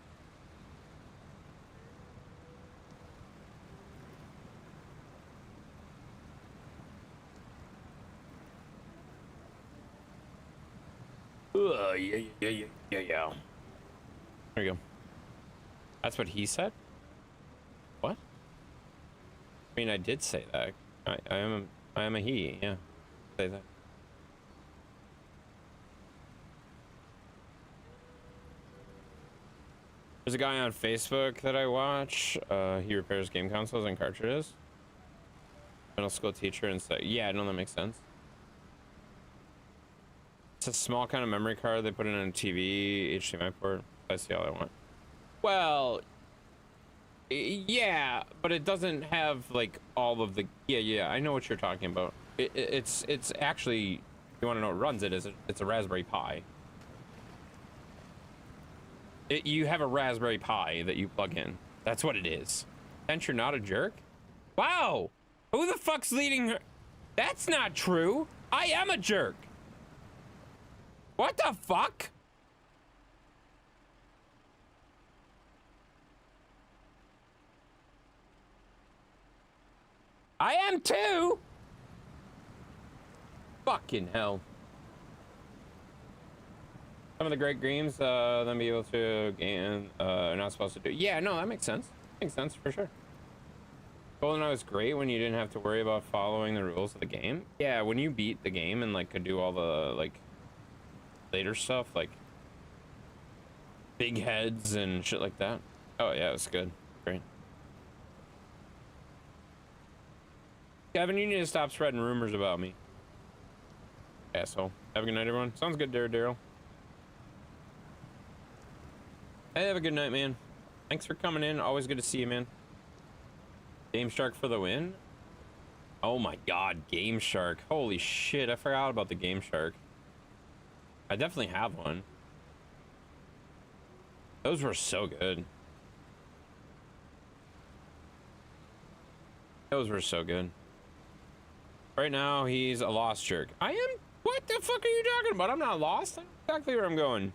Yeah. There we go. That's what he said? What? I mean, I did say that. I am a he, yeah. Say that. There's a guy on Facebook that I watch. He repairs game consoles and cartridges. Middle school teacher and stuff. Yeah, no, that makes sense. It's a small kind of memory card. They put it in a TV, HDMI port. I see all I want. Well, yeah, but it doesn't have like all of the. Yeah. I know what you're talking about. It's actually. You want to know what runs it? It's a Raspberry Pi. You have a Raspberry Pi that you plug in. That's what it is. And you're not a jerk? Wow! Who the fuck's leading her? That's not true. I am a jerk. What the fuck? I am too. Fucking hell. Some of the great games, then be able to gain, are not supposed to do. Yeah, no, that makes sense. Makes sense for sure. GoldenEye was great when you didn't have to worry about following the rules of the game. Yeah, when you beat the game and like could do all the like later stuff, like big heads and shit like that. Oh yeah, it was good. Great. Kevin, you need to stop spreading rumors about me. Asshole. Have a good night, everyone. Sounds good, Daryl. Hey, have a good night, man. Thanks for coming in. Always good to see you, man. Game Shark for the win. Oh my god, Game Shark. Holy shit, I forgot about the Game Shark. I definitely have one. Those were so good. Those were so good. Right now, he's a lost jerk. I am? What the fuck are you talking about? I'm not lost. I know exactly where I'm going.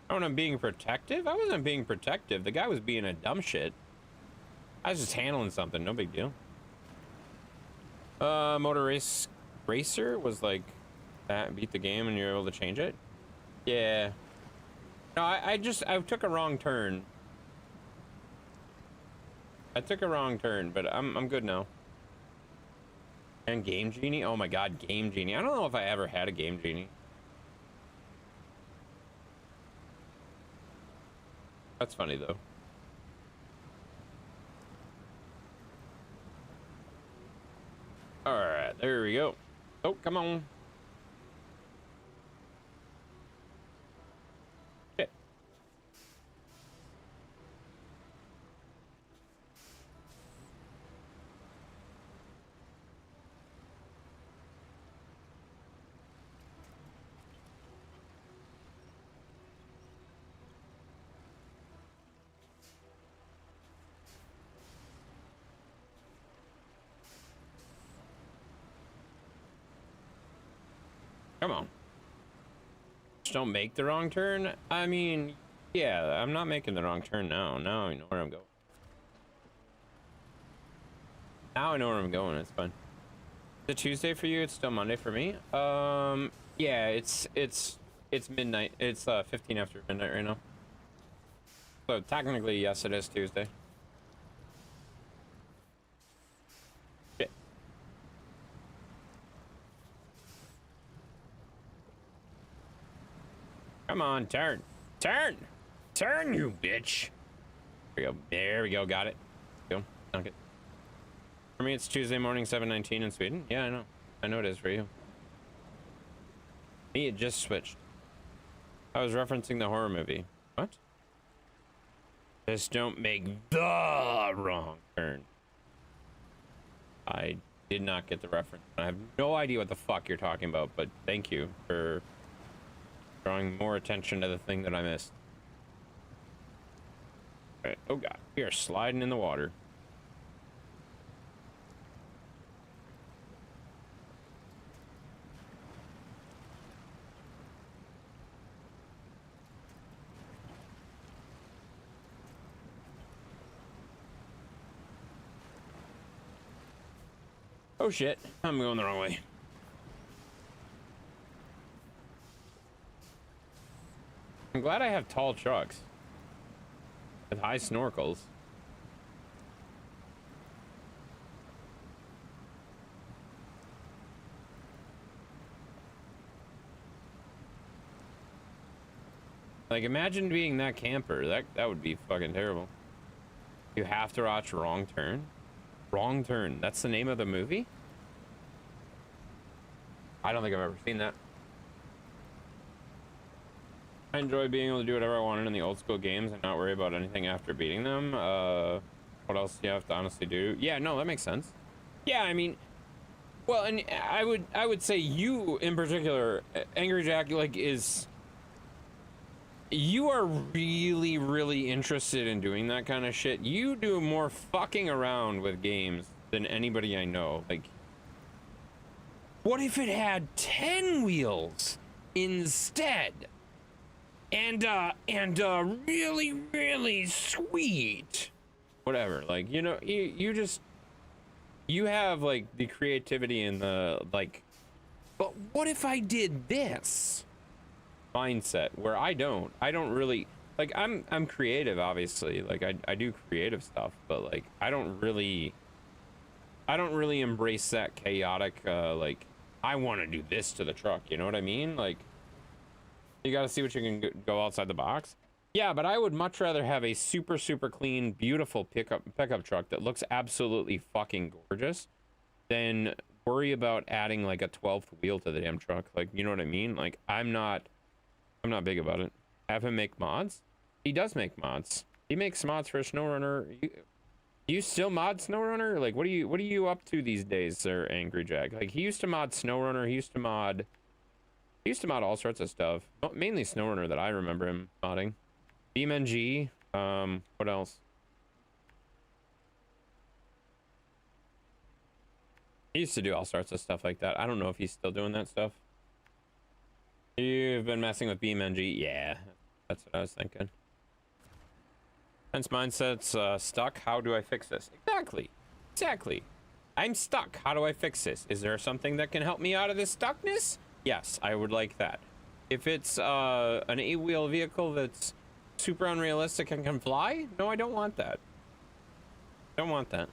Oh, and I'm being protective? I wasn't being protective. The guy was being a dumb shit. I was just handling something. No big deal. Motor racer was like that. Beat the game and you're able to change it. Yeah. No, I took a wrong turn. I took a wrong turn, but I'm good now. And Game Genie? Oh my god, Game Genie. I don't know if I ever had a Game Genie. That's funny though. Alright, there we go. Oh, come on. Shit. Come on. Just don't make the wrong turn. I mean, yeah, I'm not making the wrong turn now. Now I know where I'm going. Now I know where I'm going. It's fine. Is it Tuesday for you? It's still Monday for me. Yeah, it's midnight. It's 15 after midnight right now. So technically, yes, it is Tuesday. Shit. Come on, turn. Turn! Turn, you bitch! There we go. There we go. Got it. Go. Dunk it. For me, it's Tuesday morning, 7:19 in Sweden. Yeah, I know. I know it is for you. Me, it just switched. I was referencing the horror movie. What? Just don't make the wrong turn. I did not get the reference. I have no idea what the fuck you're talking about, but thank you for drawing more attention to the thing that I missed. All right. Oh god, we are sliding in the water. Oh shit, I'm going the wrong way. I'm glad I have tall trucks with high snorkels. Like, imagine being that camper. That would be fucking terrible. You have to watch Wrong Turn. Wrong Turn. That's the name of the movie? I don't think I've ever seen that. I enjoy being able to do whatever I wanted in the old school games and not worry about anything after beating them. What else do you have to honestly do? Yeah, no, that makes sense. Yeah, I mean, well, and I would say you in particular, Angry Jack, like, you are really, really interested in doing that kind of shit. You do more fucking around with games than anybody I know. Like, what if it had 10 wheels instead? And really, really sweet. Whatever, like, you know, you have, like, the creativity and the, like, but what if I did this mindset where I don't really, like, I'm creative, obviously, like, I do creative stuff, but, like, I don't really embrace that chaotic, like, I want to do this to the truck, you know what I mean? Like, you got to see what you can go outside the box. Yeah, but I would much rather have a super, super clean, beautiful pickup truck that looks absolutely fucking gorgeous than worry about adding, like, a 12th wheel to the damn truck. Like, you know what I mean? Like, I'm not big about it. Have him make mods? He does make mods. He makes mods for Snowrunner. You still mod Snowrunner? Like, what are you up to these days, Sir Angry Jack? Like, he used to mod Snowrunner. He used to mod He used to mod all sorts of stuff. Mainly Snowrunner that I remember him modding. BeamNG. What else? He used to do all sorts of stuff like that. I don't know if he's still doing that stuff. You've been messing with BeamNG? Yeah, that's what I was thinking. Hence mindset's stuck. How do I fix this? Exactly. Exactly. I'm stuck. How do I fix this? Is there something that can help me out of this stuckness? Yes, I would like that. If it's an 8-wheel vehicle that's super unrealistic and can fly, no, I don't want that. Don't want that.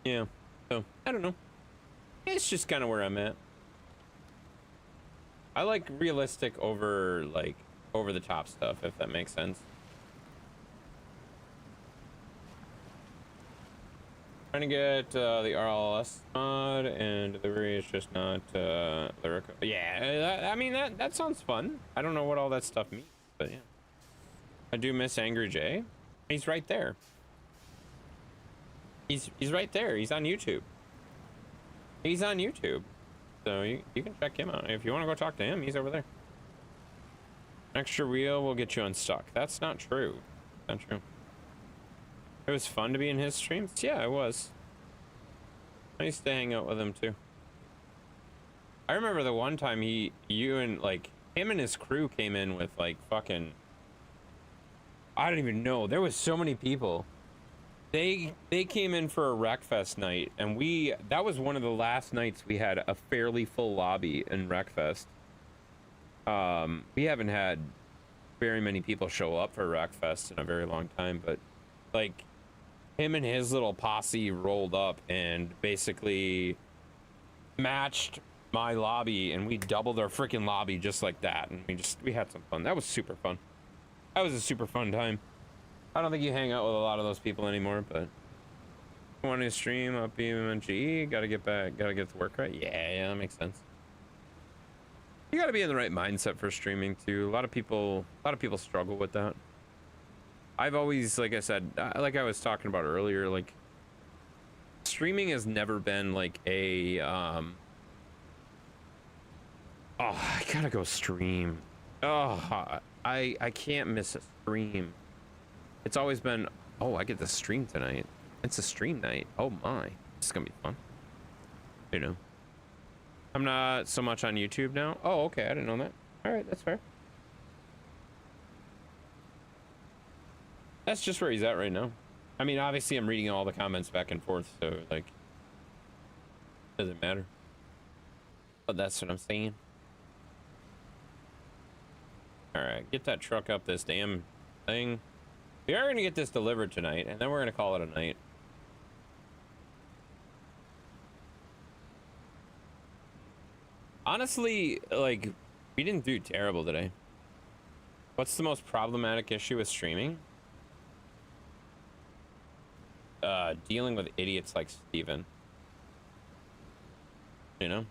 Yeah, so I don't know. It's just kind of where I'm at. I like realistic over like over the top stuff, if that makes sense. Trying to get the RLS mod, and delivery is just not lyrical. Yeah, I mean that sounds fun. I don't know what all that stuff means, but yeah. I do miss Angry J. He's right there. He's right there. He's on YouTube. He's on YouTube. So you can check him out. If you want to go talk to him, he's over there. Extra wheel will get you unstuck. That's not true. Not true. It was fun to be in his streams. Yeah, it was. I used to hang out with him too. I remember the one time you and like him and his crew came in with like fucking, I don't even know. There was so many people. They came in for a Wreckfest night, and that was one of the last nights we had a fairly full lobby in Wreckfest. We haven't had very many people show up for Wreckfest in a very long time, but like him and his little posse rolled up and basically matched my lobby, and we doubled our freaking lobby just like that, and we had some fun. That was super fun. That was a super fun time. I don't think you hang out with a lot of those people anymore, but want to stream up BMG, gotta get the work right. Yeah, that makes sense. You gotta be in the right mindset for streaming too. A lot of people struggle with that. I've always, like I said, like I was talking about earlier, like streaming has never been like a oh, I gotta go stream. Oh, I can't miss a stream. It's always been, oh, I get to stream tonight. It's a stream night. Oh my, this is gonna be fun. You know, I'm not so much on YouTube now. Oh, okay, I didn't know that. All right, that's fair. That's just where he's at right now. I mean, obviously I'm reading all the comments back and forth, so like, doesn't matter. But that's what I'm saying. All right, get that truck up this damn thing. We are gonna get this delivered tonight, and then we're gonna call it a night. Honestly, like, we didn't do terrible today. What's the most problematic issue with streaming? Dealing with idiots like Steven. You know?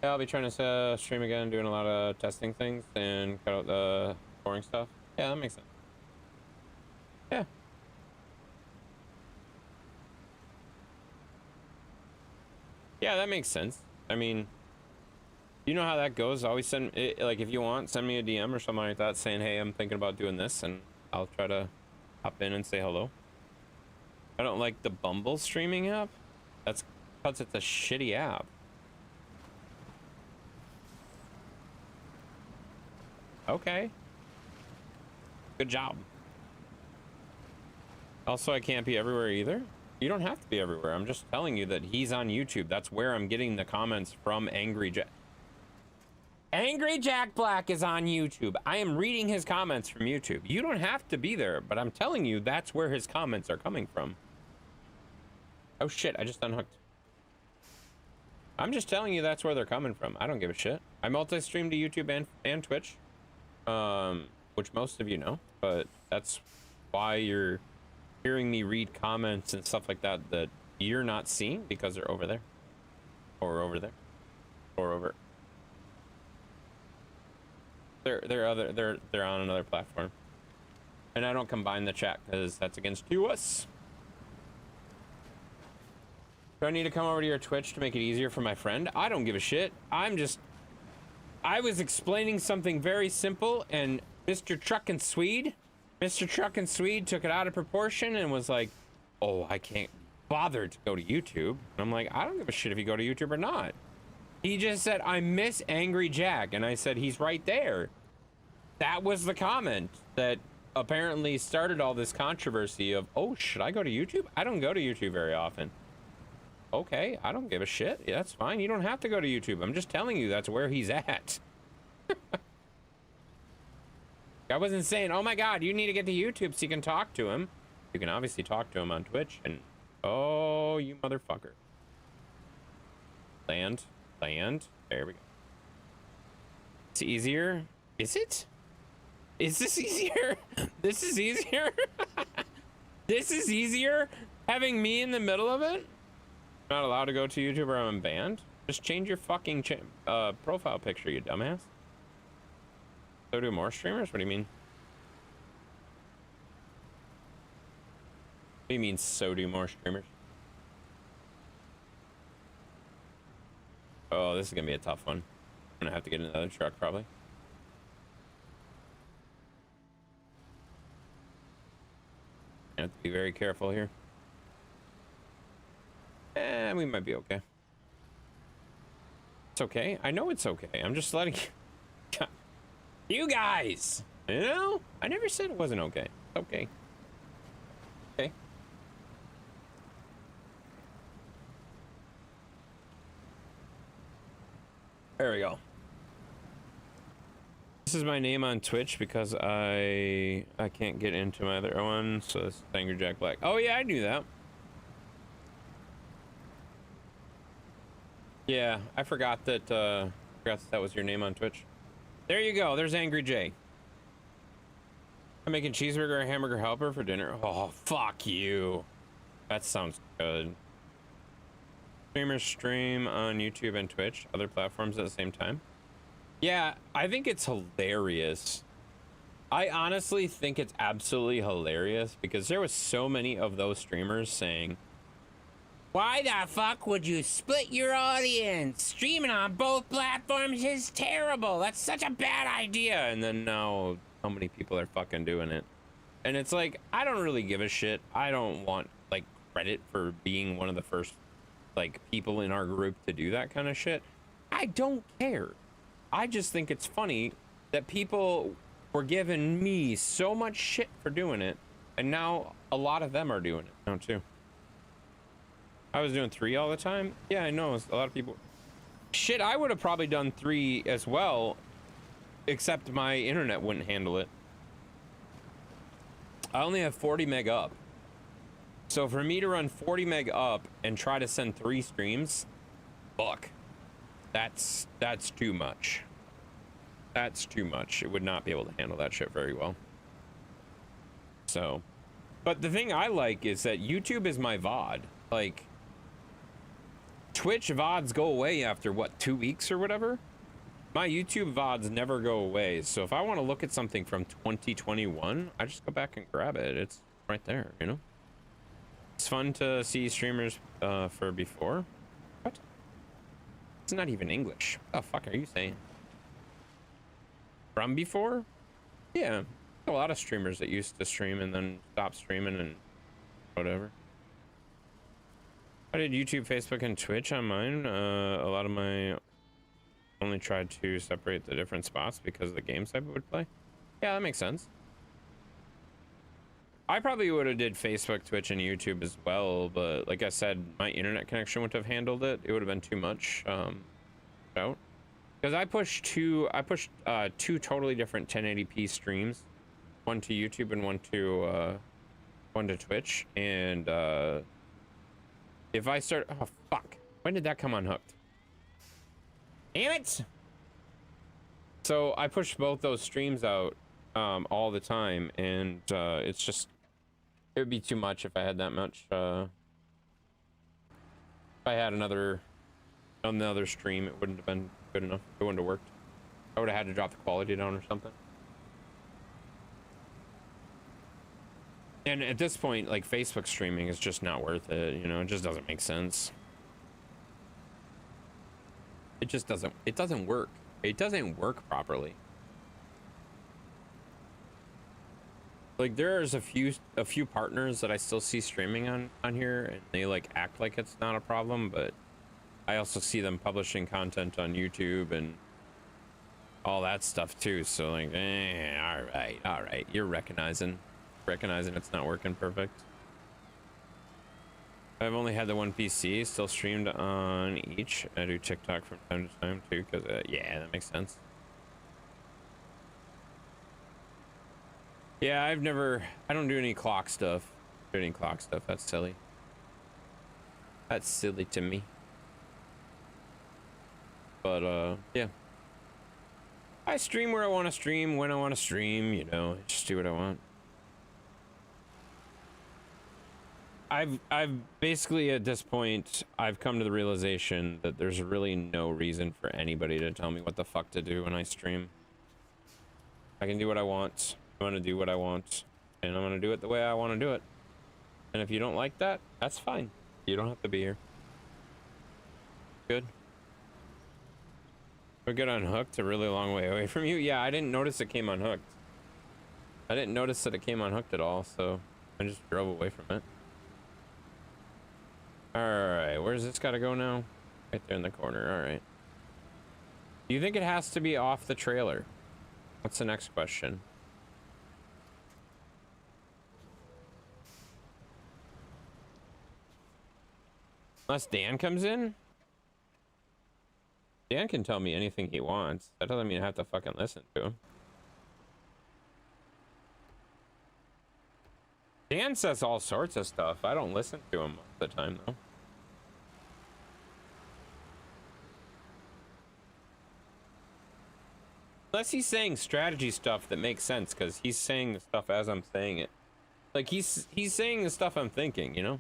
Yeah, I'll be trying to stream again, doing a lot of testing things, and cut out the boring stuff. Yeah, that makes sense. Yeah. Yeah, that makes sense. I mean, you know how that goes. Always send it, like, if you want, send me a DM or something like that saying, hey, I'm thinking about doing this, and I'll try to hop in and say hello. I don't like the Bumble streaming app. That's because it's a shitty app. Okay. Good job. Also, I can't be everywhere either. You don't have to be everywhere. I'm just telling you that he's on YouTube. That's where I'm getting the comments from Angry Jack. Angry Jack Black is on YouTube. I am reading his comments from YouTube. You don't have to be there, but I'm telling you that's where his comments are coming from. Oh shit, I just unhooked. I'm just telling you that's where they're coming from. I don't give a shit. I multi-stream to YouTube and Twitch. Which most of you know, but that's why you're hearing me read comments and stuff like that that you're not seeing, because they're over there, or over there, or over. They're on another platform, and I don't combine the chat because that's against US. Do I need to come over to your Twitch to make it easier for my friend? I don't give a shit. I was explaining something very simple, and Mr. Truck and Swede took it out of proportion and was like, oh, I can't bother to go to YouTube. And I'm like, I don't give a shit if you go to YouTube or not. He just said, I miss Angry Jack. And I said, he's right there. That was the comment that apparently started all this controversy of, oh, should I go to YouTube? I don't go to YouTube very often. Okay, I don't give a shit. Yeah, that's fine. You don't have to go to YouTube. I'm just telling you that's where he's at. I wasn't saying, oh my God, you need to get to YouTube so you can talk to him. You can obviously talk to him on Twitch and, oh, you motherfucker. Land. There we go. It's easier. Is it? Is this easier? This is easier? This is easier? Having me in the middle of it? Not allowed to go to YouTube or I'm banned? Just change your fucking profile picture, you dumbass. So do more streamers? What do you mean? What do you mean, so do more streamers? Oh, this is gonna be a tough one. I'm gonna have to get another truck, probably. I have to be very careful here. We might be okay. It's okay. I know it's okay. I'm just letting you guys. You know, I never said it wasn't okay. Okay. Okay. There we go. This is my name on Twitch because I can't get into my other one, so this is Angry Jack Black. Oh yeah, I knew that. Yeah, I forgot that that was your name on Twitch. There you go. There's Angry Jay. I'm making cheeseburger and hamburger helper for dinner. Oh, fuck you. That sounds good. Streamers stream on YouTube and Twitch, other platforms at the same time. Yeah, I think it's hilarious. I honestly think it's absolutely hilarious because there was so many of those streamers saying, why the fuck would you split your audience? Streaming on both platforms is terrible. That's such a bad idea. And then now, how many people are fucking doing it? And it's like, I don't really give a shit. I don't want, like, credit for being one of the first, like, people in our group to do that kind of shit. I don't care. I just think it's funny that people were giving me so much shit for doing it. And now a lot of them are doing it now, too. I was doing 3 all the time. Yeah, I know. A lot of people. Shit, I would have probably done 3 as well, except my internet wouldn't handle it. I only have 40 meg up. So for me to run 40 meg up and try to send 3 streams, fuck. That's too much. That's too much. It would not be able to handle that shit very well. So, but the thing I like is that YouTube is my VOD. Like, Twitch VODs go away after, what, 2 weeks or whatever? My YouTube VODs never go away. So if I want to look at something from 2021, I just go back and grab it. It's right there, you know? It's fun to see streamers for before. What? It's not even English. What the fuck are you saying? From before? Yeah. A lot of streamers that used to stream and then stopped streaming and whatever. I did YouTube, Facebook, and Twitch on mine. A lot of my only tried to separate the different spots because of the games I would play. Yeah, that makes sense. I probably would have did Facebook, Twitch, and YouTube as well, but like I said, my internet connection would have handled it. It would have been too much out. Because I pushed two totally different 1080p streams, one to YouTube and one to Twitch, and if I start, oh fuck, when did that come unhooked? Damn it! So I pushed both those streams out all the time, and it's just, it would be too much if I had that much. If I had another stream, it wouldn't have been good enough. It wouldn't have worked. I would have had to drop the quality down or something. And at this point, like, Facebook streaming is just not worth it, you know? It just doesn't make sense. It just doesn't, it doesn't work. It doesn't work properly. Like there's a few partners that I still see streaming on here, and they like act like it's not a problem, but I also see them publishing content on YouTube and all that stuff too. So like, all right, you're recognizing it's not working perfect. I've only had the one PC, still streamed on each. I do TikTok from time to time too, because yeah, that makes sense. Yeah, I don't do any clock stuff. That's silly. That's silly to me. But yeah. I stream where I want to stream, when I want to stream, you know, just do what I want. I've basically at this point, I've come to the realization that there's really no reason for anybody to tell me what the fuck to do when I stream. I can do what I want. I'm gonna do what I want, and I'm gonna do it the way I want to do it. And if you don't like that, that's fine. You don't have to be here. Good. We're good unhooked, a really long way away from you. Yeah, I didn't notice it came unhooked. I didn't notice that it came unhooked at all, so I just drove away from it. Alright, where's this gotta go now? Right there in the corner, alright. Do you think it has to be off the trailer? What's the next question? Unless Dan comes in? Dan can tell me anything he wants. That doesn't mean I have to fucking listen to him. Dan says all sorts of stuff. I don't listen to him most of the time, though. Unless he's saying strategy stuff that makes sense, because he's saying the stuff as I'm saying it. Like, he's saying the stuff I'm thinking, you know?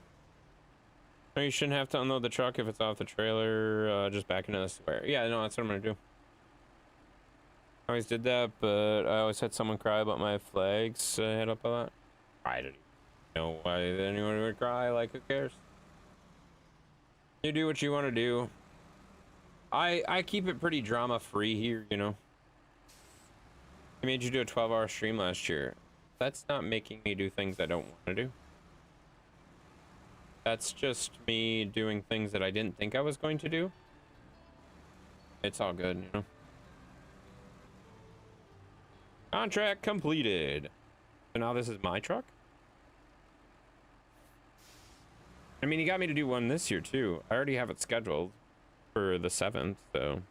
No, you shouldn't have to unload the truck if it's off the trailer. Just back into the square. Yeah, no, that's what I'm gonna do. I always did that, but I always had someone cry about my flags I had up a lot. I don't know why anyone would cry. Like, who cares? You do what you want to do. I keep it pretty drama free here, you know. I made you do a 12-hour stream last year. That's not making me do things I don't want to do. That's just me doing things that I didn't think I was going to do. It's all good, you know. Contract completed. So now this is my truck? I mean, he got me to do one this year, too. I already have it scheduled for the 7th, so...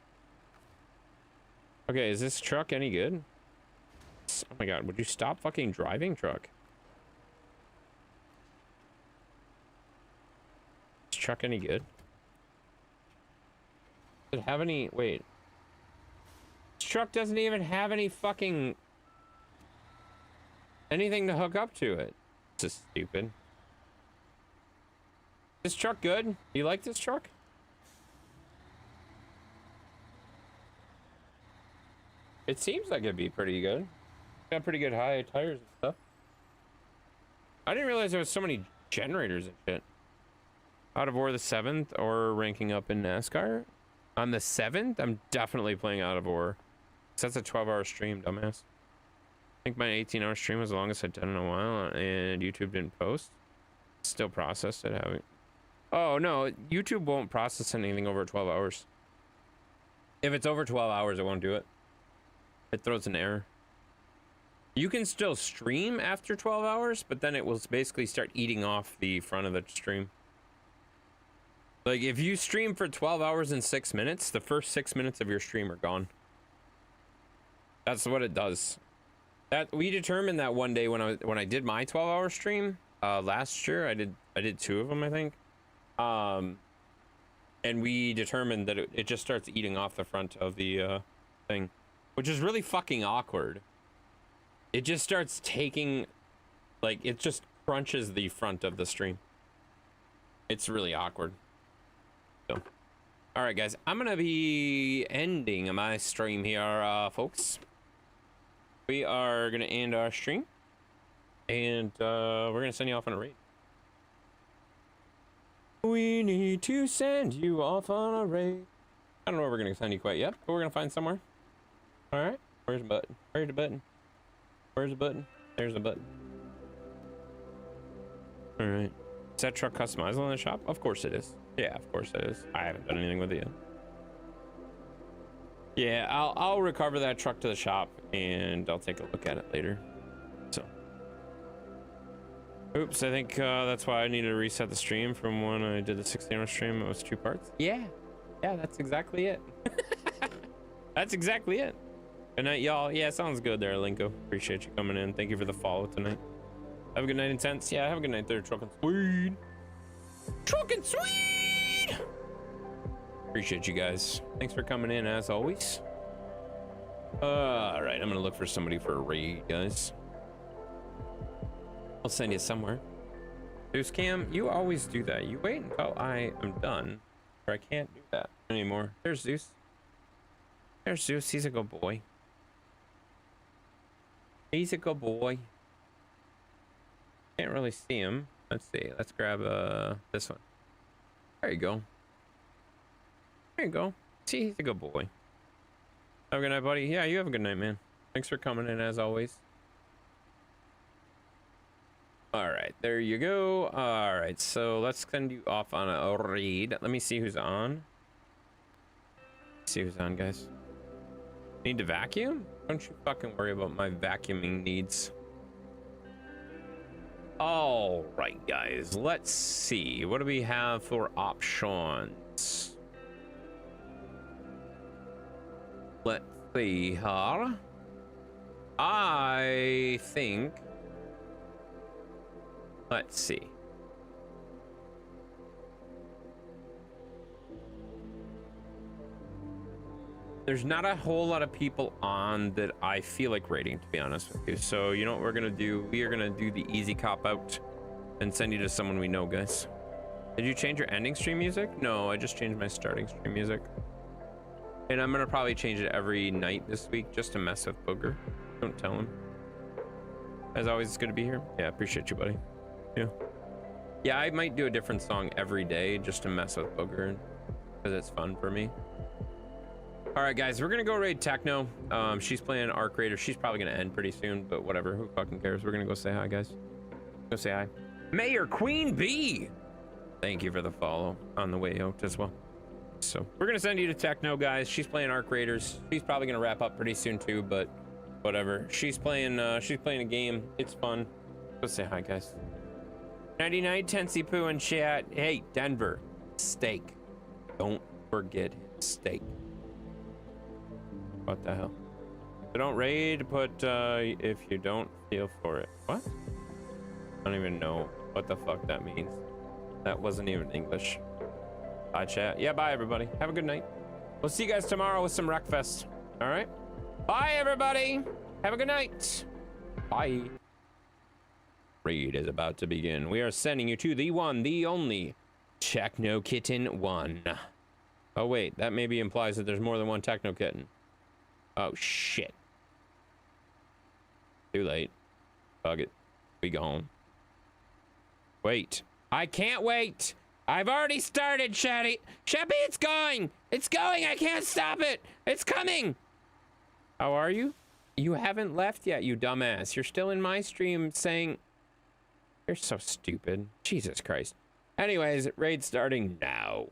Okay, is this truck any good? Oh my god, would you stop fucking driving, truck? Is this truck any good? Does it have any... Wait. This truck doesn't even have any fucking... anything to hook up to it. This is stupid. This truck good? Do you like this truck? It seems like it'd be pretty good. Got pretty good high tires and stuff. I didn't realize there was so many generators and shit. Out of War the 7th or ranking up in NASCAR? On the 7th, I'm definitely playing Out of War. Cause that's a 12-hour stream, dumbass. I think my 18-hour stream was the longest I'd done in a while, and YouTube didn't post. Still processed it, haven't. Oh no, YouTube won't process anything over 12 hours. If it's over 12 hours, it won't do it. It throws an error. You can still stream after 12 hours, but then it will basically start eating off the front of the stream. Like, if you stream for 12 hours and 6 minutes, the first 6 minutes of your stream are gone. That's what it does. That we determined that one day when I did my 12-hour stream last year. I did 2 of them, I think. And we determined that it just starts eating off the front of the thing, which is really fucking awkward. It just starts taking, like, it just crunches the front of the stream. It's really awkward. So, all right, guys, I'm gonna be ending my stream here, folks. We are gonna end our stream, and we're gonna send you off on a raid. We need to send you off on a raid. I don't know where we're gonna send you quite yet, but we're gonna find somewhere. All right. Where's the button? Where's the button? Where's the button? There's the button. All right. Is that truck customizable in the shop? Of course it is. Yeah, of course it is. I haven't done anything with it yet. Yeah, I'll recover that truck to the shop and I'll take a look at it later. So. Oops, I think that's why I needed to reset the stream from when I did the 16-hour stream. It was 2 parts. Yeah. Yeah, that's exactly it. That's exactly it. Good night, y'all. Yeah, sounds good there, Linko. Appreciate you coming in. Thank you for the follow tonight. Have a good night, Intense. Yeah, have a good night there, Truckin' Swede. Truckin' Swede! Appreciate you guys. Thanks for coming in, as always. All right, I'm gonna look for somebody for a raid, guys. I'll send you somewhere. Zeus Cam, you always do that. You wait until I am done, or I can't do that anymore. There's Zeus. There's Zeus. He's a good boy. He's a good boy. Can't really see him. Let's see. Let's grab this one. There you go. There you go. See, he's a good boy. Have a good night, buddy. Yeah, you have a good night, man. Thanks for coming in, as always. All right, there you go. All right, so let's send you off on a raid. Let me see who's on. See who's on, guys. Need to vacuum? Don't you fucking worry about my vacuuming needs. All right, guys, let's see. What do we have for options? Let's see, huh? I think... Let's see. There's not a whole lot of people on that I feel like rating, to be honest with you. So you know what we're gonna do? We are gonna do the easy cop out and send you to someone we know, guys. Did you change your ending stream music? No, I just changed my starting stream music. And I'm gonna probably change it every night this week just to mess with Booger. Don't tell him. As always, it's good to be here. Yeah, appreciate you, buddy. Yeah. Yeah, I might do a different song every day just to mess with Booger because it's fun for me. All right, guys, we're gonna go raid Techno. She's playing Arc Raider. She's probably gonna end pretty soon, but whatever. Who fucking cares? We're gonna go say hi, guys. Go say hi. Mayor Queen Bee. Thank you for the follow on the way out as well. So we're gonna send you to Techno, guys. She's playing Arc Raiders. She's probably gonna wrap up pretty soon too, but whatever. She's playing a game. It's fun. Go say hi, guys. 99 Tensy Poo in chat. Hey, Denver, steak. Don't forget steak. What the hell? So don't raid, but if you don't feel for it. What? I don't even know what the fuck that means. That wasn't even English. Bye, chat. Yeah, bye, everybody. Have a good night. We'll see you guys tomorrow with some Wreckfest. All right? Bye, everybody. Have a good night. Bye. Raid is about to begin. We are sending you to the one, the only Techno Kitten 1. Oh, wait. That maybe implies that there's more than one Techno Kitten. Oh, shit. Too late. Bug it. We go home. Wait. I can't wait. I've already started, Shetty. Sheppy, it's going. It's going. I can't stop it. It's coming. How are you? You haven't left yet, you dumbass. You're still in my stream saying... You're so stupid. Jesus Christ. Anyways, raid starting now.